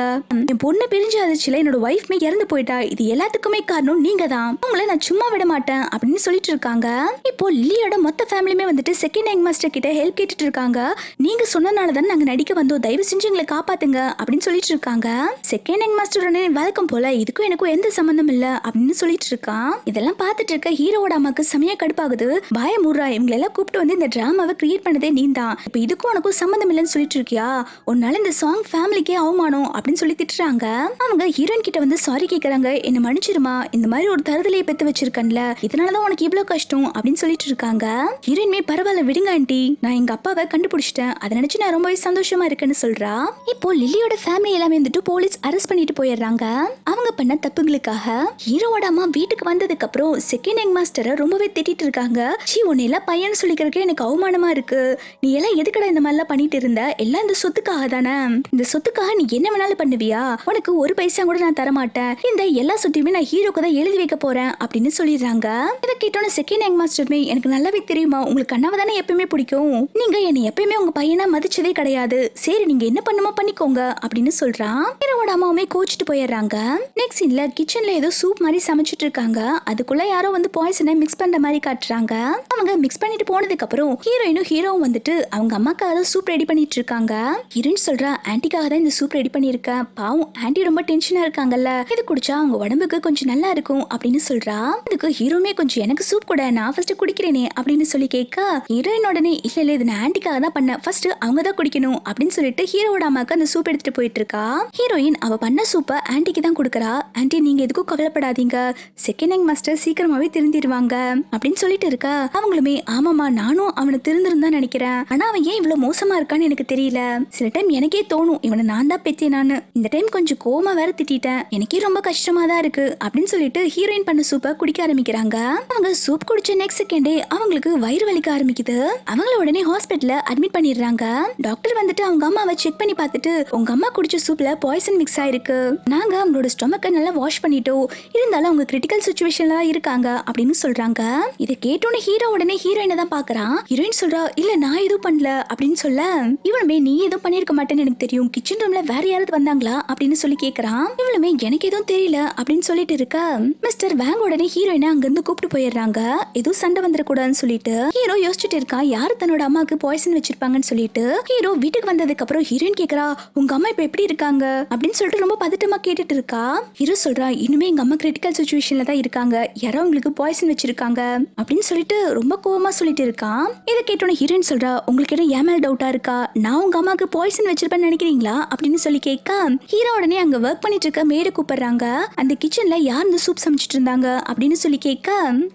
என் பொண்ணை பிரிஞ்சு அதிர்ச்சியில என்னோட வைஃப்மே இறந்து போயிட்டா, இது எல்லாத்துக்குமே காரணம் நீங்க தான், உங்களை நான் சும்மா விட மாட்டேன் அப்படின்னு சொல்லிட்டு இருக்காங்க. இப்போ லில்லியோட மொத்த ஃபேமிலியுமே வந்துட்டு செகண்ட் யங் மாஸ்டர் கிட்ட ஹெல்ப் கேட்டுட்டு இருக்காங்க. நீங்க சொன்னனால தான் நாங்க நடிக்க வந்தோம், தயவு செஞ்சு எங்களை காப்பாத்துங்க அப்படின்னு சொல்லிட்டு இருக்காங்க. செகண்ட் யங் மாஸ்டர் வழக்கம் போல இதுக்கும் எனக்கும் எந்த சம்பந்தம் இல்ல அப்படின்னு சொல்லிட்டு இருக்கான். இதெல்லாம் பார்த்துட்டு இருக்க ஹீரோவோட அம்மாக்கு செமையா கடுப்பாகுது. பயமுறா, இவங்களை எல்லாம் கூப்பிட்டு வந்து இந்த டிராமாவை கிரியேட் பண்ணதே நீ தான், இப்ப இதுக்கும் உனக்கும் சம்பந்தம் இல்லைன்னு சொல்லிட்டு இருக்கியா, உன்னால இந்த சாங் ஃபேமிலிக்கே அவமானம் அப்படின்னு சொல்லி திட்டுறாங்க. அவங்க ஹீரோயின் கிட்ட வந்து சாரி கேக்குறாங்க, என்ன மன்னிச்சிருமா, இந்த மாதிரி ஒரு தருதலையை பெத்து வச்சிருக்கேன்ல, இதனாலதான் உனக்கு இவ்வளவு கஷ்டம் அப்படின்னு சொல்லிட்டு இருக்காங்க. ஹீரோயின்மே பரவாயில்ல விடுங்க ஆண்டி, நான் எங்க அப்பாவை கண்டுபிடிச்சிட்டேன், அதை நினைச்சு நான் ரொம்பவே சந்தோஷமா இருக்கேன்னு சொல்றா. இப்போ லில்லியோட ஃபேமிலி எல்லாமே வந்துட்டு போலீஸ் அரெஸ்ட் பண்ணிட்டு போயிடுறாங்க. அவங்க பண்ண தப்புங்களுக்காக ஹீரோவோட அம்மா வீட்டுக்கு வந்ததுக்கு அப்புறம் செகண்ட் யங் மாஸ்டரை ரொம்பவே திட்டிட்டு இருக்காங்க. சீ உன்னை எல்லாம் பையன் சொல்லிக்கிறதுக்கு எனக்கு அவமானமா இருக்கு, நீ எல்லாம் எதுக்கடா இந்த மாதிரிலாம் பண்ணிட்டு இருந்த, எல்லாம் இந்த சொத்துக்காக தானே, இந்த சொத்துக்காக நீ என்ன வேணாலும் பண்ணுவியா, உனக்கு ஒரு பைசா கூட நான் தரமாட்டேன், இந்த எல்லா சொத்தையுமே நான் ஹீரோக்கு தான் எழுதி வைக்க போறேன் அப்படின்னு சொல்லிடுறாங்க. இதை கேட்டோன்னு செகண்ட் யங் மாஸ்டருமே எனக்கு நல்லாவே தெரியுமா, உங்களுக்கு அண்ணாவை தானே எப்பயுமே பிடிக்கும், நீங்க என்னை எப்பயுமே உங்க பையனா மதிச்சதே கிடையாது, சரி நீங்க என்ன பண்ணுமோ பண்ணிக்கோங்க அப்படின்னு சொல்றான். ஹீரோவோட அம்மாவுமே கோச்சிட்டு போயிடுறாங்க. நெக்ஸ்ட் சீன்ல கிச்சன்ல ஏதோ சூப் மாதிரி சமைச்சிட்டு இருக்காங்க. அதுக்குள்ள யாரோ வந்து பாய்சனை மிக்ஸ் பண்ற மாதிரி காட்டுறாங்க. அவங்க மிக்ஸ் பண்ணிட்டு போனதுக்கு அப்புறம் ஹீரோயினும் ஹீரோவும் வந்துட்டு அவங்க அம்மாக்காக சூப் ரெடி பண்ணிட்டு இருக்காங்க. ஹீரோயின் சொல்றா ஆன்ட்டிக்காக தான் இந்த சூப் ரெடி பண்ணிருக்கேன், பாவம் ஆன்ட்டி ரொம்ப டென்ஷனா இருக்காங்கல்ல, இது குடிச்சா அவங்க உடம்புக்கு கொஞ்சம் நல்லா இருக்கும் அப்படின்னு சொல்றா. அதுக்கு ஹீரோமே கொஞ்சம் எனக்கு சூப் கூட, நான் ஃபர்ஸ்ட் குடிக்கிறேனே அப்படின்னு சொல்லி கேட்க ஹீரோயின் உடனே இல்ல இல்ல இது நான் ஆன்ட்டிக்காக தான் பண்ணேன், ஃபர்ஸ்ட் அவங்க தான் குடிக்கணும் அப்படின்னு சொல்லிட்டு ஹீரோவோட அம்மாக்கு அந்த சூப் எடுத்துட்டு போயிட்டு இருக்கா. ஹீரோயின் அவ பண்ண சூப்பை ஆன்ட்டிக்கு தான் கொடுக்கறா. ஆன்ட்டி நீங்க எதுக்கும் கவலைப்படாதீங்க, செகண்ட் யங் மாஸ்டர் சீக்கிரமாவே திருந்திடுவாங்க அப்படின்னு சொல்லிட்டு இருக்க அவங்களுமே ஆமாமா நானும் அவனை திருந்திருந்தான் நினைக்கிறேன், ஆனா அவன் ஏன் இவ்வளவு மோசமா இருக்கான்னு எனக்கு தெரியல, சில டைம் எனக்கே தோணும் இவனை நான் தான் பெத்தேன், நானு இந்த டைம் கொஞ்சம் கோமா வேற திட்டிட்டேன், எனக்கே ரொம்ப கஷ்டமா தான் இருக்கு அப்படின்னு சொல்லிட்டு ஹீரோயின் பண்ண சூப்பை குடிக்க ஆரம்பிக்கிறாங்க. அவங்க சூப் குடிச்ச நெக்ஸ்ட் செகண்டே அவங்களுக்கு வயிறு வலிக்க ஆரம்பிக்குது. அவங்கள உடனே ஹாஸ்பிட்டல்ல அட்மிட் பண்ணிடுறாங்க. டாக்டர் வந்துட்டு அவங்க அம்மாவை செக் பண்ணி பார்த்துட்டு உங்க அம்மா குடிச்ச சூப்ல பாய்சன் மிக்ஸ் ஆயிருக்கு, நாங்க அவங்களோட ஸ்டொமக்கை நல்லா வாஷ் பண்ணிட்டோம், இருந்தாலும் அவங்க கிரிட்டிக்கல் சிச்சுவேஷன்ல இருக்காங்க அப்படின்னு சொல்றாங்க. இதை கேட்டோன்னு ஹீரோ உடனே ஹீரோயினை தான் பாக்குறான். ஹீரோயின் சொல்றா இல்ல நான் எதுவும் பண்ணல அப்படின்னு சொல்ல இவளுமே நீ எதுவும் பண்ணிருக்க மாட்டேன்னு எனக்கு தெரியும், கிச்சன் ரூம்ல வேற யாராவது வந்தாங்களா அப்படின்னு சொல்லி கேக்குறான். இவளுமே எனக்கு எதுவும் தெரியல அப்படின்னு சொல்லிட்டு இருக்க மிஸ்டர் வேங் உடனே ஹீரோயினை அங்க இருந்து கூப்பிட்டு போயிடுறாங்க. எதுவும் சண்டை வந்துடக்கூடாதுன்னு சொல்லிட்டு ஹீரோ யோசிச்சுட்டு இருக்கான் யாரு தன்னோட அம்மாக்கு பாய்சன் வச்சிருப்பாங்கன்னு சொல்லிட்டு. ஹீரோ வீட்டுக்கு வந்ததுக்கு அப்புறம் ஹீரோயின் கேக்குறா உங்க அம்மா இப்ப எப்படி இருக்காங்க அப்படின்னு சொல்லிட்டு ரொம்ப பதட்டமா கேட்டுட்டு இருக்கா. ஹீரோ சொல்றா இனிமே எங்க அம்மா கிரிட்டிக்கல் சிச்சுவேஷன்ல தான் இருக்காங்க, யாரோ உங்களுக்கு பாய்சன் வச்சிருக்காங்க அப்படின்னு சொல்லிட்டு ரொம்ப கோவமா சொல்லிட்டு இருக்கான். இதை கேட்டோன்னு ஹீரோயின் சொல்றா உங்களுக்கு என்ன ஏன் மேல டவுட்டா இருக்கா, நான் உங்க அம்மாக்கு பாய்சன் வச்சிருப்பேன்னு நினைக்கிறீங்களா அப்படின்னு சொல்லி கேட்க ஹீரோ உடனே அங்க ஒர்க் பண்ணிட்டு இருக்க மேட கூப்பிடுறாங்க. அந்த கிச்சன்ல யார் இந்த சூப் சமைச்சிட்டு இருந்தாங்க அப்படின்னு சொல்லி கேட்க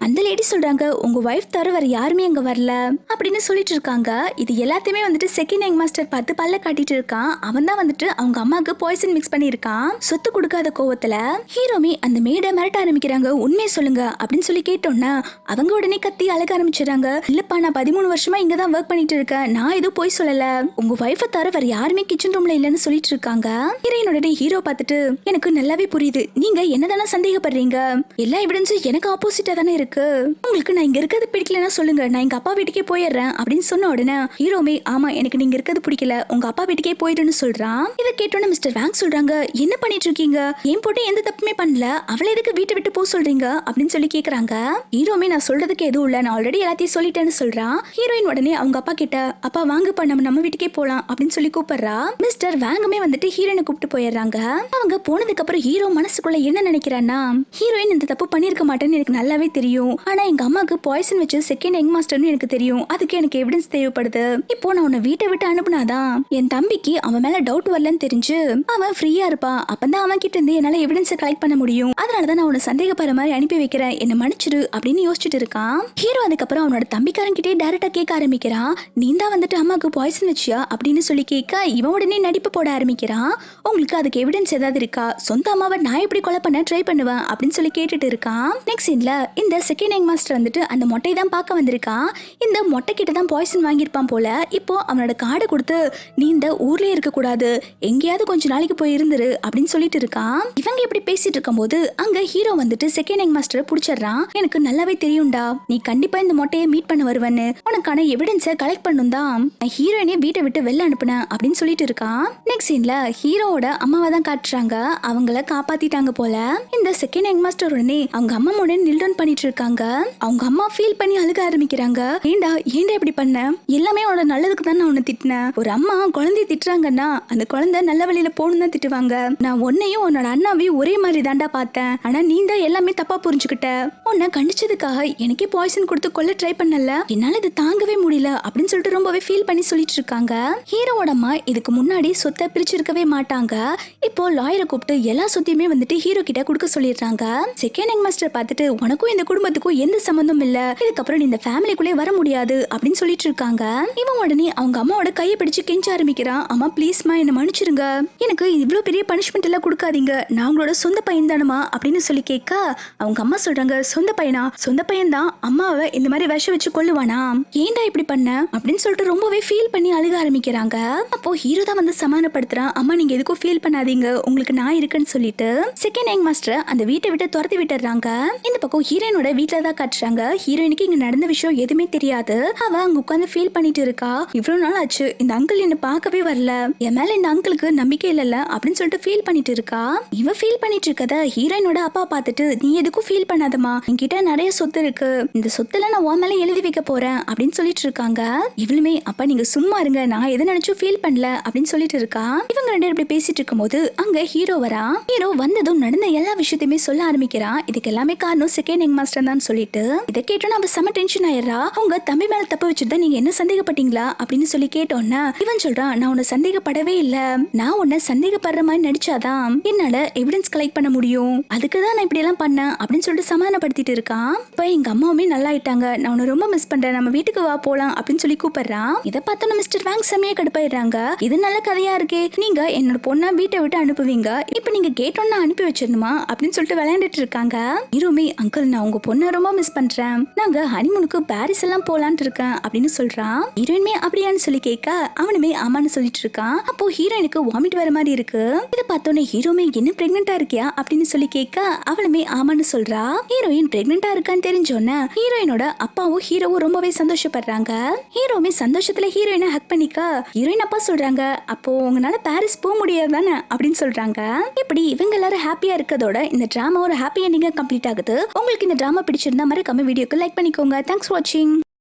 அந்த லேடி சொல்றாங்க உங்க வைஃப் தவிர வேற யாருமே அங்க வரல அப்படின்னு சொல்லிட்டு இருக்காங்க. இது எல்லாத்தையுமே வந்துட்டு செகண்ட் யங் மாஸ்டர் பார்த்து பல்ல காட்டிட்டு இருக்கான். அவன் தான் வந்துட்டு அவங்க அம்மாக்கு பாய்சன் மிக்ஸ் பண்ணிருக்கான். சொத்து கொடுக்காத கோவத்துல ஹீரோமே அந்த மேட மிரட்ட ஆரம்பிக்கிறாங்க. உண்மையை சொல்லுங்க அப்படின்னு சொல்லி கேட்டோன்னா அவங்க உடனே கத்தி அழக ஆரம்பிச்சிடறாங்க. இல்லப்பா நான் 13 வருஷமா இங்க தான் ஒர்க் பண்ணிட்டு இருக்கேன், நான் எதுவும் போய் சொல்லல, உங்க வைஃபை தவிர வேற யாருமே கிச்சன் ரூம்ல இல்லன்னு சொல்லிட்டு இருக்காங்க. ஹீரோயின் உடனே ஹீரோ பார்த்துட்டு எனக்கு நல்லாவே புரியுது நீங்க என்னதானே சந்தேகப்படுறீங்க, எல்லா எவிடன்ஸும் எனக்கு ஆப்போசிட்டா தானே இருக்கு, உங்களுக்கு நான் இங்க இருக்கிறது பிடிக்கலன்னா சொல்லுங்க, நான் எங்க அப்பா வீட்டுக்கே போயிடுறேன் அப்படின்னு சொன்ன உடனே ஹீரோமே ஆமா எனக்கு நீங்க இருக்கிறது பிடிக்கல, உங்க அப்பா வீட்டுக்கே போயிடுன்னு சொல்றான். இதை கேட்டோன்னு மிஸ்டர் வேங் சொல்றாங்க என்ன பண்ணிட்டு இருக்கீங்க, என் போட்டு எந்த தப்புமே பண்ணல, அவளை எதுக்கு வீட்டை விட்டு போக சொல்றீங்க அப்படின்னு சொல்லி கேக்குறாங்க. ஹீரோமே நான் சொல்றதுக்கு எதுவும் இல்ல, நான் ஆல்ரெடி எல்லாத்தையும் சொல்லிட்டேன்னு சொல்றான். ஹீரோயின் உடனே அவங்க அப்பா கிட்ட அப்பா வாங்கப்பா நம்ம வீட்டுக்கே போலாம் அப்படின்னு சொல்லி கூப்பிடுறா. மிஸ்டர் வேங்குமே வந்துட்டு ஹீரோயினை கூப்பிட்டு போயிடுறாங்க. அவங்க போனதுக்கு அப்புறம் ஹீரோ மனசுக்குள்ள என்ன நினைக்கிறான்னா சொல்றான், ஹீரோயின் இந்த தப்பு பண்ணிருக்க மாட்டேன்னு எனக்கு நல்லாவே தெரியும். ஆனா எங்க அம்மாக்கு பாய்சன் வச்சு செகண்ட் யங் மாஸ்டர்னு எனக்கு தெரியும். அதுக்கு எனக்கு எவிடன்ஸ் தேவைப்படுது. இப்போ நான் உன்னை வீட்டை விட்டு அனுப்புனாதான் என் தம்பிக்கு அவன் மேல டவுட் வரலன்னு தெரிஞ்சு அவன் ஃப்ரீயா இருப்பான். அப்பதான் அவன் கிட்ட இருந்து என்னால எவிடன்ஸ் கலெக்ட் பண்ண முடியும். அதனாலதான் நான் உன்னை சந்தேகப்படுற மாதிரி அனுப்பி வைக்கிறேன். என்ன மன்னிச்சிரு அப்படின்னு யோசிச்சுட்டு இருக்கான். ஹீரோ அதுக்கப்புறம் அவனோட தம்பிக்காரன் கிட்டே டைரக்டா கேட்க ஆரம்பிக்கிறான், நீ தான் வந்துட்டு அம்மாக்கு பாய்சன் வச்சியா அப்படின்னு சொல்லி கேட்க இவன் உடனே நடிப்பு போட ஆரம்பிக்கிறான். உங்களுக்கு அதுக்கு எவிடன்ஸ் ஏதாவது இருக்கா? சொந்த அம்மாவை நான் எப்படி கொலை பண்ண ட்ரை பண்ணுவேன் அப்படின்னு சொல்லி கேட்டுட்டு இருக்கான். நெக்ஸ்ட் சீன்ல இந்த செகண்ட் யங் மாஸ்டர் வந்துட்டு அந்த மொட்டை தான் பார்க்க வந்திருக்கான். இந்த மொட்டை கிட்ட தான் பாய்சன் வாங்கியிருப்பான் போல. இப்போ அவனோட கார்டை கொடுத்து நீ இந்த ஊர்லயே இருக்க கூடாது, எங்கேயாவது கொஞ்ச நாளைக்கு போய் இருந்துரு அப்படின்னு சொல்லிட்டு இருக்கான். இவங்க இப்படி பேசிட்டு இருக்கும் போது அங்க ஹீரோ வந்துட்டு செகண்ட் யங் மாஸ்டரை புடிச்சிடறான். எனக்கு நல்லாவே தெரியும்டா, நீ கண்டிப்பா இந்த மொட்டையை மீட் பண்ண வருவன்னு, உனக்கான எவிடன்ஸை கலெக்ட் பண்ணும் தான் ஹீரோயினே வீட்டை விட்டு வெளில அனுப்புனேன் அப்படின்னு சொல்லிட்டு இருக்கான். நெக்ஸ்ட் சீன்ல ஹீரோவோட அம்மாவை தான் காட்டுறாங்க. அவங்கள காப்பாத்திட்டாங்க போல. இந்த செகண்ட் யங் மாஸ்டர் உடனே அவங்க அம்மா உடனே நில் டவுன் பண்ணிட்டு இருக்காங்க. அவங்க அம்மா ஃபீல் பண்ணி அழுக ஆரம்பிக்கிறாங்க. ஏண்டா இப்படி பண்ண? எல்லாமே உன்னோட நல்லதுக்கு தான் நான் உன்னை திட்டினேன். ஒரு அம்மா குழந்தைய திட்டுறாங்கன்னா அந்த குழந்தை நல்ல வழியில போகணும் தான் திட்டுவாங்க. நான் உன்னையும் உன்னோட அண்ணாவையும் ஒரே மாதிரி தாண்டா பார்த்தேன். ஆனா நீ தான் எல்லாமே தப்பா புரிஞ்சுக்கிட்ட. உன்னை கண்டிச்சதுக்காக எனக்கே பாய்சன் கொடுத்து கொல்ல ட்ரை பண்ணல. என்னால இது தாங்கவே முடியல அப்படின்னு சொல்லிட்டு ரொம்பவே ஃபீல் பண்ணி சொல்லிட்டு இருக்காங்க. ஹீரோவோட அம்மா இதுக்கு முன்னாடி சொத்தை பிரிச்சிருக்கவே மாட்டாங்க. இப்போ லாயரை கூப்பிட்டு எல்லா சொத்தையுமே வந்துட்டு ஹீரோ கிட்ட கொடுக்க சொல்லிடுறாங்க. செகண்ட் யங் மாஸ்டர் பார்த்துட்டு உனக்கும் இந்த குடும்பத்துக்கும் எந்த சம்பந்தமும் இல்ல, இதுக்கப்புறம் நீ இந்த ஃபேமிலிக்குள்ளே வர முடியாது அப்படின்னு சொல்லிட்டு இருக்காங்க. இவன் உடனே அவங்க அம்மாவோட கையை பிடிச்சு கெஞ்ச ஆரம்பிக்கிறான். அம்மா ப்ளீஸ்மா என்ன மன்னிச்சிருங்க, எனக்கு இவ்வளவு பெரிய பனிஷ்மெண்ட் எல்லாம் கொடுக்காதீங்க, நான் உங்களோட சொந்த பையன் தானுமா அப்படின்னு சொல்லி கேட்க அவங்க அம்மா சொல்றாங்க, சொந்த பையனா? சொந்த பையன் தான் அம்மாவை இந்த மாதிரி விஷம் வச்சு கொல்லுவானா? ஏன்டா இப்படி பண்ண அப்படின்னு சொல்லிட்டு ரொம்பவே ஃபீல் பண்ணி அழுக ஆரம்பிக்கிறாங்க. அப்போ ஹீரோ தான் வந்து சமாதானப்படுத்துறான். அம்மா நீங்க எதுக்கும் ஃபீல் பண்ணாதீங்க, உங்களுக்கு நான் இருக்குன்னு சொல்லிட்டு செகண்ட் யங் மாஸ்டர் அந்த வீட்டை விட்டு துரத்தி விட்டுறாங்க. இந்த பக்கம் ஹீரோயினோட வீட்டுல தான் காட்டுறாங்க. ஹீரோயினுக்கு இங்க நடந்த விஷயம் எதுவுமே தெரியாது. அவ அங்க உட்காந்து ஃபீல் பண்ணிட்டு இருக்கா. இவ்வளவு நாள் ஆச்சு இந்த அங்கிள் என்ன பார்க்கவே வரல, என் மேல இந்த அங்கிளுக்கு நம்பிக்கை இல்ல அப்படின்னு சொல்லிட்டு ஃபீல் பண்ணிட்டு இருக்கா. இவ ஃபீல் பண்ணிட்டு இருக்கத ஹீரோயினோட அப்பா பார்த்துட்டு நீ எதுக்கும் ஃபீல் பண்ணாதமா, என்கிட்ட நிறைய சொத்து இருக்கு, இந்த சொத்துல நான் உன் மேல எழுதி வைக்க போறேன் அப்படின்னு சொல்லிட்டு இருக்காங்க. இவளுமே அப்பா நீங்க சும்மா இருங்க, நான் எதை நினைச்சும் ஃபீல் பண்ணல அப்படின்னு சொல்லிட்டு இருக்கா. இவங்க ரெண்டு பேரும் இப்படி பேசிட்டு இருக்கும் போது அங்க ஹீரோ வரா. ஹீரோ வந்ததும் நடந்த எல்லா விஷயத்தையுமே சொல்ல ஆரம்பிக்கிறான். இதுக்கு எல்லாமே காரணம் செகண்ட் யங் மாஸ்டர் தான் சொல்லிட்டு இதை கேட்டோன்னு அவ செம டென்ஷன் ஆயிடுறா. உங்க தம்பி மேல தப்பு வச்சுட்டு நீங்க என்ன சந்தேகப்பட்டீங்களா அப்படின்னு சொல்லி கேட்டோன்னா இவன் சொல்றான், நான் உன்னை சந்தேகப்படவே இல்ல, நான் உன்னை சந்தேகப்படுற மாதிரி நடிச்சாதான் என்னால எவிடன்ஸ் கலெக்ட் பண்ண முடியும், அதுக்குதான் நான் இப்படி எல்லாம் பண்ணேன் அப்படின்னு சொல்லிட்டு சமாதானப்படுத்திட்டு இருக்கான். இப்ப எங்க அம்மாவுமே நல்லா ஆயிட்டாங்க, நான் உன்னை ரொம்ப மிஸ் பண்றேன், நம்ம வீட்டுக்கு வா போலாம் அப்படின்னு சொல்லி கூப்பிடுறான். இதை பார்த்தோன்னு மிஸ்டர் வாங் செமையா கடுப்பாயிடுறாங்க. இது நல்ல கதையா இருக்கே, நீங்க என்னோட பொண்ணா வீட்டை விட்டு அனுப்புவீங்க, இப்ப நீங்க கேட்டோன்னு அனுப்பி வச்சிருந்துமா அப்படின்னு சொல்லிட்டு விளையாண்டுட்டு இருக்காங்க. இருமே அங்கிள் நான் உங்க பொண்ணை ரொம்ப மிஸ் பண்றேன், நாங்க ஹனிமூனுக்கு பாரிஸ் எல்லாம் போலான்னு இருக்கேன் அப்படின்னு சொல்றான். ஹீரோயின்மே அப்படியான்னு சொல்லி கேட்க அவனுமே ஆமான்னு சொல்லிட்டு இருக்கான். அப்போ ஹீரோயினுக்கு வாமிட் வர மாதிரி இருக்கு. இதை பார்த்தோன்னே ஹீரோமே என்ன பிரெக்னெண்டா இருக்கியா அப்படின்னு சொல்லி கேட்க அவளுமே ஆமான்னு சொல்றா. ஹீரோயின் பிரெக்னெண்டா இருக்கான்னு தெரிஞ்சோன்னே ஹீரோயினோட அப்பாவும் ஹீரோவும் ரொம்பவே சந்தோஷப்படுறாங்க. ஹீரோமே சந்தோஷத்துல ஹீரோயினை ஹக் பண்ணிக்க ஹீரோயின் அப்பா சொல்றாங்க, அப்போ உங்களால பாரிஸ் போக முடியாது தானே அப்படின்னு சொல்றாங்க. இப்படி இவங்க எல்லாரும் ஹாப்பியா இருக்கதோட இந்த டிராமா ஒரு ஹாப்பி எண்டிங்கா கம்ப்ளீட் ஆகுது. உங்களுக்கு இந்த டிராமா பிடிச்சிருந்தா மறக்காம வீடியோக்கு லைக் பண்ணிக்கோங்க. தேங்க்ஸ் ஃபார் வாட்சிங்.